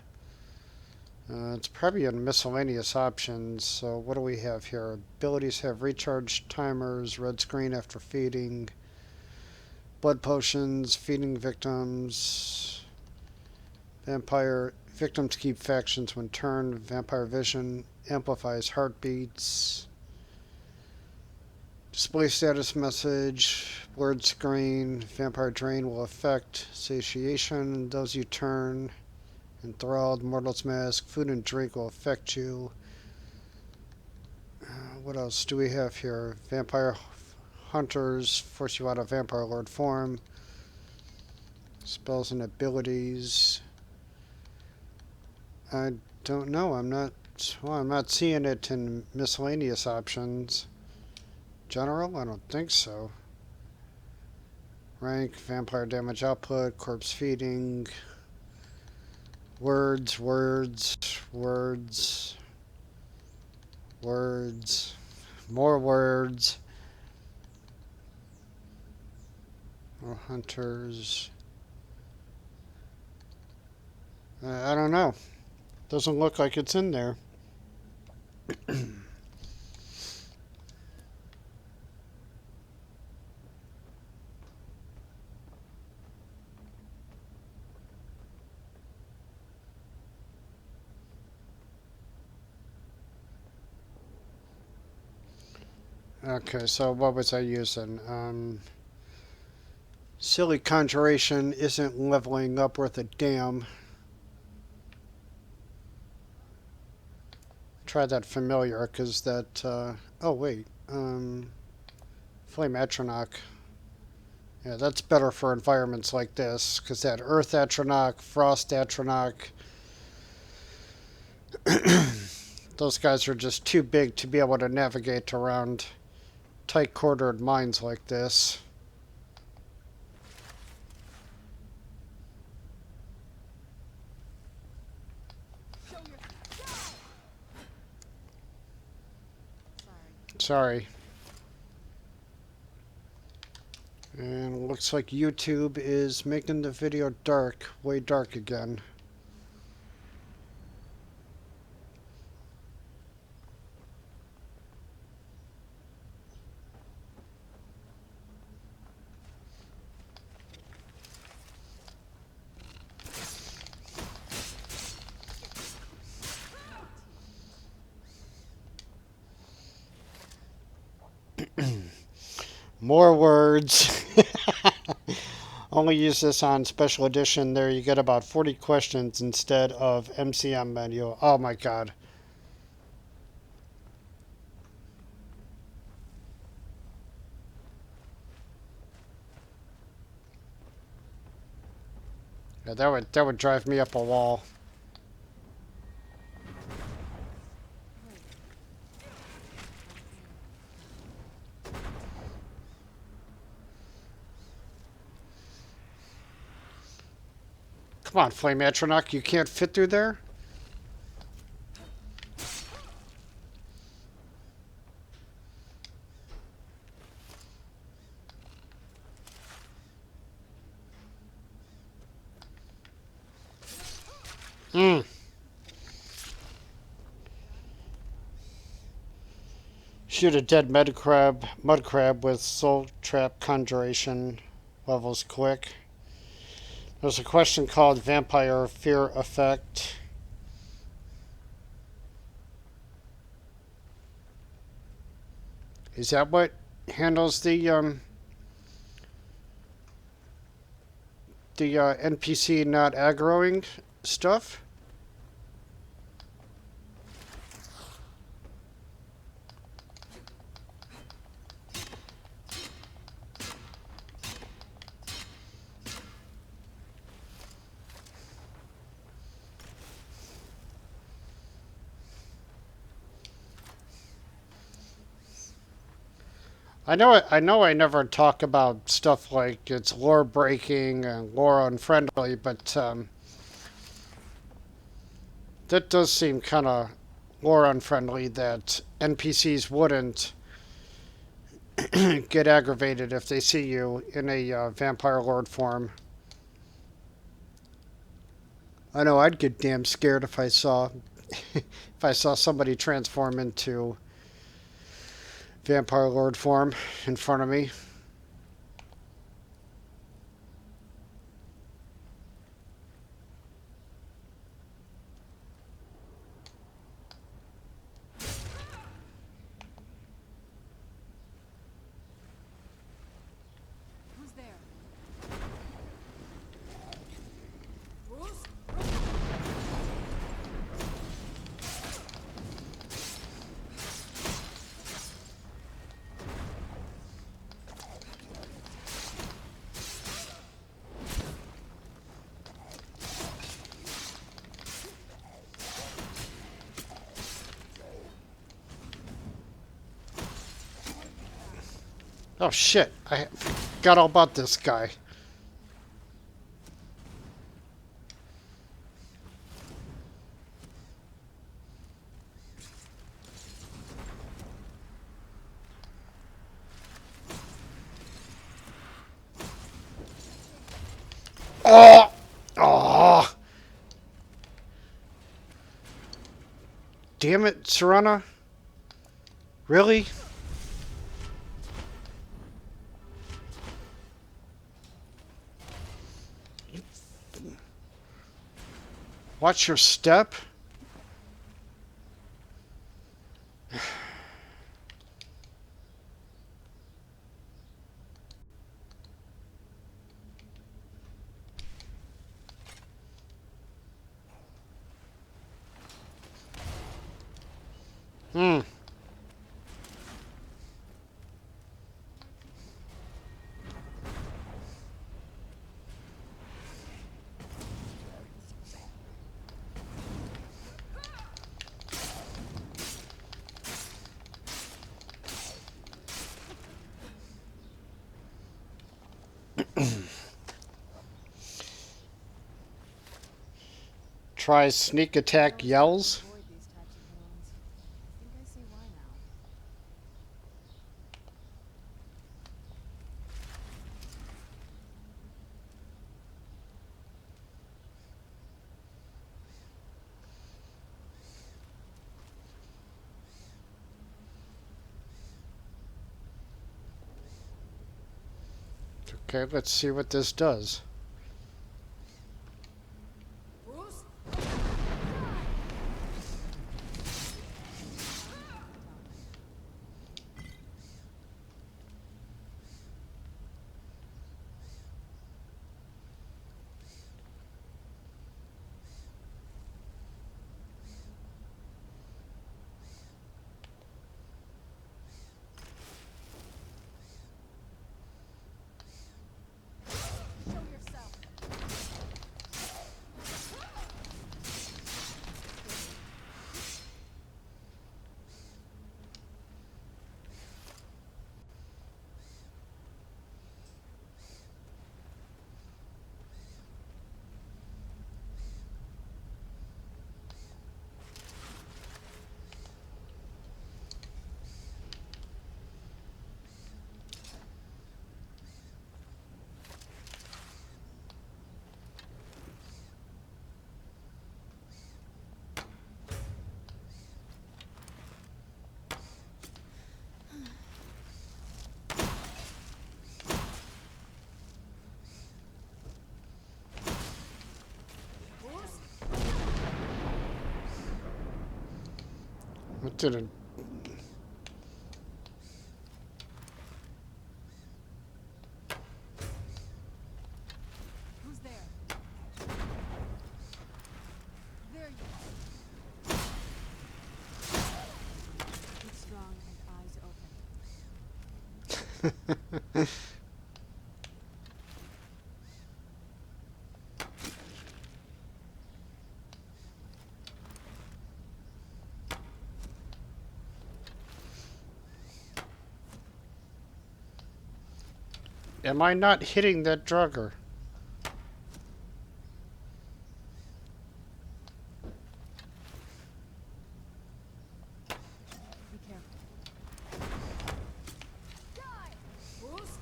It's probably in miscellaneous options. So what do we have here? Abilities have recharge timers, red screen after feeding, blood potions, feeding victims. Vampire victims keep factions when turned. Vampire vision amplifies heartbeats. Display status message, word screen. Vampire drain will affect satiation. Those you turn. Enthralled, mortal's mask. Food and drink will affect you. What else do we have here? Vampire hunters force you out of vampire lord form. Spells and abilities. I don't know. I'm not seeing it in miscellaneous options. General? I don't think so. Rank, vampire damage output, corpse feeding. Words. More words. More hunters. I don't know. Doesn't look like it's in there. Okay, so what was I using? Silly Conjuration isn't leveling up worth a damn. Try that familiar, because that, oh wait, Flame Atronach. Yeah, that's better for environments like this, because that Earth Atronach, Frost Atronach, those guys are just too big to be able to navigate around tight-quartered mines like this. Sorry. And it looks like YouTube is making the video dark, way dark again. More words. Only use this on special edition. There you get about 40 questions instead of MCM menu. Oh my god. Yeah, that would drive me up a wall. Come on, Flame Atronach, you can't fit through there? Hmm. Shoot a dead mud crab with soul trap conjuration. Levels quick. There's a question called Vampire Fear Effect. Is that what handles the NPC not aggroing stuff? I never talk about stuff like it's lore breaking and lore unfriendly, but that does seem kind of lore unfriendly that NPCs wouldn't get aggravated if they see you in a vampire lord form. I know I'd get damn scared if I saw somebody transform into vampire lord form in front of me. Who's there? Bruce? Oh shit, I forgot all about this guy. Oh! Oh! Damn it, Serana. Really? Watch your step. Hmm. Try sneak attack yells. Avoid these types of villains. I think I see why now. Okay, let's see what this does. Bruce? Didn't. Who's there? There you are. Keep strong and eyes open. Am I not hitting that drugger? Be careful. Die! Wolves?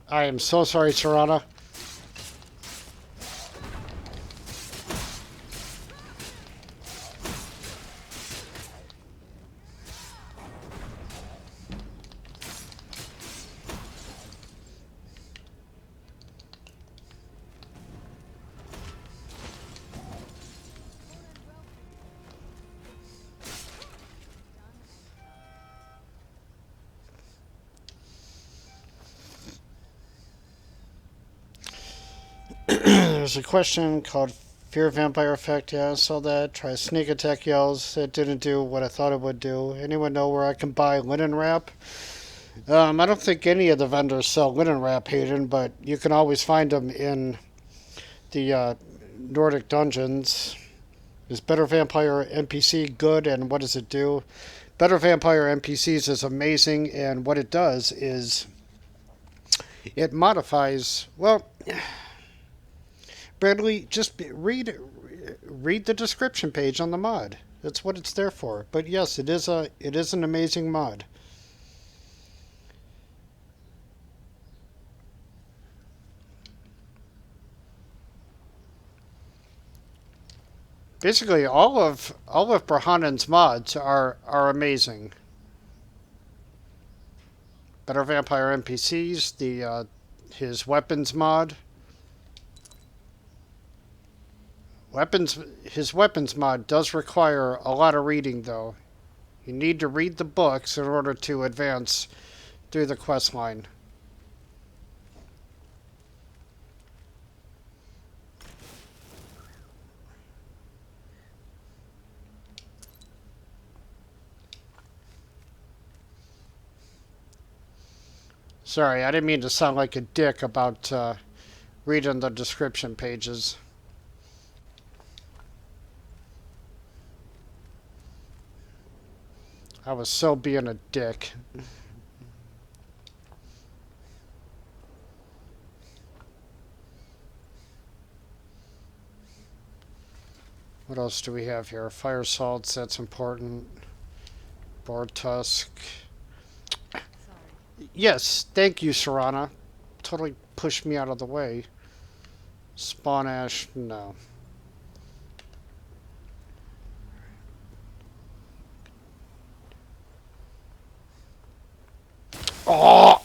I am so sorry, Serana. There's a question called Fear Vampire Effect. Yeah, I saw that. Try sneak attack yells. It didn't do what I thought it would do. Anyone know where I can buy linen wrap? I don't think any of the vendors sell linen wrap, Hayden, but you can always find them in the Nordic dungeons. Is Better Vampire NPC good, and what does it do? Better Vampire NPCs is amazing, and what it does is it modifies, well, Bradley, just read the description page on the mod. That's what it's there for. But yes, it is an amazing mod. Basically, all of Brahanan's mods are amazing. Better Vampire NPCs, his weapons mod. His weapons mod does require a lot of reading, though. You need to read the books in order to advance through the quest line. Sorry, I didn't mean to sound like a dick about reading the description pages. I was so being a dick. What else do we have here? Fire salts, that's important. Boar tusk. Yes, thank you, Serana. Totally pushed me out of the way. Spawn ash, no. Oh!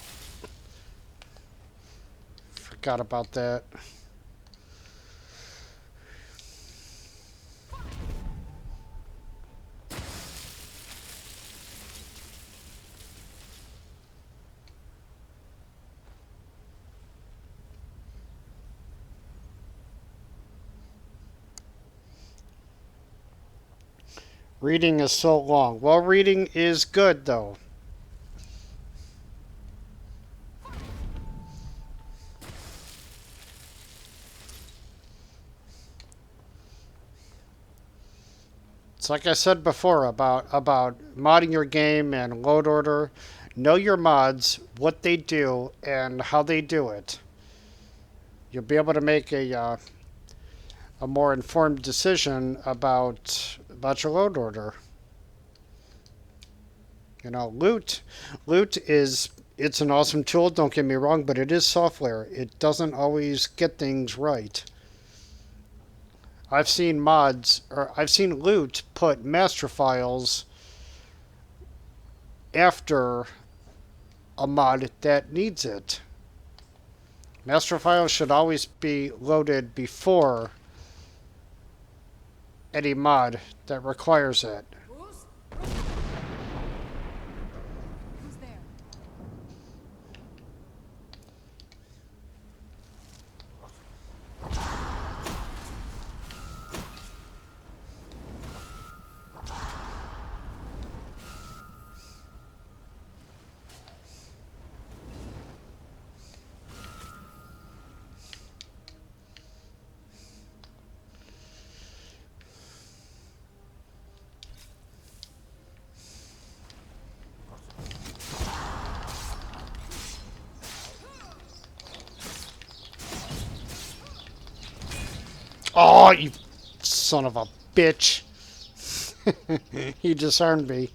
Forgot about that. Reading is so long. Well, reading is good, though. It's like I said before about modding your game and load order. Know your mods, what they do, and how they do it. You'll be able to make a more informed decision about your load order. You know, loot is, it's an awesome tool, don't get me wrong, but it is software. It doesn't always get things right. I've seen loot put master files after a mod that needs it. Master files should always be loaded before any mod that requires it. Who's there? Oh, you son of a bitch. He disarmed me.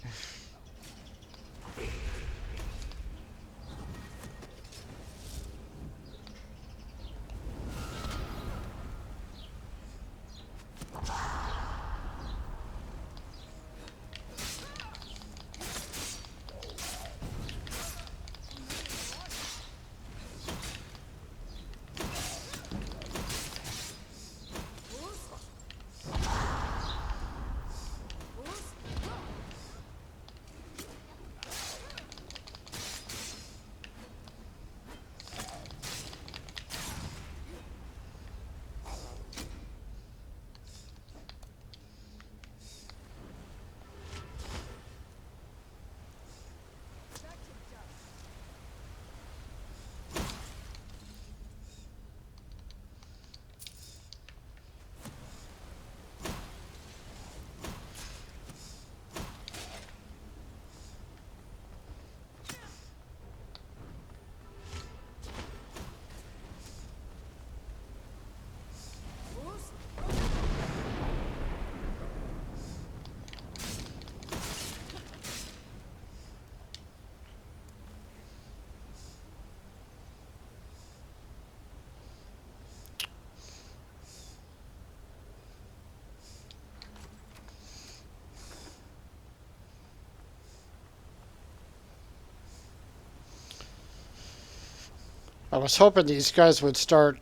I was hoping these guys would start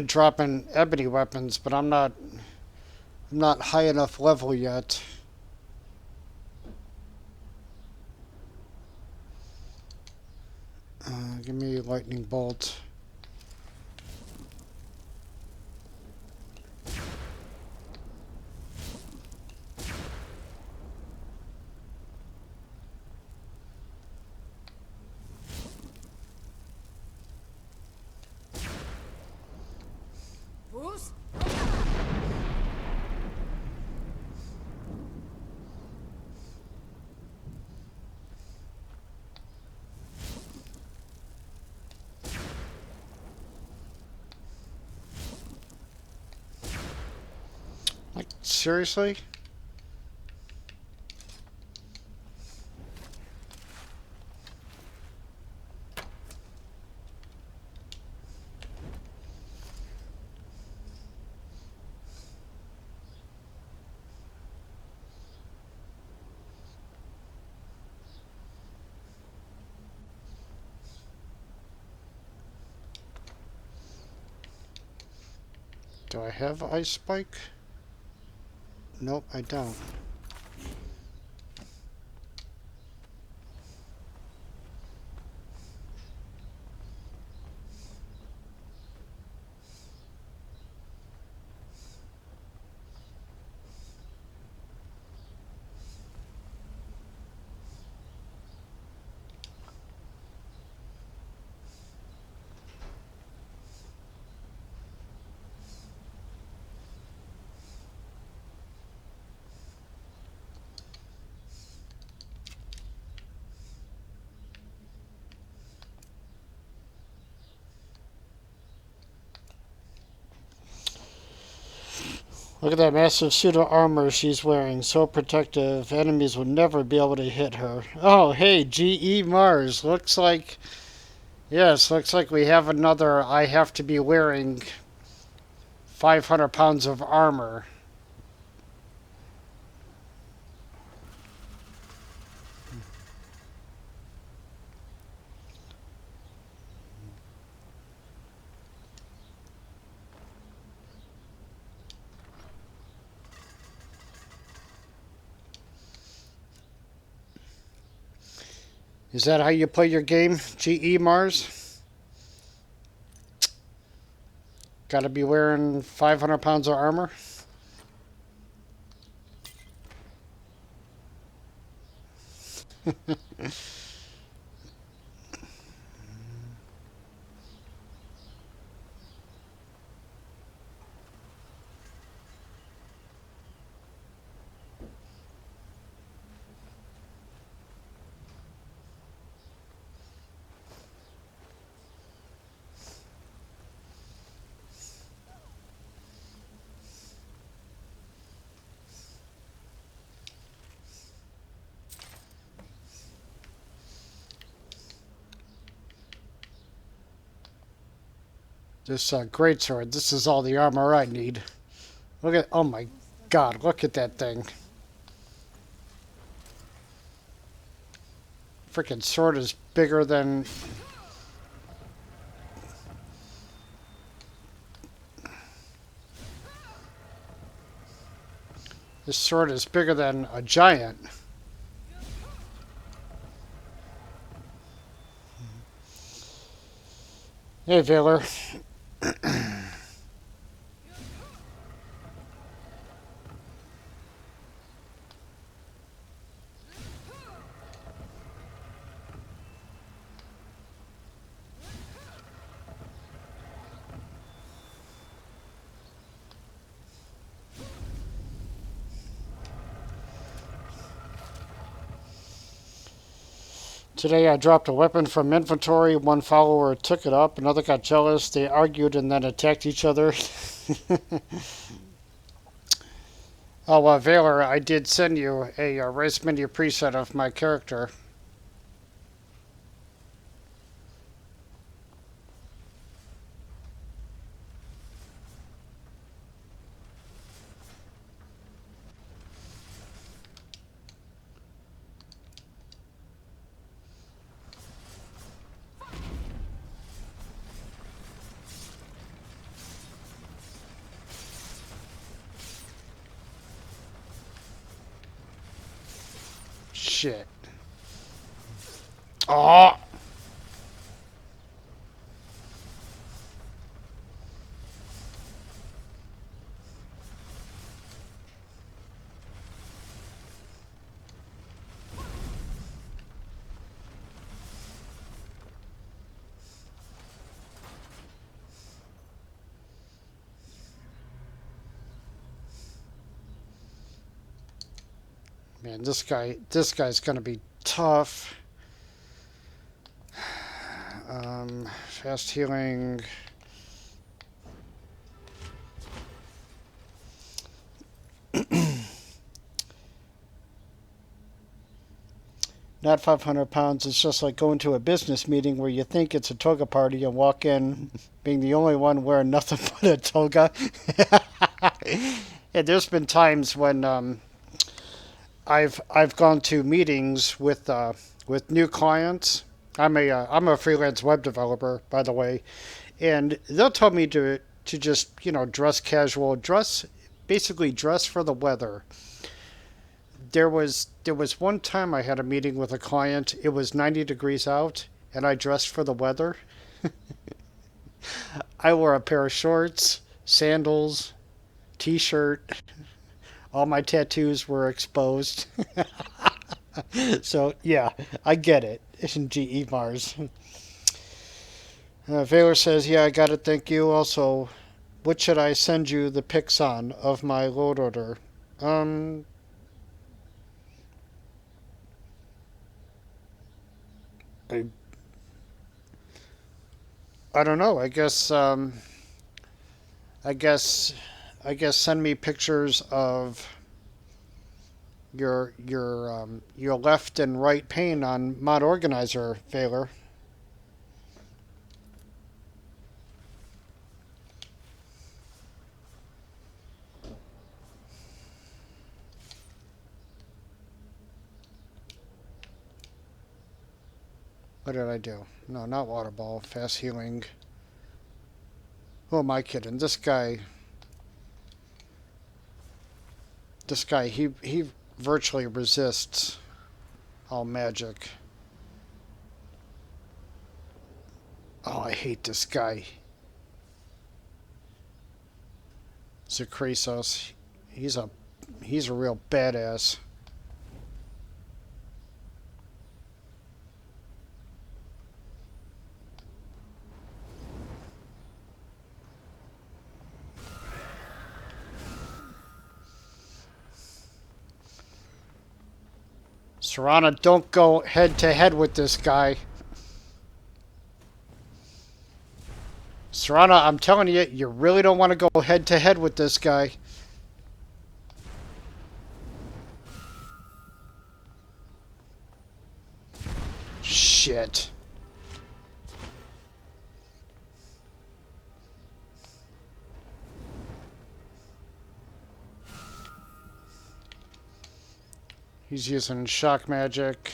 dropping ebony weapons, but I'm not high enough level yet. Give me a lightning bolt. Who's? Like, seriously? Do I have ice spike? Nope, I don't. Look at that massive suit of armor she's wearing. So protective, enemies would never be able to hit her. Oh, hey, GE Mars. Looks like... Yes, looks like we have another I have to be wearing 500 pounds of armor. Is that how you play your game, GE Mars? Gotta be wearing 500 pounds of armor? This greatsword, this is all the armor I need. Look at, oh my god, look at that thing. Freaking sword is bigger than... This sword is bigger than a giant. Hey, Valor. Today I dropped a weapon from inventory. One follower took it up. Another got jealous. They argued and then attacked each other. Oh, Valor, I did send you a race menu preset of my character. Shit. Oh! Man, this guy's gonna be tough. Fast healing. Not 500 pounds. It's just like going to a business meeting where you think it's a toga party and walk in being the only one wearing nothing but a toga. Yeah, there's been times when I've gone to meetings with new clients. I'm a freelance web developer, by the way, and they'll tell me to just dress casual, basically dress for the weather. There was one time I had a meeting with a client. It was 90 degrees out, and I dressed for the weather. I wore a pair of shorts, sandals, t-shirt. All my tattoos were exposed. So, yeah, I get it. It's in GE Mars. Valor says, yeah, I got it, thank you. Also, what should I send you the pics on of my load order? I don't know. I guess send me pictures of your left and right pane on Mod Organizer, Valor. What did I do? No, not water ball. Fast healing. Who am I kidding? This guy, he virtually resists all magic. Oh, I hate this guy. Zacrasos. He's a real badass. Serana, don't go head to head with this guy. Serana, I'm telling you, you really don't want to go head to head with this guy. Shit. He's using shock magic.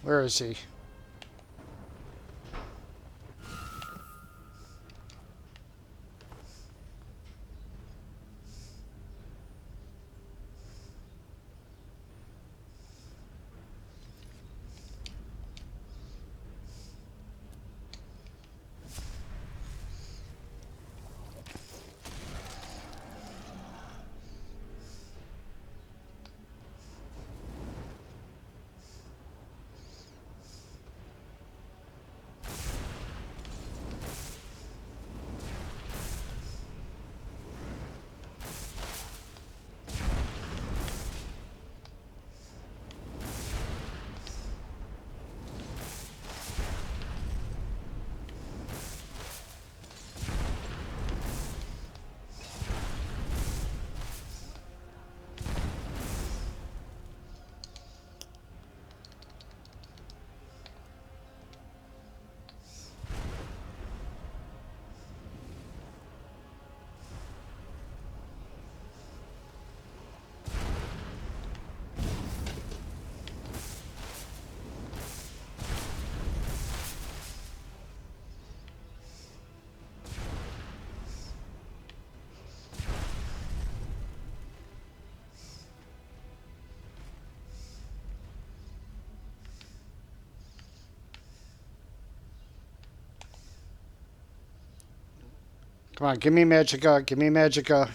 Where is he? Come on, give me Magica. Give me Magica.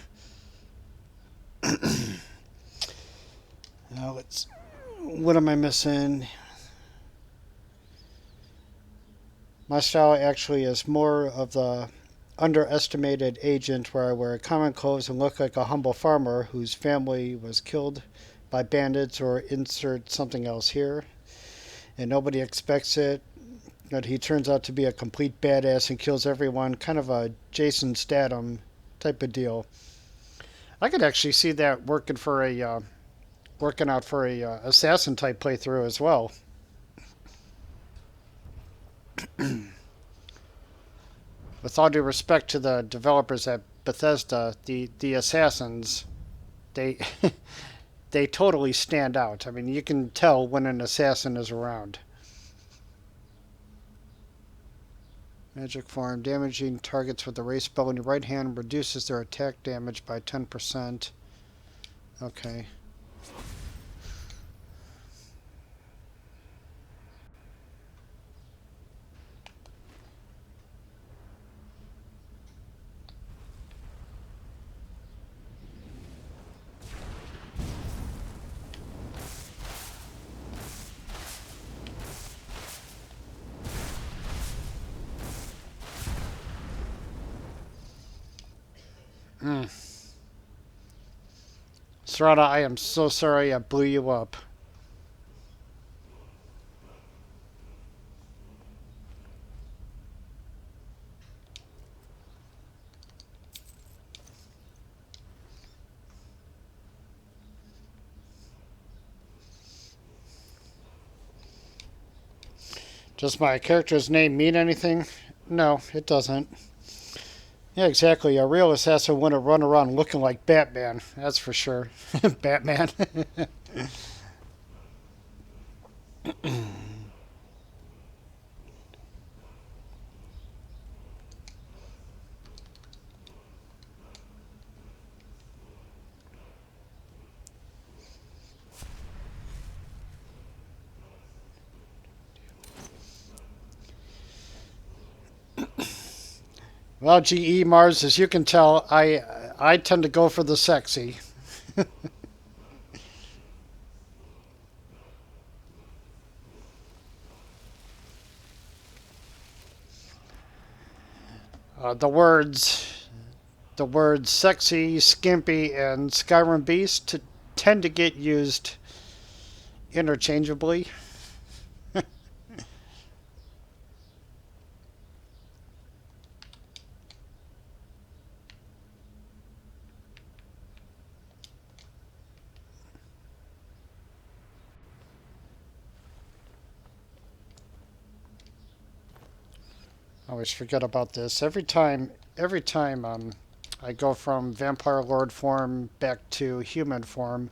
Now let's... What am I missing? My style actually is more of the underestimated agent where I wear common clothes and look like a humble farmer whose family was killed by bandits, or insert something else here. And nobody expects it. But he turns out to be a complete badass and kills everyone. Kind of a Jason Statham type of deal. I could actually see that working out for a assassin type playthrough as well. With all due respect to the developers at Bethesda, the assassins, they they totally stand out. I mean, you can tell when an assassin is around. Magic form. Damaging targets with the race spell in your right hand reduces their attack damage by 10%. Okay. Serana, I am so sorry I blew you up. Does my character's name mean anything? No, it doesn't. Yeah, exactly. A real assassin wouldn't run around looking like Batman. That's for sure. Batman. Well, GE Mars, as you can tell, I tend to go for the sexy. The words sexy, skimpy, and Skyrim beast tend to get used interchangeably. I always forget about this. Every time I go from vampire lord form back to human form,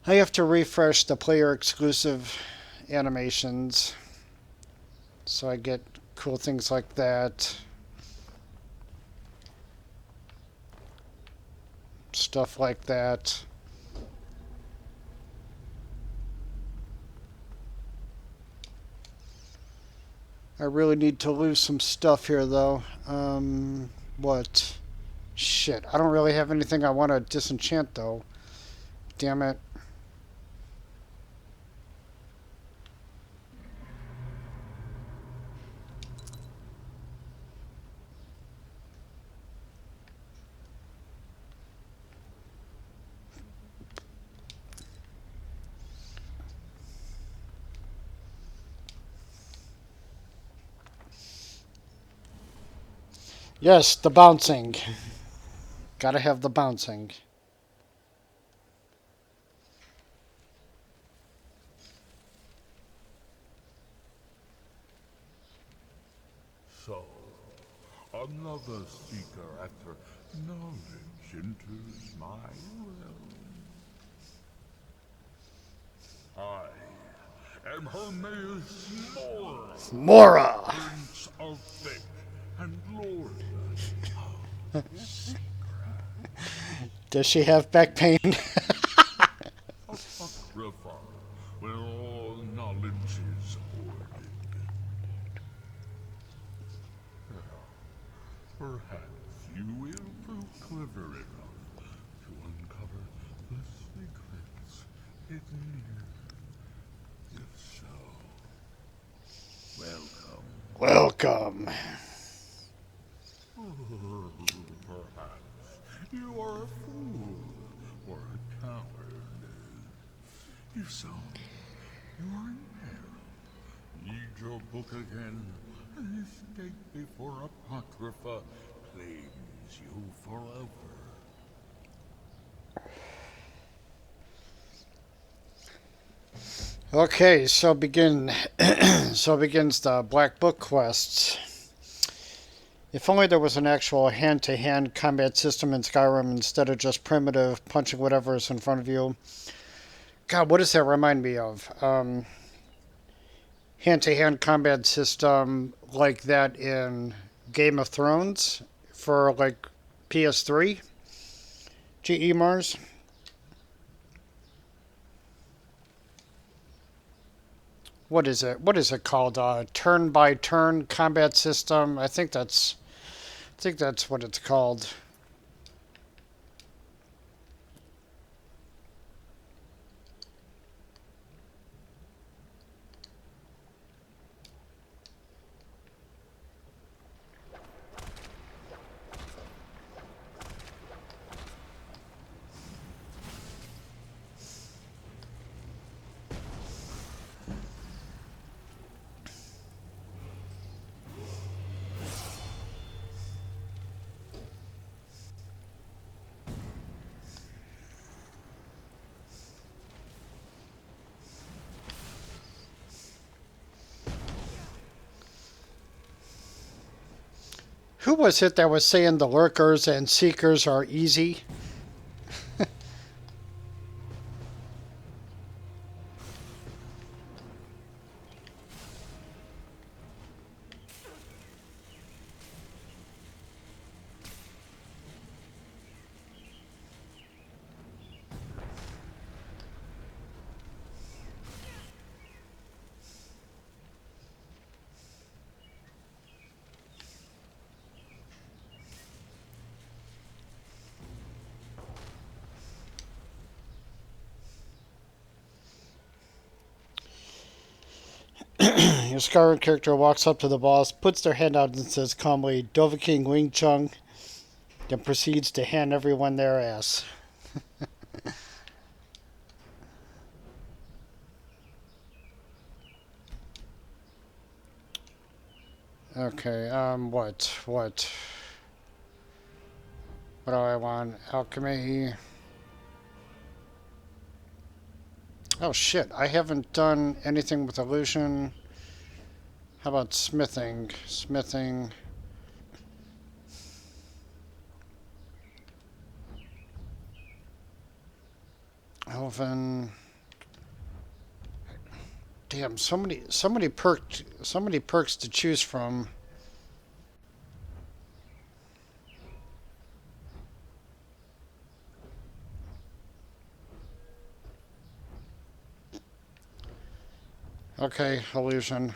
I have to refresh the player exclusive animations. So I get cool things like that. Stuff like that. I really need to lose some stuff here, though. What? Shit, I don't really have anything I want to disenchant, though. Damn it. Yes, the bouncing. Gotta have the bouncing. So, another seeker after knowledge enters my realm. I am Hermaeus Mora, Mora! Prince of Fate and Lord of Secret. Does she have back pain? Apocrypha, where all knowledge is hoarded. Perhaps you will prove clever enough to uncover the secrets hidden here. If so, welcome. Welcome. Perhaps you are a fool or a coward. If so, you are in peril. Read your book again, and escape before Apocrypha claims you forever. Okay, so begins the Black Book quests. If only there was an actual hand-to-hand combat system in Skyrim instead of just primitive punching whatever is in front of you. God, what does that remind me of? Hand-to-hand combat system like that in Game of Thrones for like PS3? GE Mars? What is it? What is it called? Turn-by-turn combat system? I think that's what it's called. Who was it that was saying the lurkers and seekers are easy? Your Skyrim character walks up to the boss, puts their hand out and says calmly, Dovahking Wing Chun, then proceeds to hand everyone their ass. Okay, what do I want? Alchemy. Oh shit, I haven't done anything with illusion. How about smithing? Smithing. Elven. Damn, so many perks to choose from. Okay, illusion.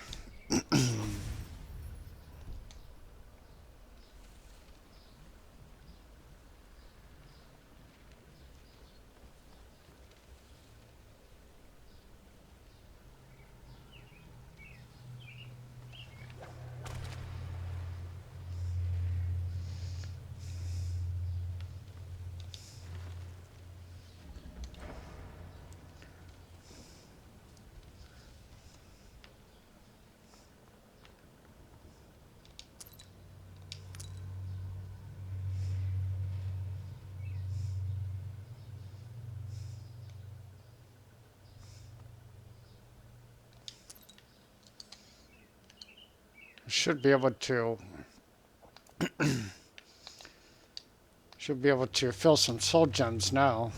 Should be able to fill some soul gems now.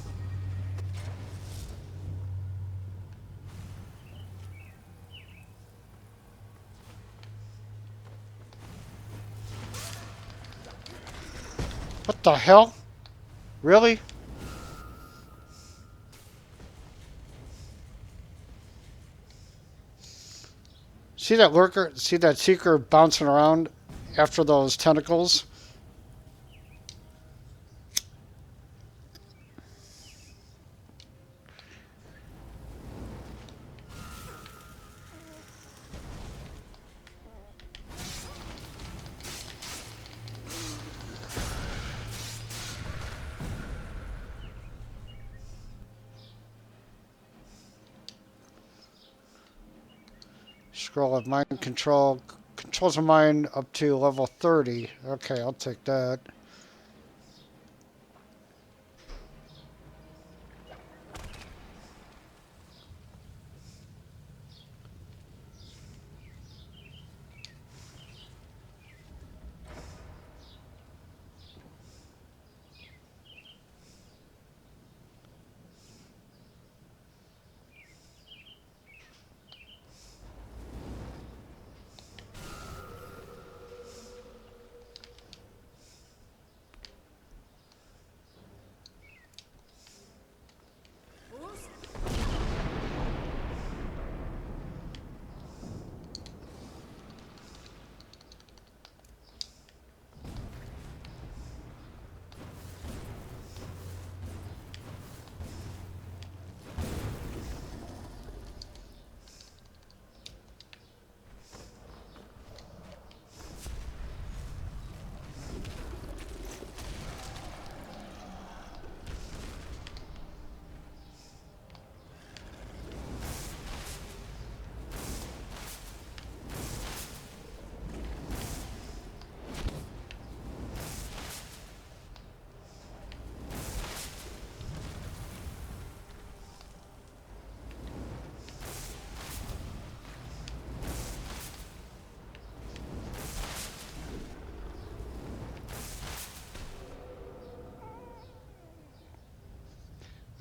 What the hell? Really? See that lurker? See that seeker bouncing around after those tentacles? Scroll of mind control. Controls of mind up to level 30. Okay, I'll take that.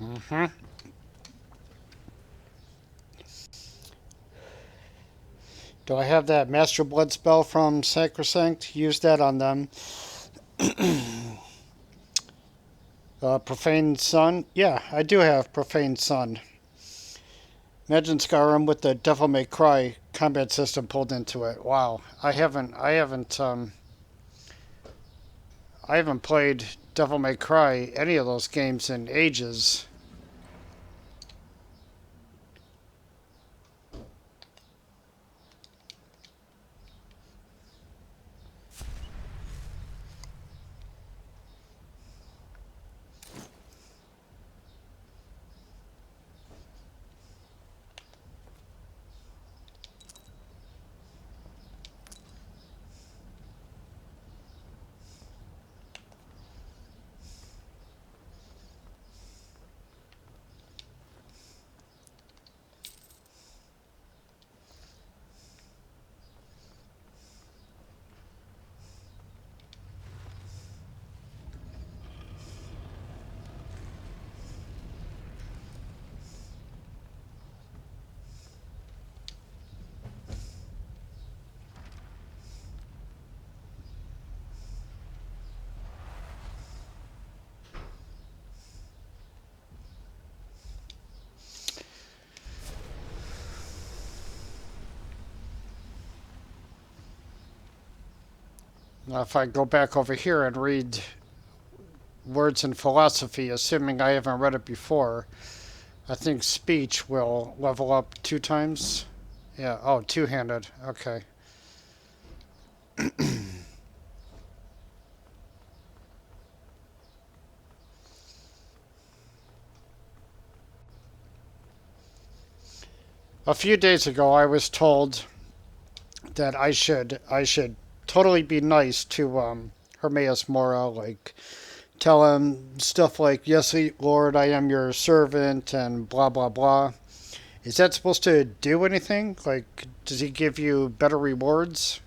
Mm-hmm. Do I have that Master Blood spell from Sacrosanct? Use that on them. Profane Sun? Yeah, I do have Profane Sun. Imagine Skyrim with the Devil May Cry combat system pulled into it. Wow. I haven't played Devil May Cry, any of those games, in ages. Now, if I go back over here and read Words in Philosophy, assuming I haven't read it before, I think speech will level up 2 times. Yeah, oh, two-handed. Okay. A few days ago, I was told that I should totally be nice to Hermaeus Mora, like tell him stuff like, "Yes, Lord, I am your servant," and blah blah blah. Is that supposed to do anything? Like, does he give you better rewards?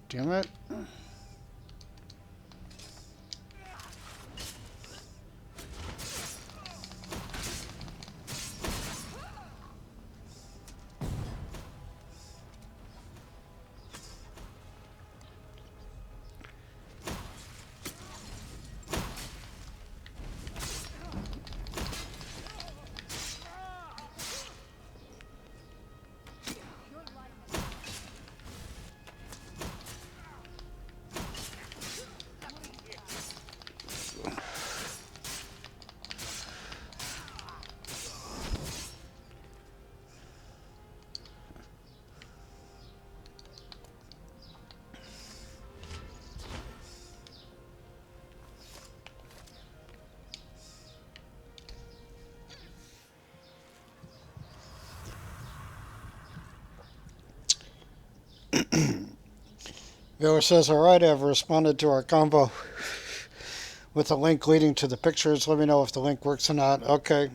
Damn it. Viewer says, alright, I've responded to our convo with a link leading to the pictures. Let me know if the link works or not. Okay.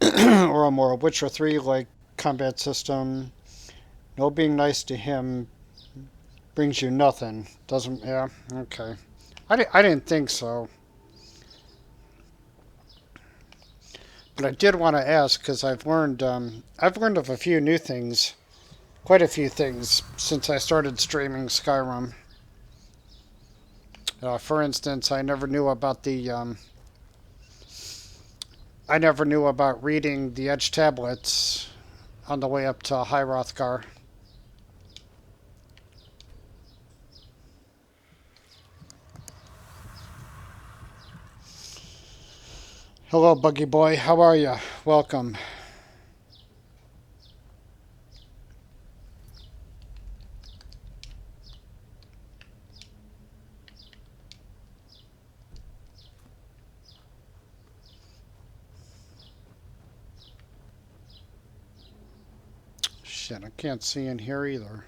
Or a more Witcher 3 like combat system. No being nice to him brings you nothing. Doesn't, yeah, okay. I didn't think so. But I did want to ask because I've learned of a few new things, quite a few things since I started streaming Skyrim. For instance, I never knew about reading the edge tablets on the way up to High Hrothgar. Hello, Buggy Boy. How are you? Welcome. Shit, I can't see in here either.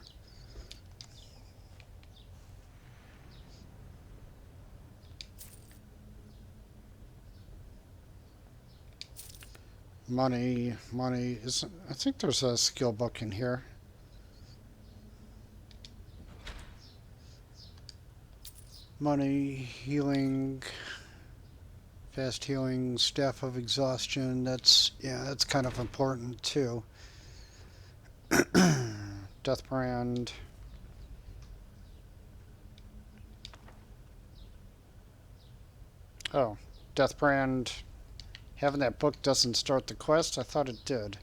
Money. I think there's a skill book in here. Money, healing, fast healing, staff of exhaustion. That's kind of important too. Death brand. Oh, Death brand. Having that book doesn't start the quest? I thought it did.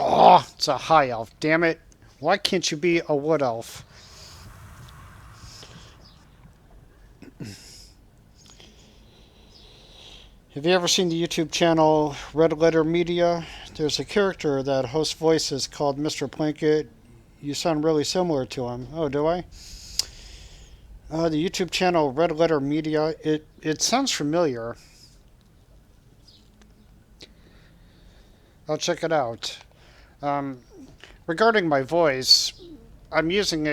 Oh, it's a high elf. Damn it. Why can't you be a wood elf? Have you ever seen the YouTube channel Red Letter Media? There's a character that hosts voices called Mr. Plinkett. You sound really similar to him. Oh, do I? The YouTube channel Red Letter Media. It sounds familiar. I'll check it out. Regarding my voice, I'm using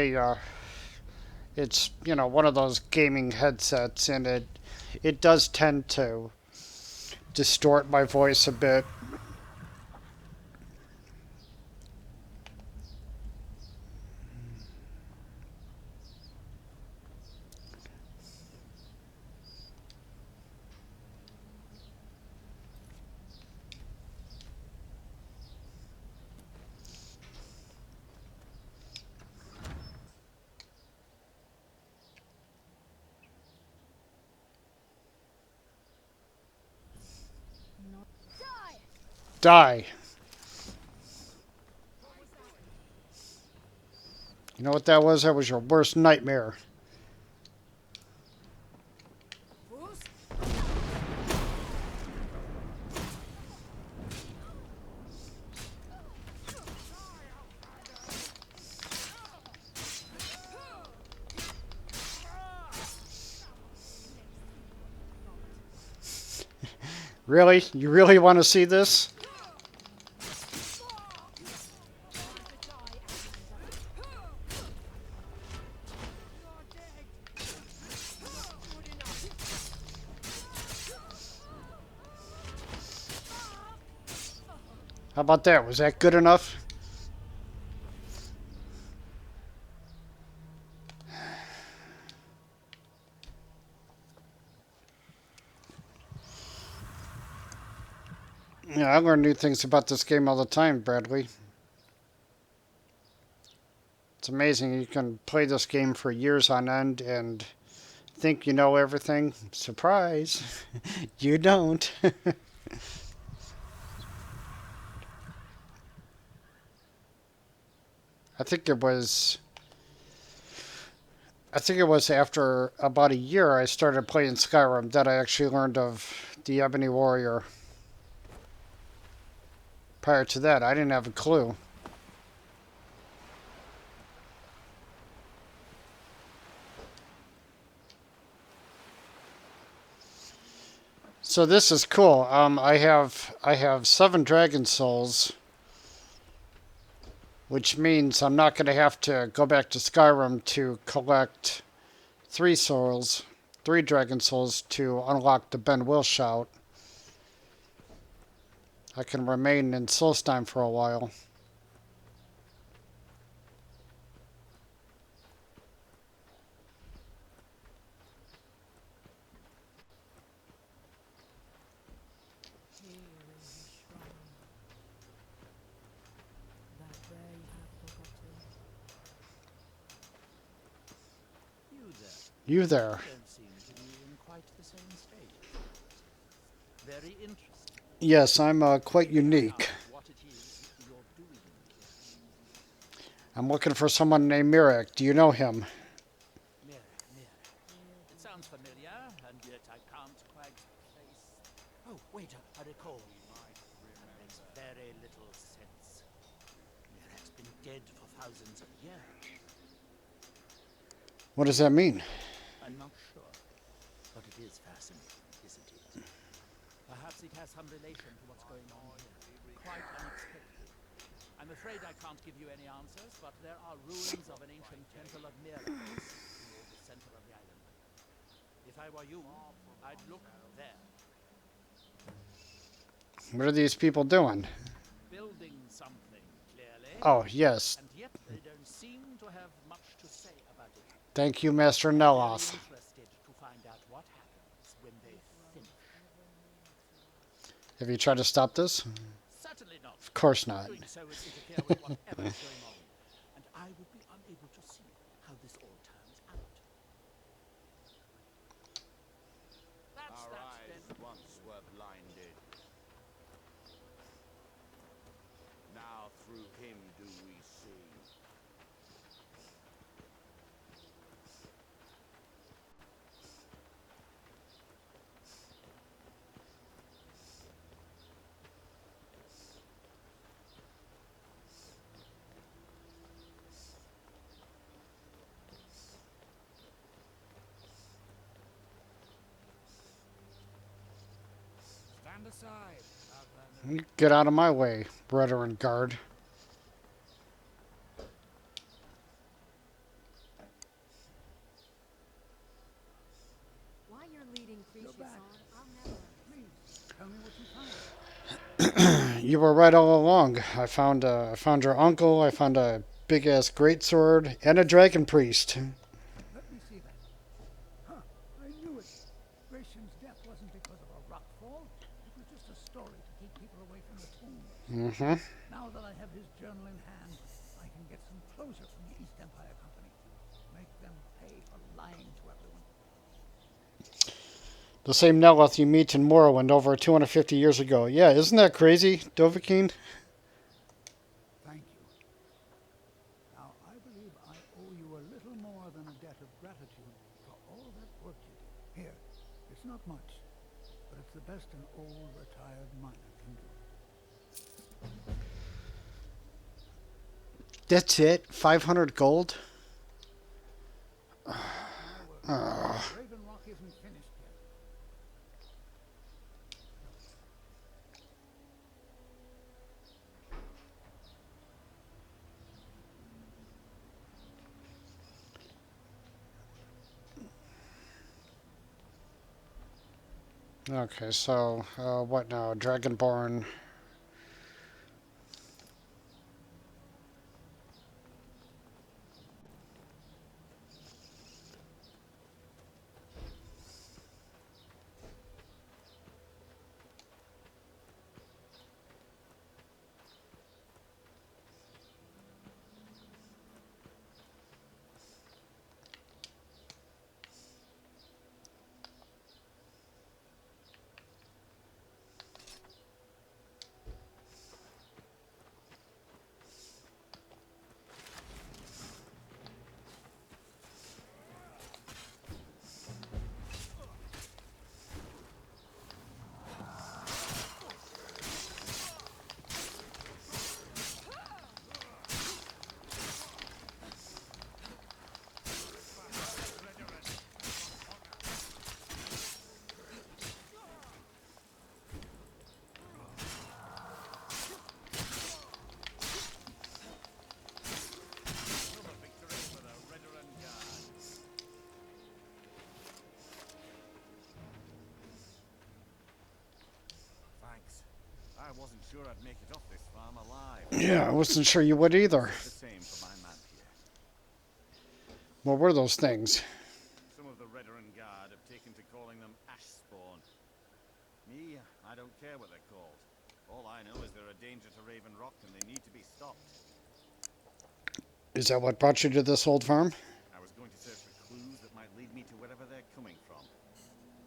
it's, one of those gaming headsets, and it does tend to distort my voice a bit. Die. You know what that was? That was your worst nightmare. Really? You really want to see this? How about that? Was that good enough? Yeah, I learn new things about this game all the time, Bradley. It's amazing you can play this game for years on end and think you know everything. Surprise! You don't. I think it was I think it was after about a year I started playing Skyrim that I actually learned of the Ebony Warrior. Prior to that, I didn't have a clue. So this is cool. I have 7 dragon souls, which means I'm not going to have to go back to Skyrim to collect 3 dragon souls to unlock the Ben Will shout. I can remain in Solstheim for a while. Here is the shrine. That where you have forgotten. You there? You there. Don't seem to be in quite the same state. Very interesting. Yes, I'm quite unique. What it is you're doing here. I'm looking for someone named Miraak. Do you know him? Miraak. It sounds familiar, and yet I can't quite place. Oh, wait, I recall. That makes very little sense. Miraak's been dead for thousands of years. What does that mean? I'm not sure, but it is fascinating, isn't it? Perhaps it has some relation to what's going on here. Quite unexpected. I'm afraid I can't give you any answers, but there are ruins of an ancient temple of Miraak near the center of the island. If I were you, I'd look there. What are these people doing? Building something, clearly. Oh, yes. And yet they don't seem to have much to say about it. Thank you, Master Very Neloth. interested to find out what happens when they finish. Have you tried to stop this? Certainly not. Of course not. Doing so would interfere with whatever is going on, and I would be unable to see how this all turns out. That's Our that eyes then. once were blinded. Now through him do we see. Stand aside. Get out of my way, brethren guard. Why you're leading Precious back. on, I'll never. Please, tell me what you find. You were right all along. I found your uncle. I found a big ass greatsword and a dragon priest. Let me see that. Huh, I knew it. Gratian's death wasn't because of a rock fall. It was just a story to keep people away from the tombs. Mm-hmm. Now that I have his journal in hand, I can get some closure from the East Empire Company. Make them pay for lying to everyone. The same Neloth you meet in Morrowind over 250 years ago. Yeah, isn't that crazy, Dovahkiin? Thank you. Now, I believe I owe you a little more than a debt of gratitude for all that work you did. Here, it's not much, but it's the best an old retired miner can do. That's it? 500 gold? Raven Rock isn't finished yet. Okay, so, what now? Dragonborn. I wasn't sure I'd make it off this farm alive. Yeah, I wasn't sure you would either. The same for my man here. What were those things? Some of the Veteran Guard have taken to calling them ash spawn. Me, I don't care what they're called. All I know is they're a danger to Raven Rock and they need to be stopped. Is that what brought you to this old farm? I was going to search for clues that might lead me to wherever they're coming from.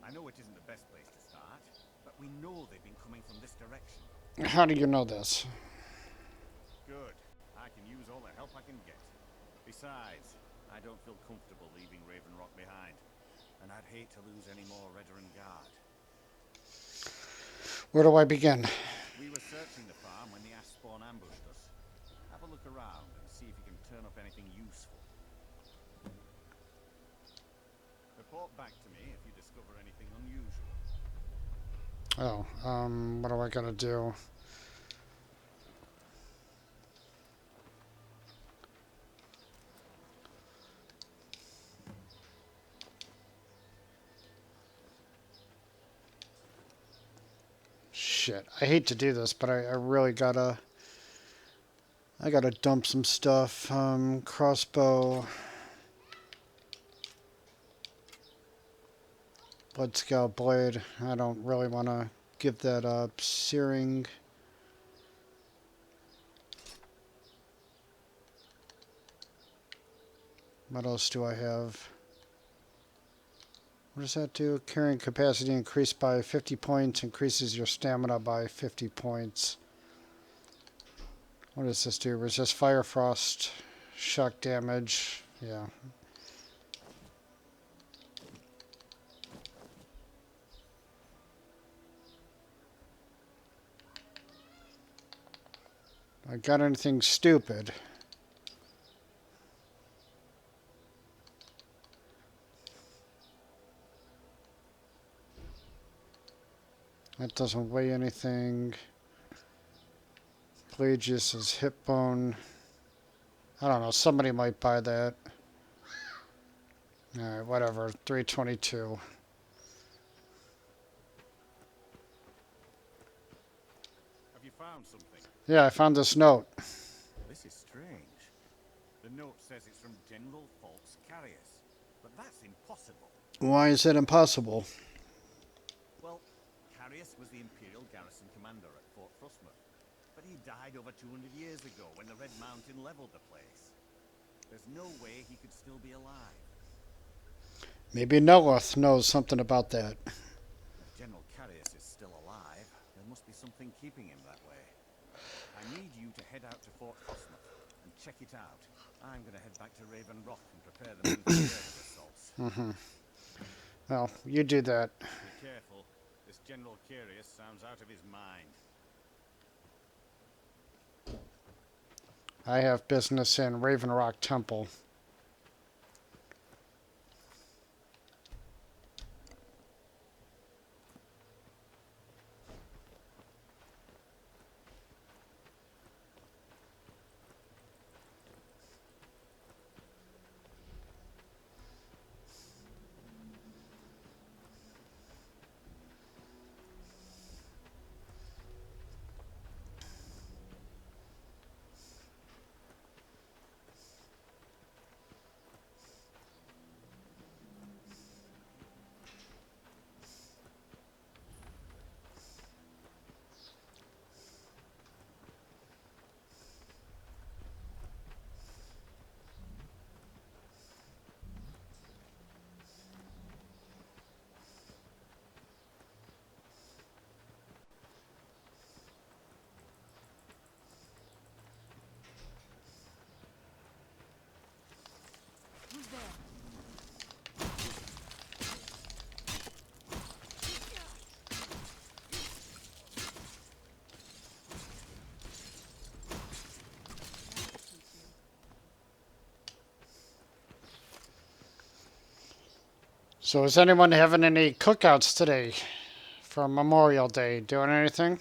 I know it isn't the best place to start, but we know they've been coming from this direction. How do you know this? Good. I can use all the help I can get. Besides, I don't feel comfortable leaving Raven Rock behind, and I'd hate to lose any more Veteran Guard. Where do I begin? We were searching the farm when the ash spawn ambushed us. Have a look around and see if you can turn up anything useful. Report back to me if you discover anything unusual. Oh, what do I gotta do? Shit, I hate to do this, but I really gotta... I gotta dump some stuff. Crossbow. Blood Scout Blade. I don't really want to give that up. Searing. What else do I have? What does that do? Carrying capacity increased by 50 points. Increases your stamina by 50 points. What does this do? Resist fire, frost, shock damage. Yeah. I got anything stupid? That doesn't weigh anything. Pelagius is hip bone. I don't know. Somebody might buy that. Alright, whatever. 322. Have you found something? Yeah, I found this note. This is strange. The note says it's from General Wolfskull, but that's impossible. Why is that impossible? Well, Carius was the Imperial garrison commander at Fort Frostmouth, but he died over 200 years ago when the Red Mountain leveled the place. There's no way he could still be alive. Maybe Noeth knows something about that. If General Carius is still alive, there must be something keeping him that way. I need you to head out to Fort Frostmouth and check it out. I'm going to head back to Raven Rock and prepare the men for further assaults. Well, you do that. Be careful. This General Carius sounds out of his mind. I have business in Raven Rock Temple. Who's there? So is anyone having any cookouts today for Memorial Day? Doing anything?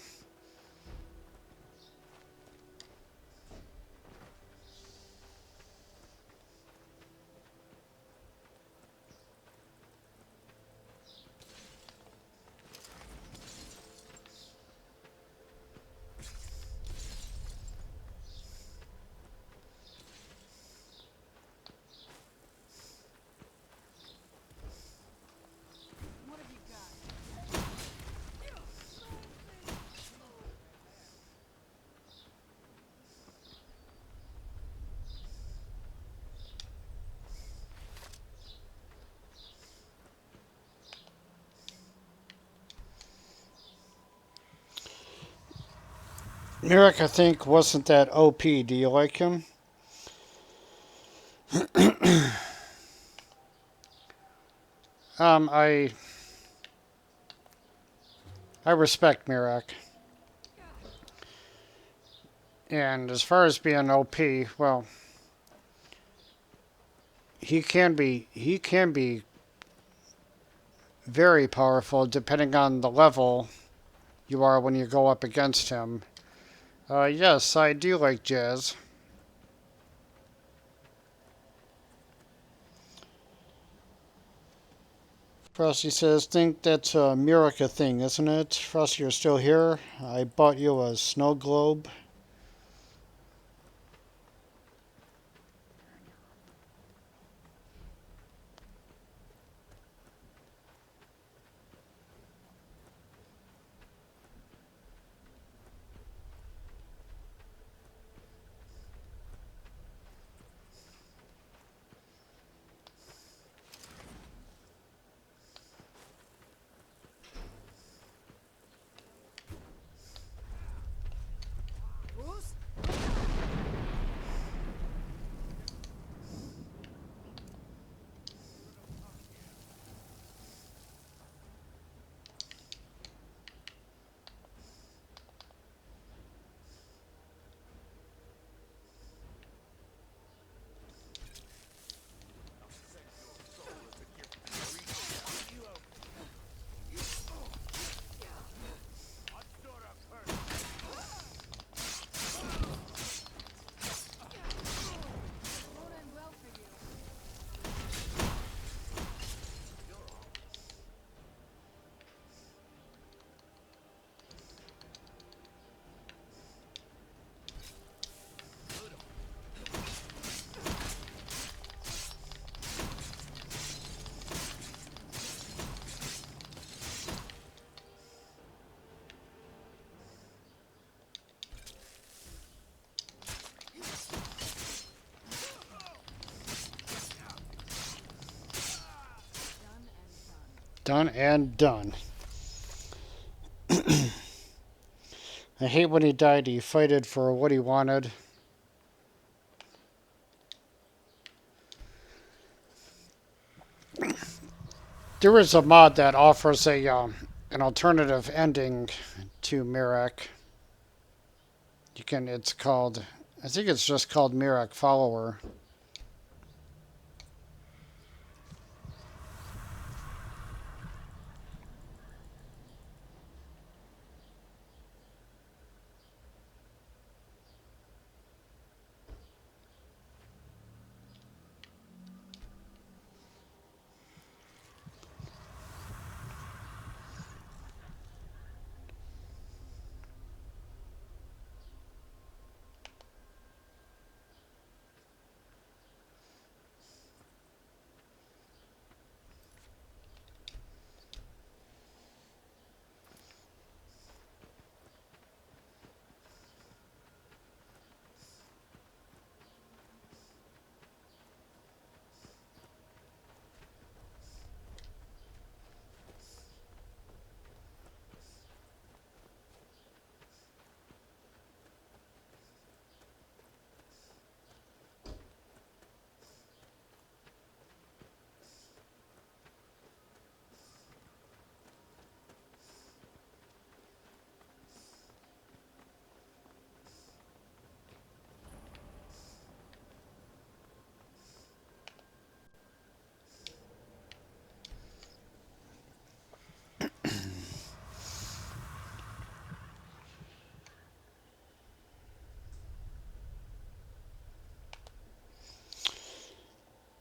Miraak, I think, wasn't that OP. Do you like him? um, I I respect Miraak. And as far as being OP, well, he can be very powerful depending on the level you are when you go up against him. Yes, I do like jazz. Frosty says, think that's a Miraak thing, isn't it? Frosty, you're still here. I bought you a snow globe. Bruce? Won't end well for you. Done and done. I hate when he died. He fighted for what he wanted. There is a mod that offers a an alternative ending to Miraak. You can. It's called. I think it's just called Miraak Follower.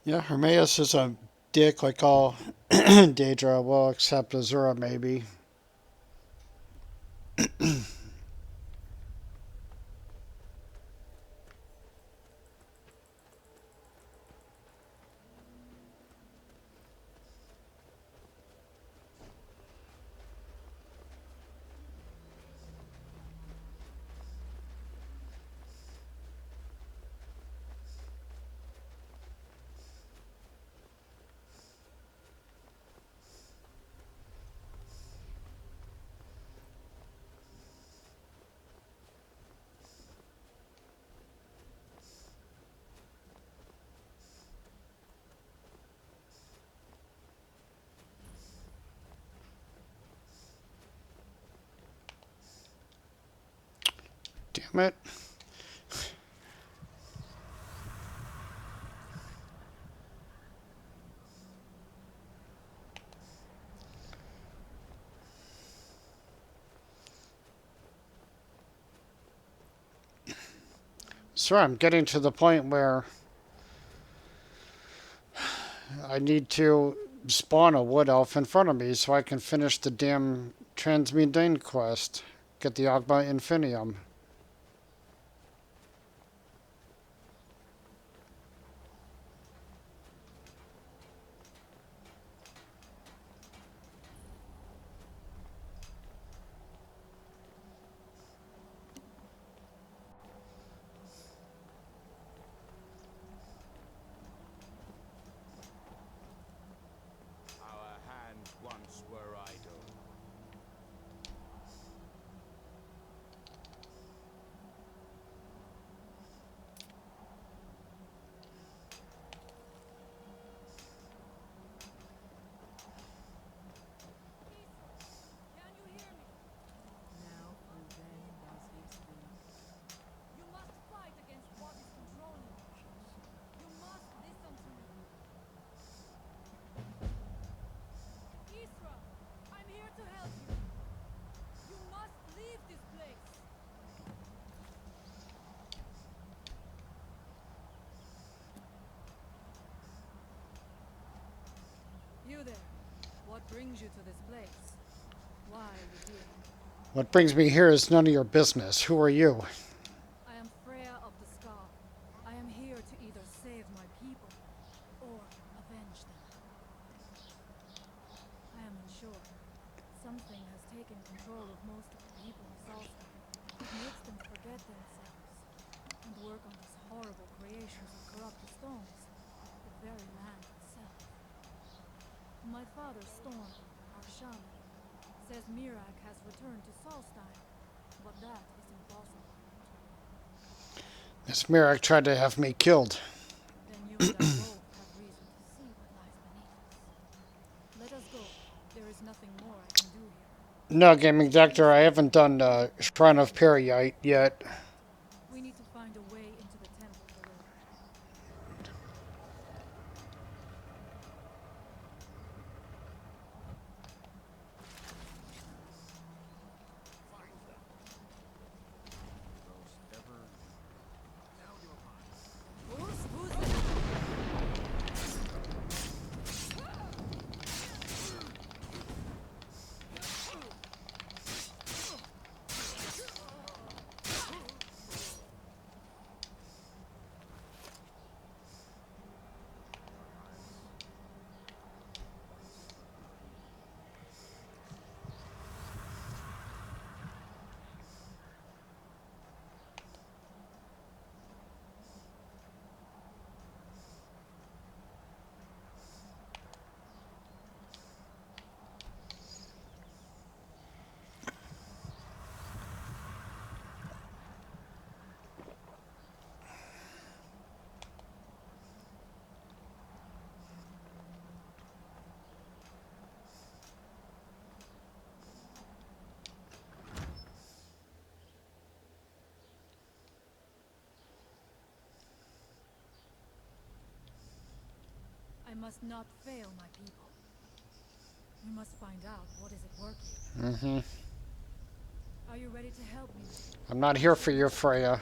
Yeah, Hermaeus is a dick like all Daedra, well, except Azura maybe. Damn it. Sir, I'm getting to the point where I need to spawn a wood elf in front of me so I can finish the damn transmundane quest. Get the Ogma Infinium. Our hands once were idle. Can you hear me? Now and then does he speak. You must fight against what is controlling you. You must listen to me. Isra, I'm here to help you. You must leave this place. You there. What brings you to this place? Why are you here? What brings me here is none of your business. Who are you? I am Freya of the Scar. I am here to either save my people or avenge them. I am unsure. Something has taken control of most of the people of Solitude. It makes them forget themselves and work on these horrible creations of corrupted stones, the very land itself. My father, Storm, our shaman, says Miraak has returned to Solstein, but that is impossible. This Miraak tried to have me killed. Then you and I both have reason to see what lies beneath us. Let us go. There is nothing more I can do here. No, Gaming Doctor, I haven't done Shrine of Periite yet. We need to find a way into the temple below. Who's there? I must not fail my people. We must find out what is at work here. Mm-hmm. Are you ready to help me? I'm not here for you, Freya.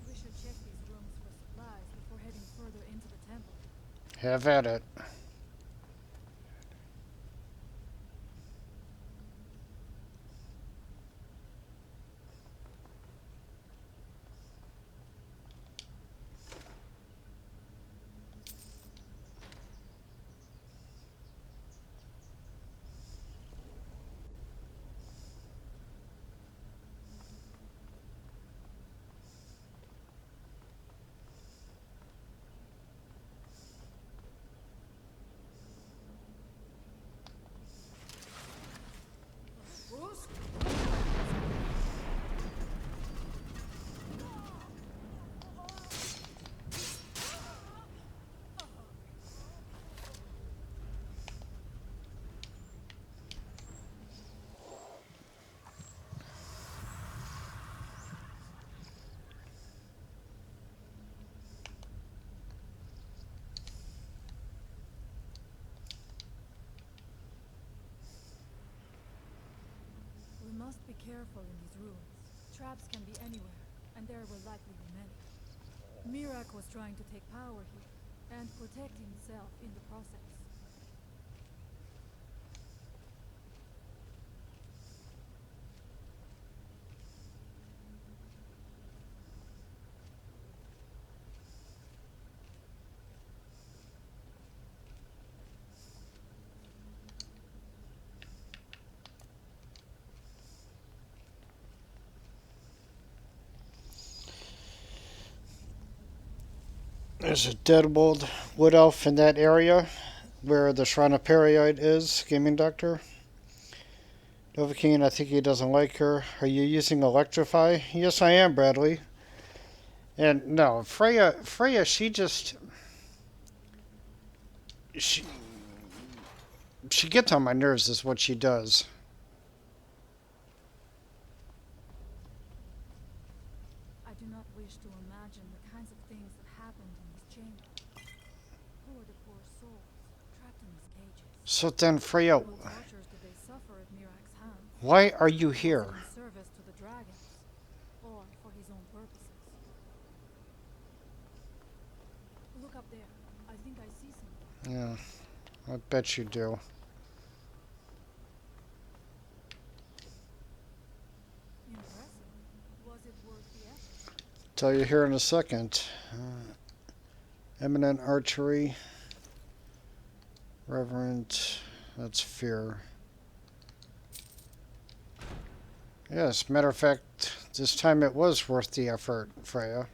We should check these rooms for supplies before heading further into the temple. Have at it. ruins. Traps can be anywhere, and there will likely be many. Miraak was trying to take power here, and protect himself in the process. There's a dead wood elf in that area where the Shrine of Period is, Gaming Doctor. Novocaine, I think he doesn't like her. Are you using Electrify? Yes, I am, Bradley. And no, Freya, she just... She gets on my nerves is what she does. I do not wish to imagine the kinds of things that happened in this chamber. The poor souls, trapped in these cages. So then, Freya, What tortures did they suffer at Miraak's hands? why are you Was it here? in service to the dragons, or for his own purposes? Look up there. I think I see something. Yeah, I bet you do. Impressive. Was it worth the effort? Tell you here in a second. Eminent Archery. Reverent. That's Fear. Yes, matter of fact, this time it was worth the effort, Freya.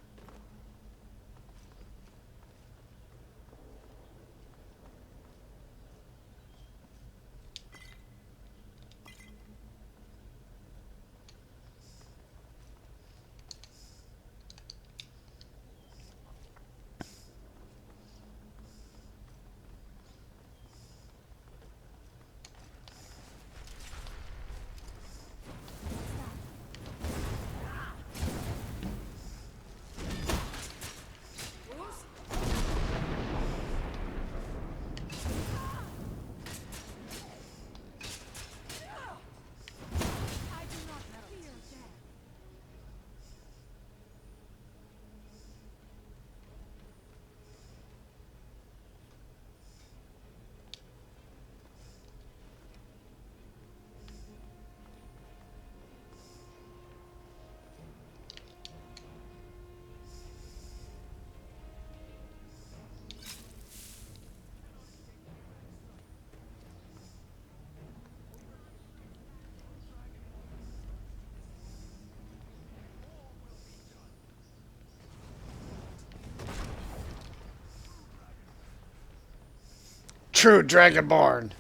True Dragonborn.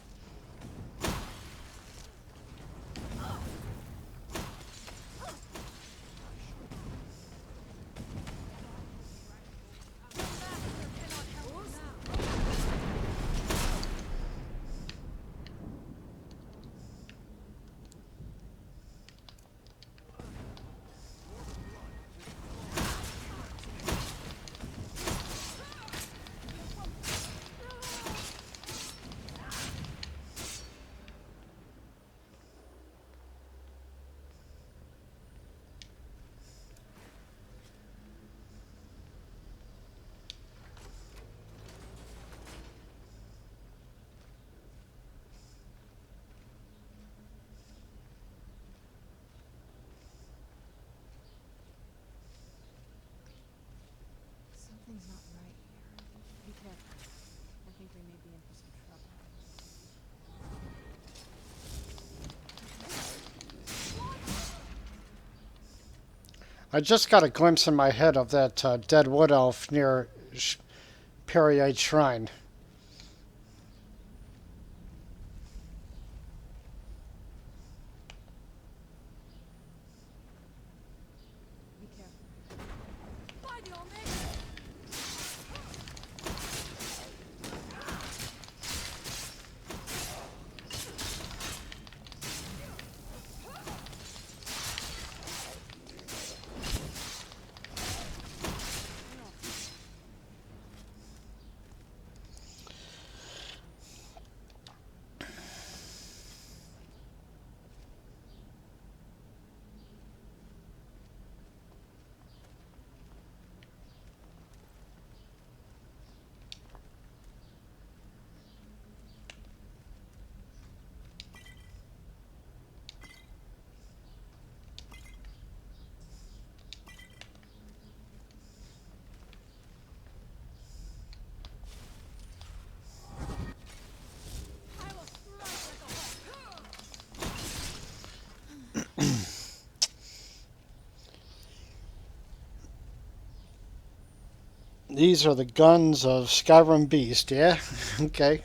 Something's not right here. Be careful. I think we may be in for some trouble. I just got a glimpse in my head of that dead wood elf near Periite Shrine. Be careful. By the Omega! These are the guns of Skyrim Beast, yeah? Okay.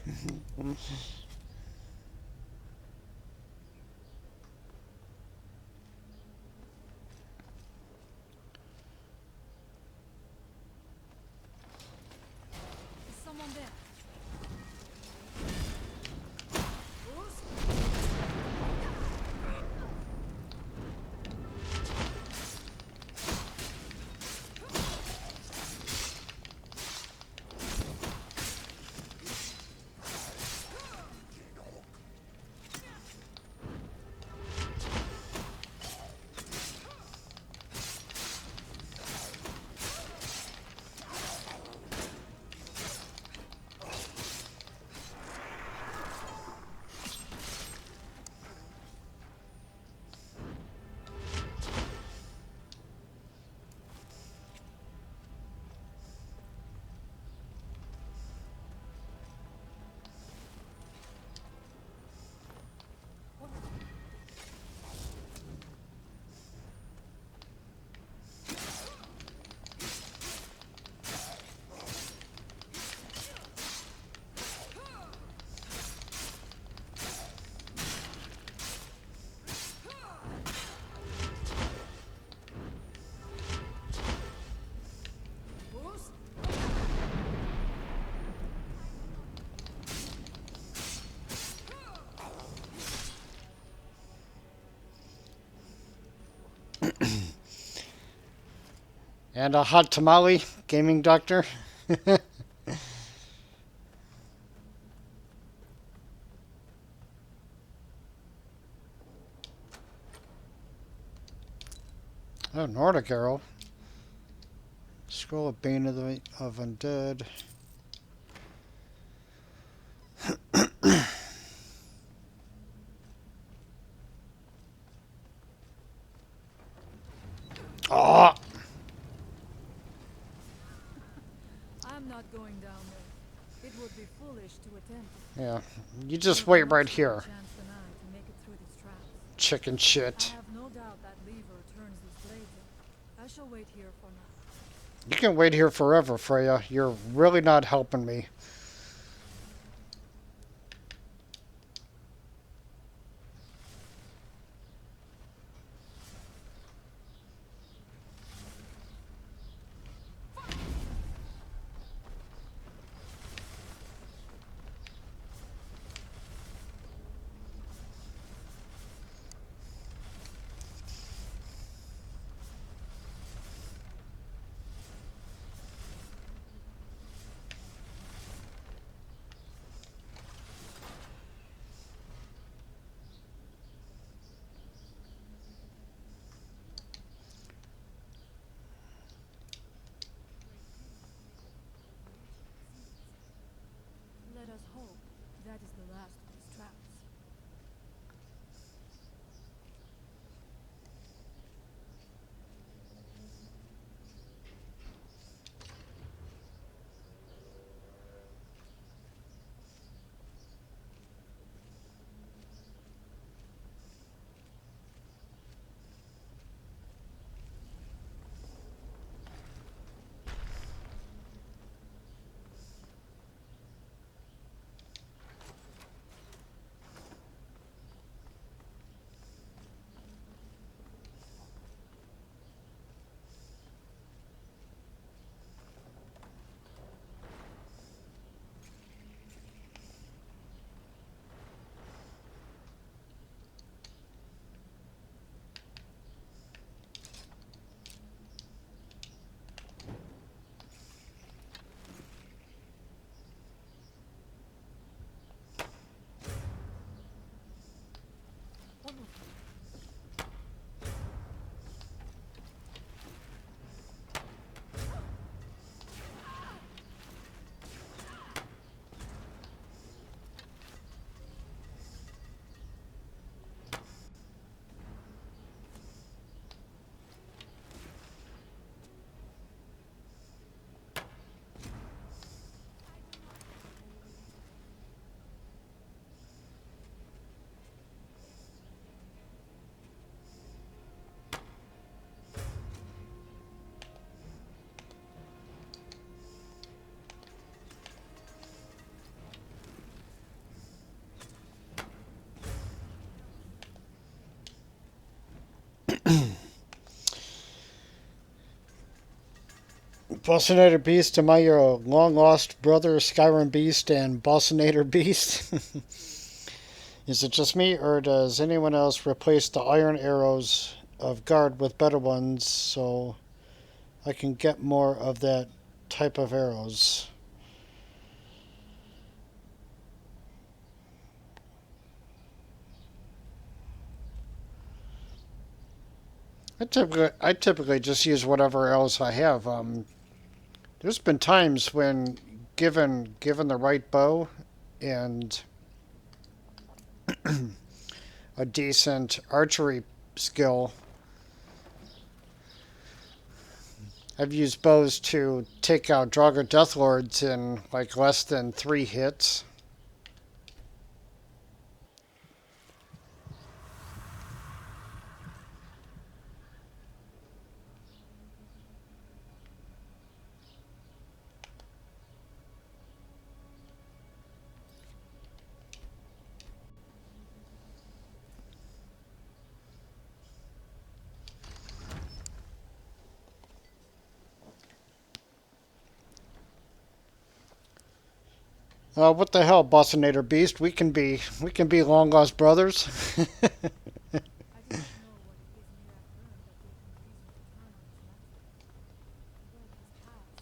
Is someone there? And a hot tamale, gaming doctor. Oh, Nordic arrow. Scroll of Bane of Undead. Oh! I'm not going down there. It would be foolish to attempt it. Yeah, you just There's a wait right much better here. chance than I to make it through these traps. Chicken I shit. have no doubt that lever turns these blades in. I shall wait here for now. You can wait here forever, Freya. You're really not helping me. Let us hope that is the last of these traps. Bossinator Beast, am I your long lost brother, Skyrim Beast and Bossinator Beast? Is it just me, or does anyone else replace the iron arrows of guard with better ones so I can get more of that type of arrows? I typically just use whatever arrows I have. There's been times when, given the right bow and a decent archery skill, I've used bows to take out Draugr Deathlords in like less than 3 hits. What the hell, Bossinator Beast? We can be long lost brothers. I didn't know what it is Miraak learned that gave him reason to turn on his master. Well, his path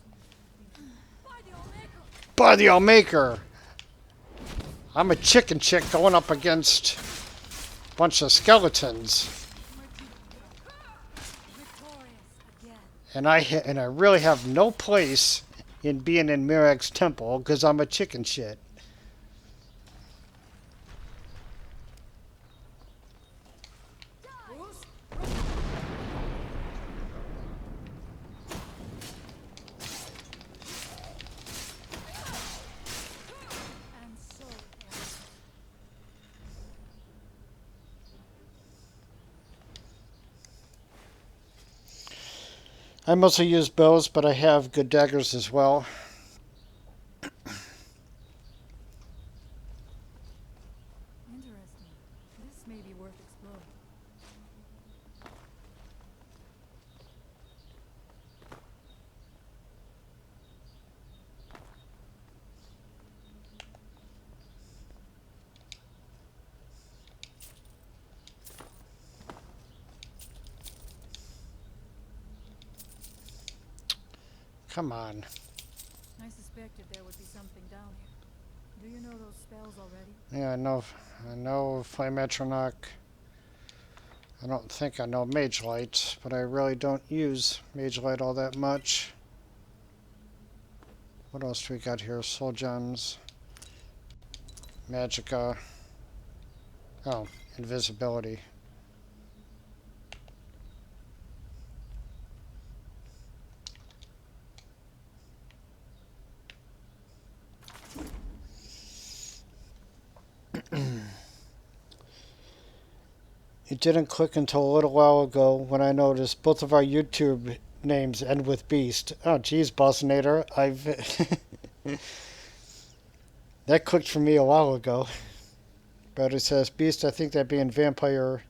seems to have been... By the Allmaker! By the Allmaker! I'm a chicken chick going up against a bunch of skeletons. Victorious again. And I really have no place in being in Miraak's temple because I'm a chicken shit. And so... I mostly use bows, but I have good daggers as well. Interesting. This may be worth exploring. Come on. I suspected there would be something down here. Do you know those spells already? Yeah, I know Flame Atronach. I don't think I know Mage Light, but I really don't use Mage Light all that much. What else do we got here? Soul Gems. Magicka. Oh, Invisibility. It didn't click until a little while ago when I noticed both of our YouTube names end with Beast. Oh, geez, Bossinator. That clicked for me a while ago. But it says, Beast, I think that being Vampire,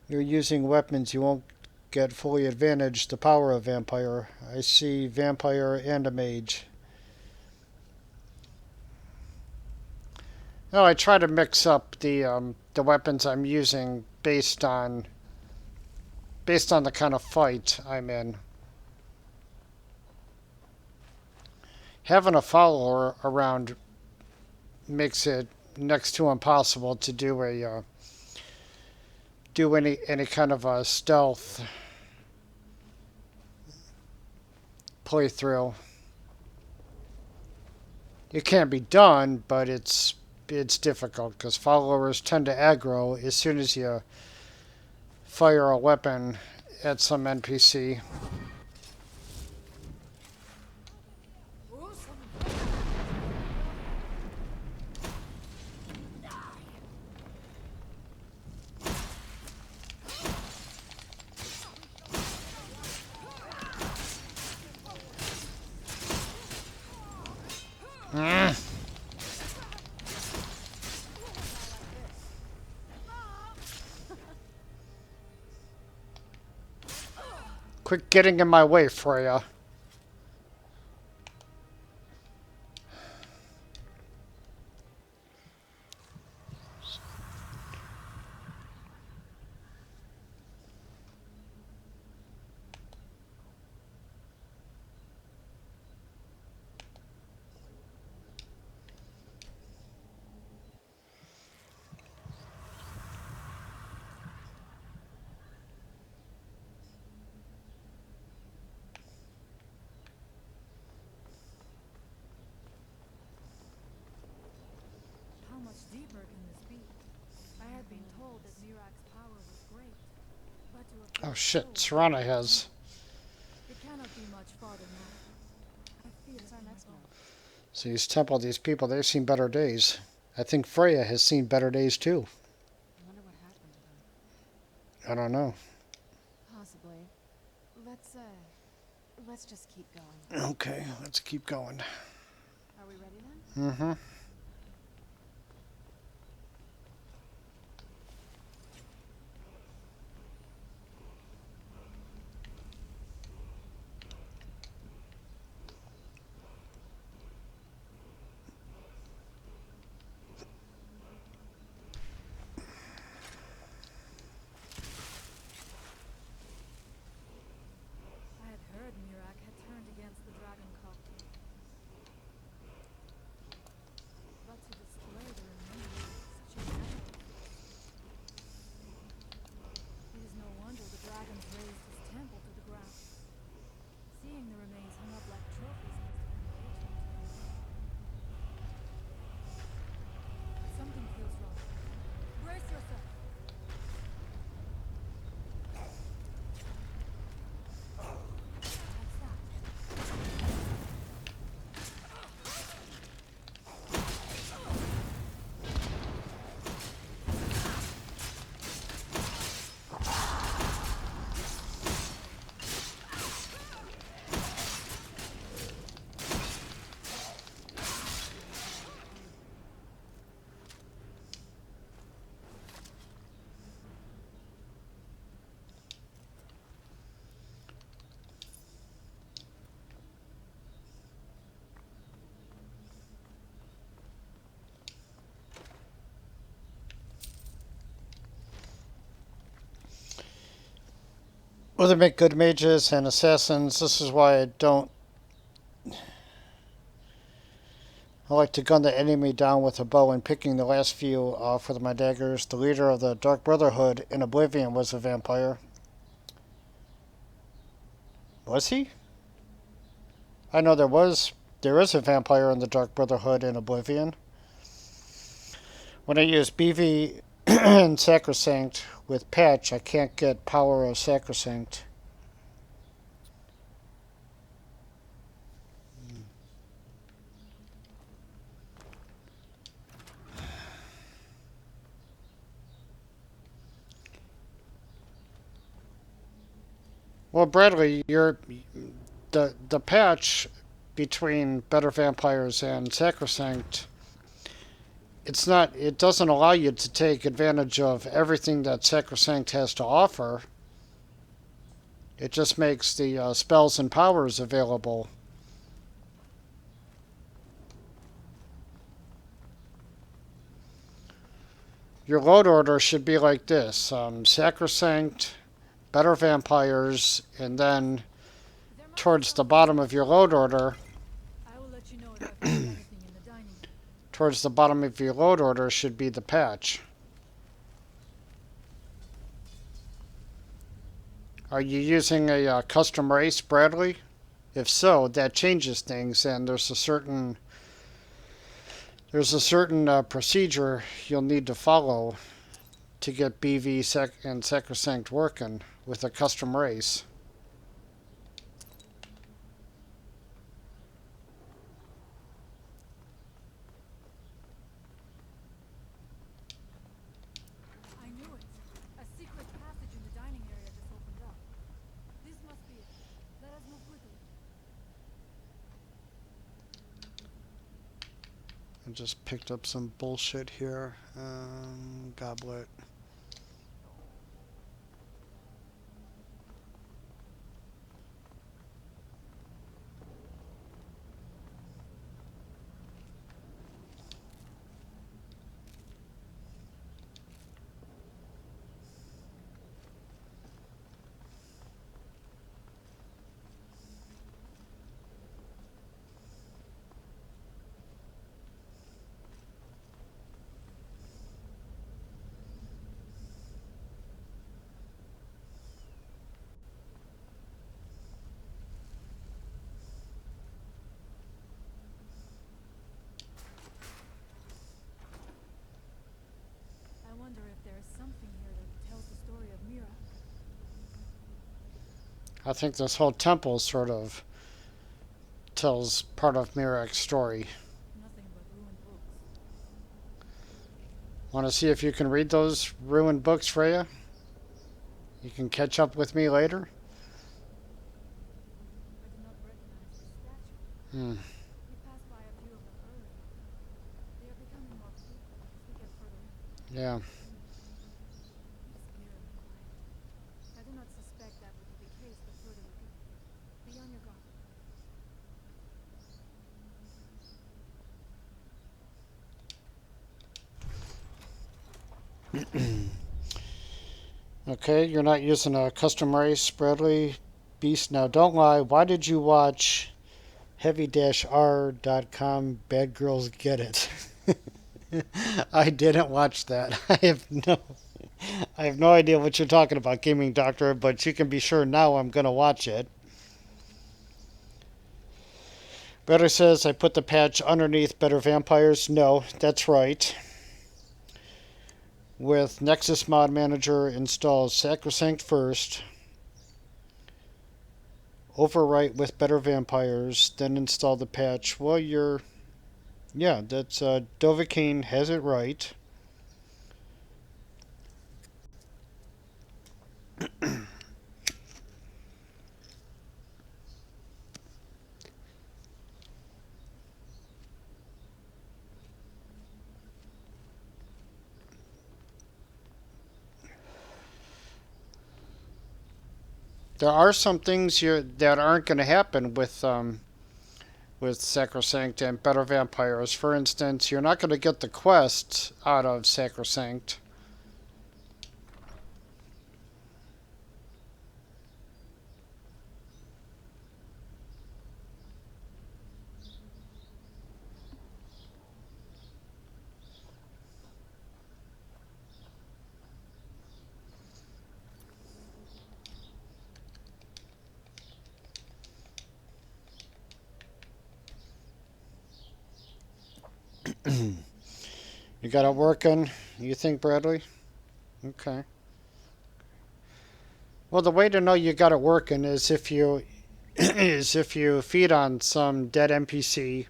you're using weapons, you won't get fully advantage the power of Vampire. I see Vampire and a Mage. No, I try to mix up the weapons I'm using based on the kind of fight I'm in. Having a follower around makes it next to impossible to do any kind of a stealth playthrough. It can be done, but it's difficult because followers tend to aggro as soon as you fire a weapon at some NPC. Quit getting in my way, Freya. deeper can this be? I had been told that Miraak's power was great, but to Oh appear shit, so Serana has. it cannot be much farther now. I fear Where's our next move? So these temple, these people, they've seen better days. I think Freya has seen better days too. I wonder what happened to them. I don't know. Possibly. Let's just keep going. Okay, let's keep going. Are we ready then? Mm-hmm. I had heard Miraak had turned against the dragon cult. But to destroy the remains of such a magical force. It is no wonder the dragons razed his temple to the ground. Seeing the remains hung up like trophies must have enraged him to no end. Something feels wrong. Brace yourself. What's that? Well, they make good mages and assassins. This is why I don't. I like to gun the enemy down with a bow and picking the last few off with my daggers. The leader of the Dark Brotherhood in Oblivion was a vampire. Was he? I know there is a vampire in the Dark Brotherhood in Oblivion. When I use BV and Sacrosanct with Patch, I can't get power of Sacrosanct. Well, Bradley, the patch between Better Vampires and Sacrosanct. It doesn't allow you to take advantage of everything that Sacrosanct has to offer. It just makes the spells and powers available. Your load order should be like this: Sacrosanct, Better Vampires, and then There must be towards the something bottom of your load order, I will let you know if I find anything in the dining room. towards the bottom of your load order should be the patch. Are you using a custom race, Bradley? If so, that changes things, and there's a certain procedure you'll need to follow to get BV and Sacrosanct working with a custom race. I knew it. A secret passage in the dining area just opened up. This must be it. Let us move quickly. I just picked up some bullshit here. Goblet. I think this whole temple sort of tells part of Miraak's story. Nothing but ruined books. Want to see if you can read those ruined books, Freya? You can catch up with me later? I do not recognize this statue. Hmm. We passed by a few of them earlier. They are becoming more frequent as we get further in. Yeah. It is eerily quiet. I do not suspect that would be the case the further we go. Be on your guard. Okay, you're not using a custom race, Bradley Beast. Now, don't lie. Why did you watch heavy-r.com? Bad Girls Get It. I didn't watch that. I have no idea what you're talking about, Gaming Doctor, but you can be sure now I'm going to watch it. Better says I put the patch underneath Better Vampires. No, that's right. With Nexus Mod Manager, install Sacrosanct first. Overwrite with Better Vampires, then install the patch. Well, yeah, that's Dovahkiin has it right. There are some things that aren't going to happen with Sacrosanct and Better Vampires. For instance, you're not going to get the quests out of Sacrosanct. You got it working, you think, Bradley? Okay. Well, the way to know you got it working is if you feed on some dead NPC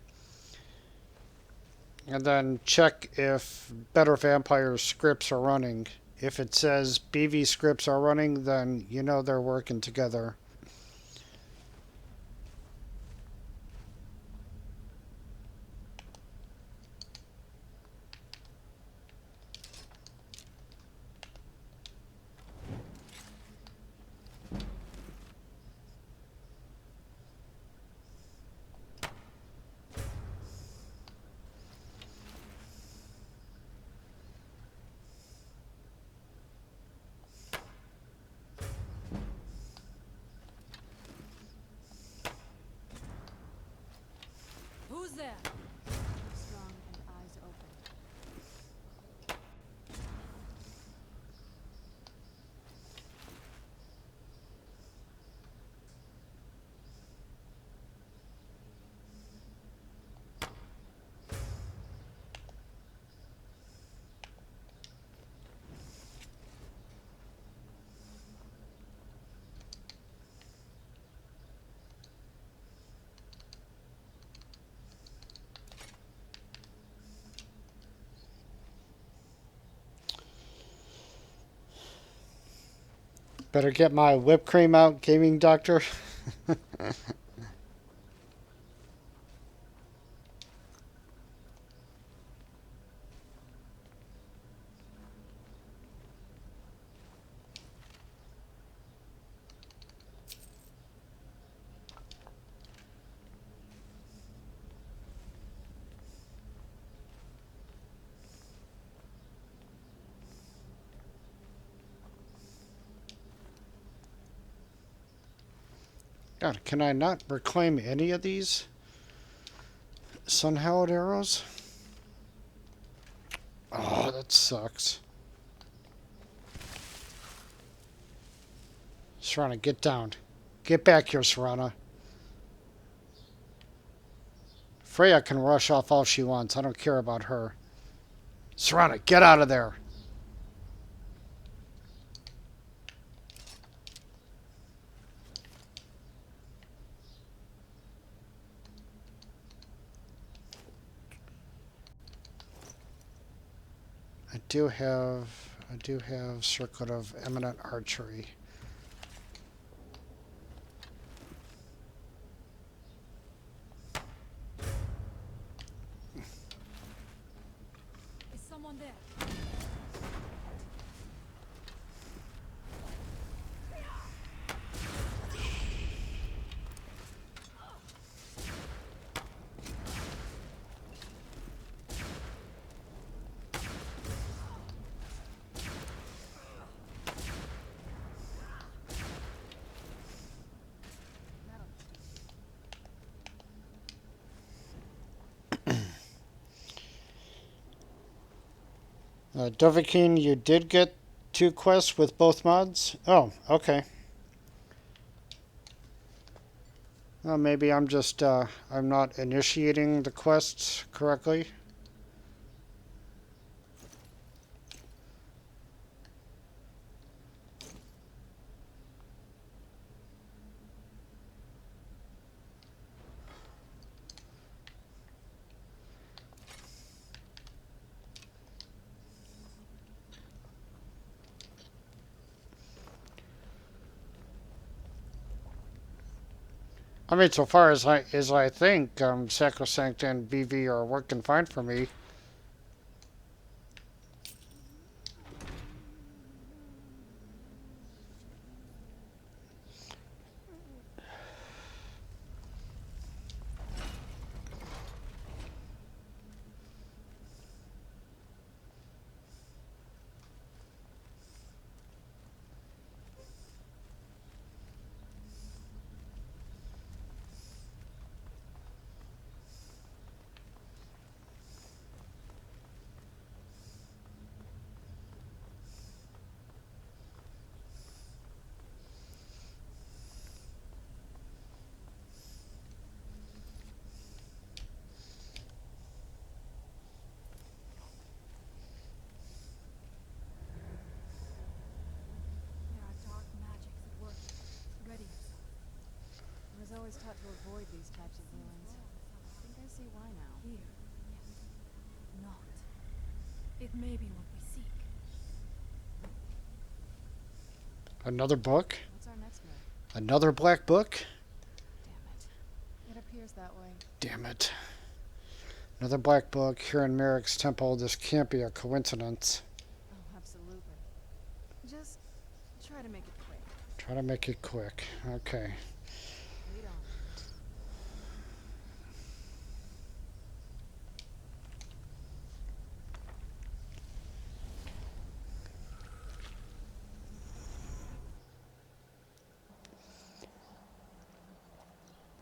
and then check if Better Vampire scripts are running. If it says BV scripts are running, then you know they're working together. Who's there? Strong and eyes open. Better get my whipped cream out, Gaming Doctor. God, can I not reclaim any of these Sun-Hallowed arrows? Oh, that sucks. Serana, get down. Get back here, Serana. Freya can rush off all she wants. I don't care about her. Serana, get out of there. I do have Circlet of Eminent Archery. Is someone there? Dovahkiin, you did get 2 quests with both mods? Oh, okay. Well, maybe I'm just, I'm not initiating the quests correctly. I mean, so far as I think, Sacrosanct and BV are working fine for me. There are dark magics at work. Ready yourself. I was always taught to avoid these types of ruins. I think I see why now. Here, yet not. It may be what we seek. Another book? What's our next move? Another black book? Damn it. It appears that way. Damn it. Another black book here in Miraak's temple. This can't be a coincidence. Oh, absolutely. Just try to make it quick. Try to make it quick. Okay. Lead on.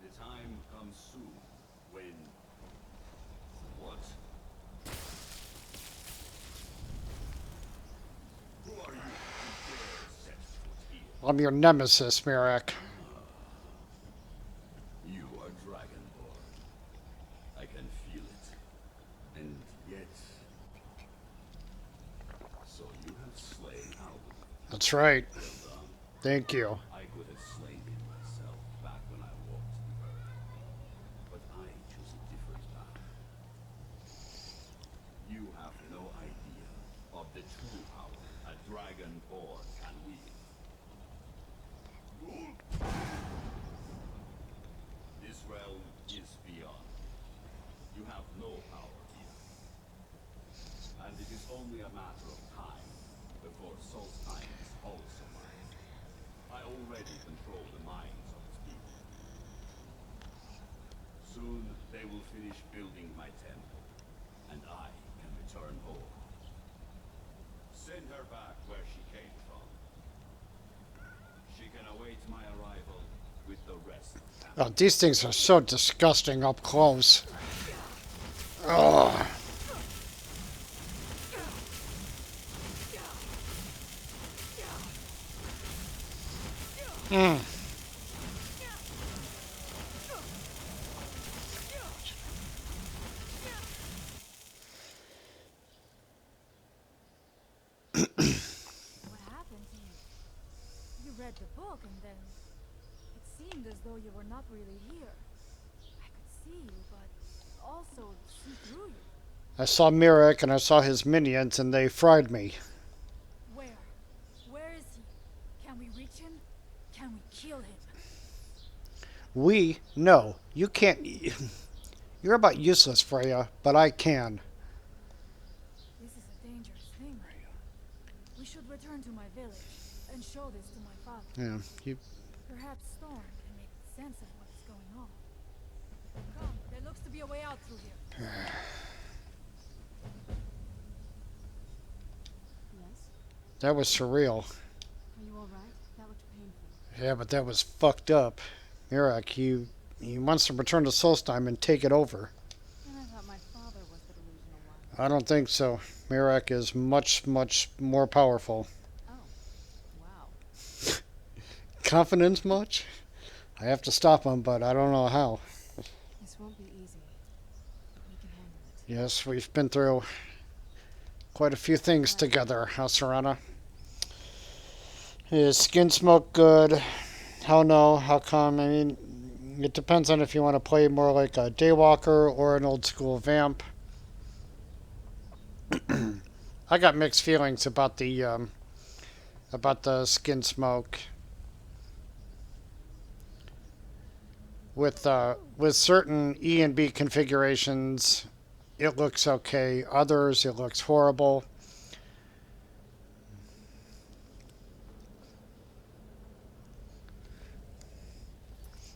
The time comes soon when... What? Who are you who dare set foot here? I'm your nemesis, Miraak. You are Dragonborn. I can feel it. And yet... So you have slain Owl. That's right. Well done. Thank you. I could have slain him myself back when I walked the earth. But I chose a different path. You have no idea of the true power a Dragonborn can wield. This realm is beyond. You have no power here. And it is only a matter of time before Solstheim is also mine. I already control the minds of its people. Soon they will finish building my temple, and I can return home. Send her back where she came from. She can await my arrival with the rest. Oh, these things are so disgusting up close. Ugh. Mm. What happened to you? You read the book and then it seemed as though you were not really here. I could see you, but also see through you. I saw Miraak and I saw his minions and they fried me. Where? Where is he? Can we reach him? Can we kill him? We? No. You can't. You're about useless, Freya, but I can. This is a dangerous thing. We should return to my village and show this to my father. Yeah, you. Perhaps Storm can make sense of what is going on. Come, there looks to be a way out through here. Yes? That was surreal. Are you alright? That looked painful. Yeah, but that was fucked up. Miraak, he wants to return to Solstheim and take it over. And I thought my father was the delusional one. I don't think so. Miraak is much, much more powerful. Oh. Wow. Confidence much? I have to stop him, but I don't know how. This won't be easy. But we can handle it. Yes, we've been through quite a few things together, huh, Serana? Is skin smoke good? How no? How come? I mean, it depends on if you want to play more like a daywalker or an old school vamp. I got mixed feelings about the skin smoke. With certain E and B configurations, it looks okay. Others, it looks horrible.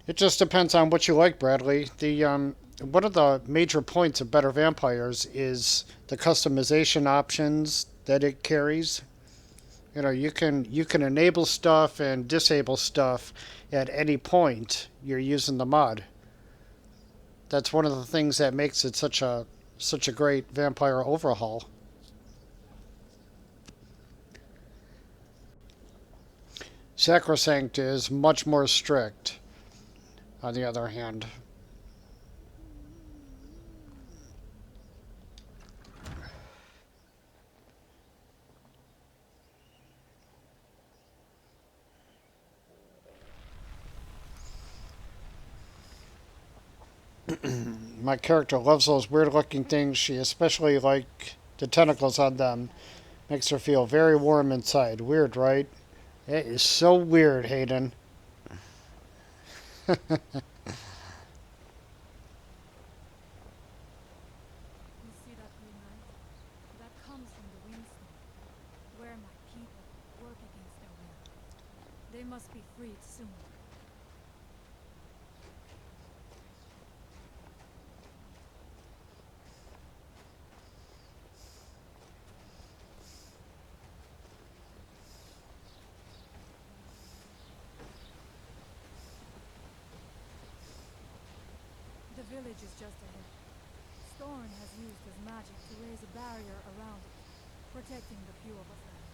It just depends on what you like, Bradley. One of the major points of Better Vampires is the customization options that it carries. You know, you can enable stuff and disable stuff at any point you're using the mod. That's one of the things that makes it such a great vampire overhaul. Sacrosanct is much more strict, on the other hand. My character loves those weird looking things. She especially likes the tentacles on them. Makes her feel very warm inside. Weird, right? It is so weird, Hayden. You see that blue light? That comes from the windstorm, where my people work against their will. They must be freed soon. The village is just ahead. Storm has used his magic to raise a barrier around it, protecting the few of us left.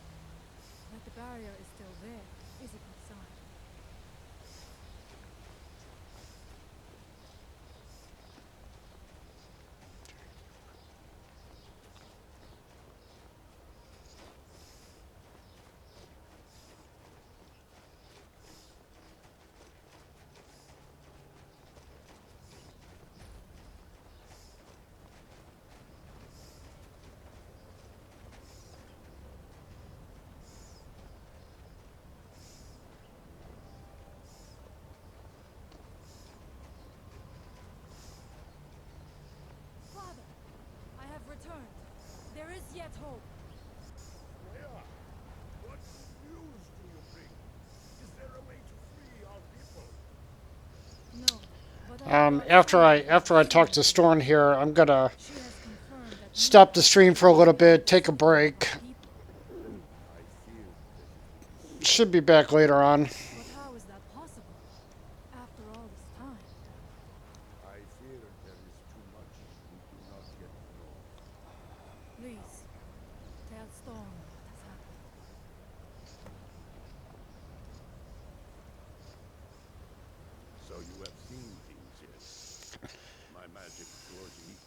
That the barrier is still there is a good sign. Father, I have returned. There is yet hope. Freya, what news do you bring? Is there a way to free our people? No, but I After I talk to Storm here, I'm gonna she has confirmed that stop the stream for a little bit, take a break. people. I feared that it Should be back later on. But how is that possible? After all this time. I fear there is too much we do not yet know. Please, tell Storm what has happened. So you have seen things, yes? My magic grows weak,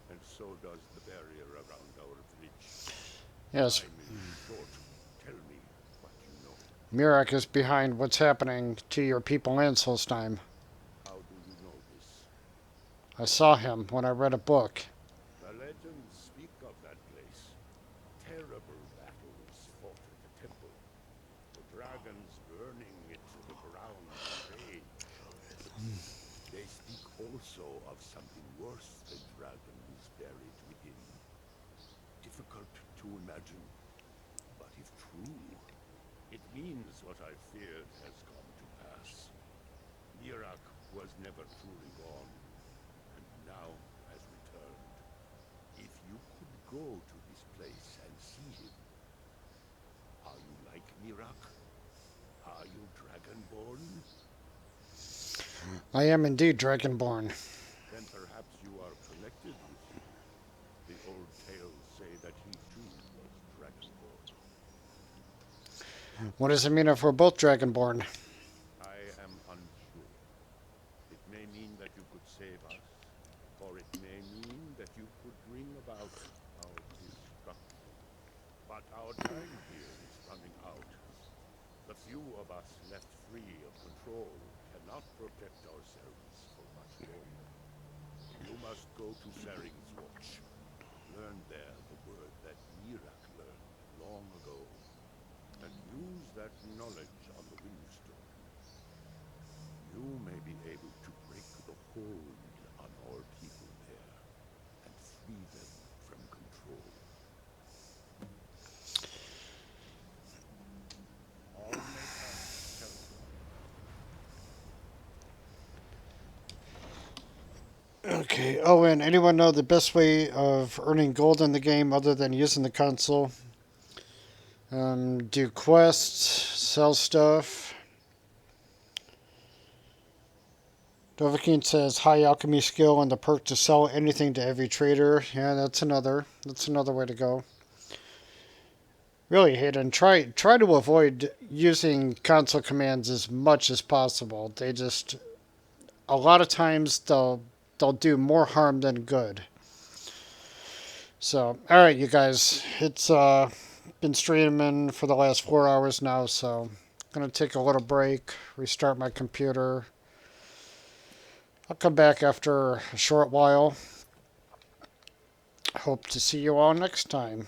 and so does the barrier around our bridge. Yes, Time is short. Tell me what you know. Miraak is behind what's happening to your people in Solstheim. How do you know this? I saw him when I read a book. The legends terrible battles fought at the temple. The dragons burning it to the ground in rage. They speak also of something worse than dragons buried within. Difficult to imagine, but if true, it means what I feared has come to pass. Miraak was never truly gone, and now has returned. If you could go to this place and see him, are you like Miraak? Are you dragonborn? I am indeed Dragonborn. Then perhaps you are connected with him. The old tales say that he too was dragonborn. What does it mean if we're both Dragonborn? I am unsure. It may mean that you could save us, or it may mean that you could bring about our destruction. But our time here is running out. The few of us left free of control cannot protect ourselves for much longer. You must go to Saring's Watch. Learn there the word that Miraak learned long ago, and use that knowledge on the Windstone. You may be able to break the hold on our people there, and free them from control. All may pass, Kelso. Okay. Oh, and anyone know the best way of earning gold in the game other than using the console? Do quests, sell stuff. Dovahkiin says high alchemy skill and the perk to sell anything to every trader. Yeah, that's another way to go. Really, Hayden, try to avoid using console commands as much as possible. They just a lot of times they'll do more harm than good. So, all right, you guys, it's been streaming for the last 4 hours now, so I'm gonna take a little break, restart my computer. I'll come back after a short while. Hope to see you all next time.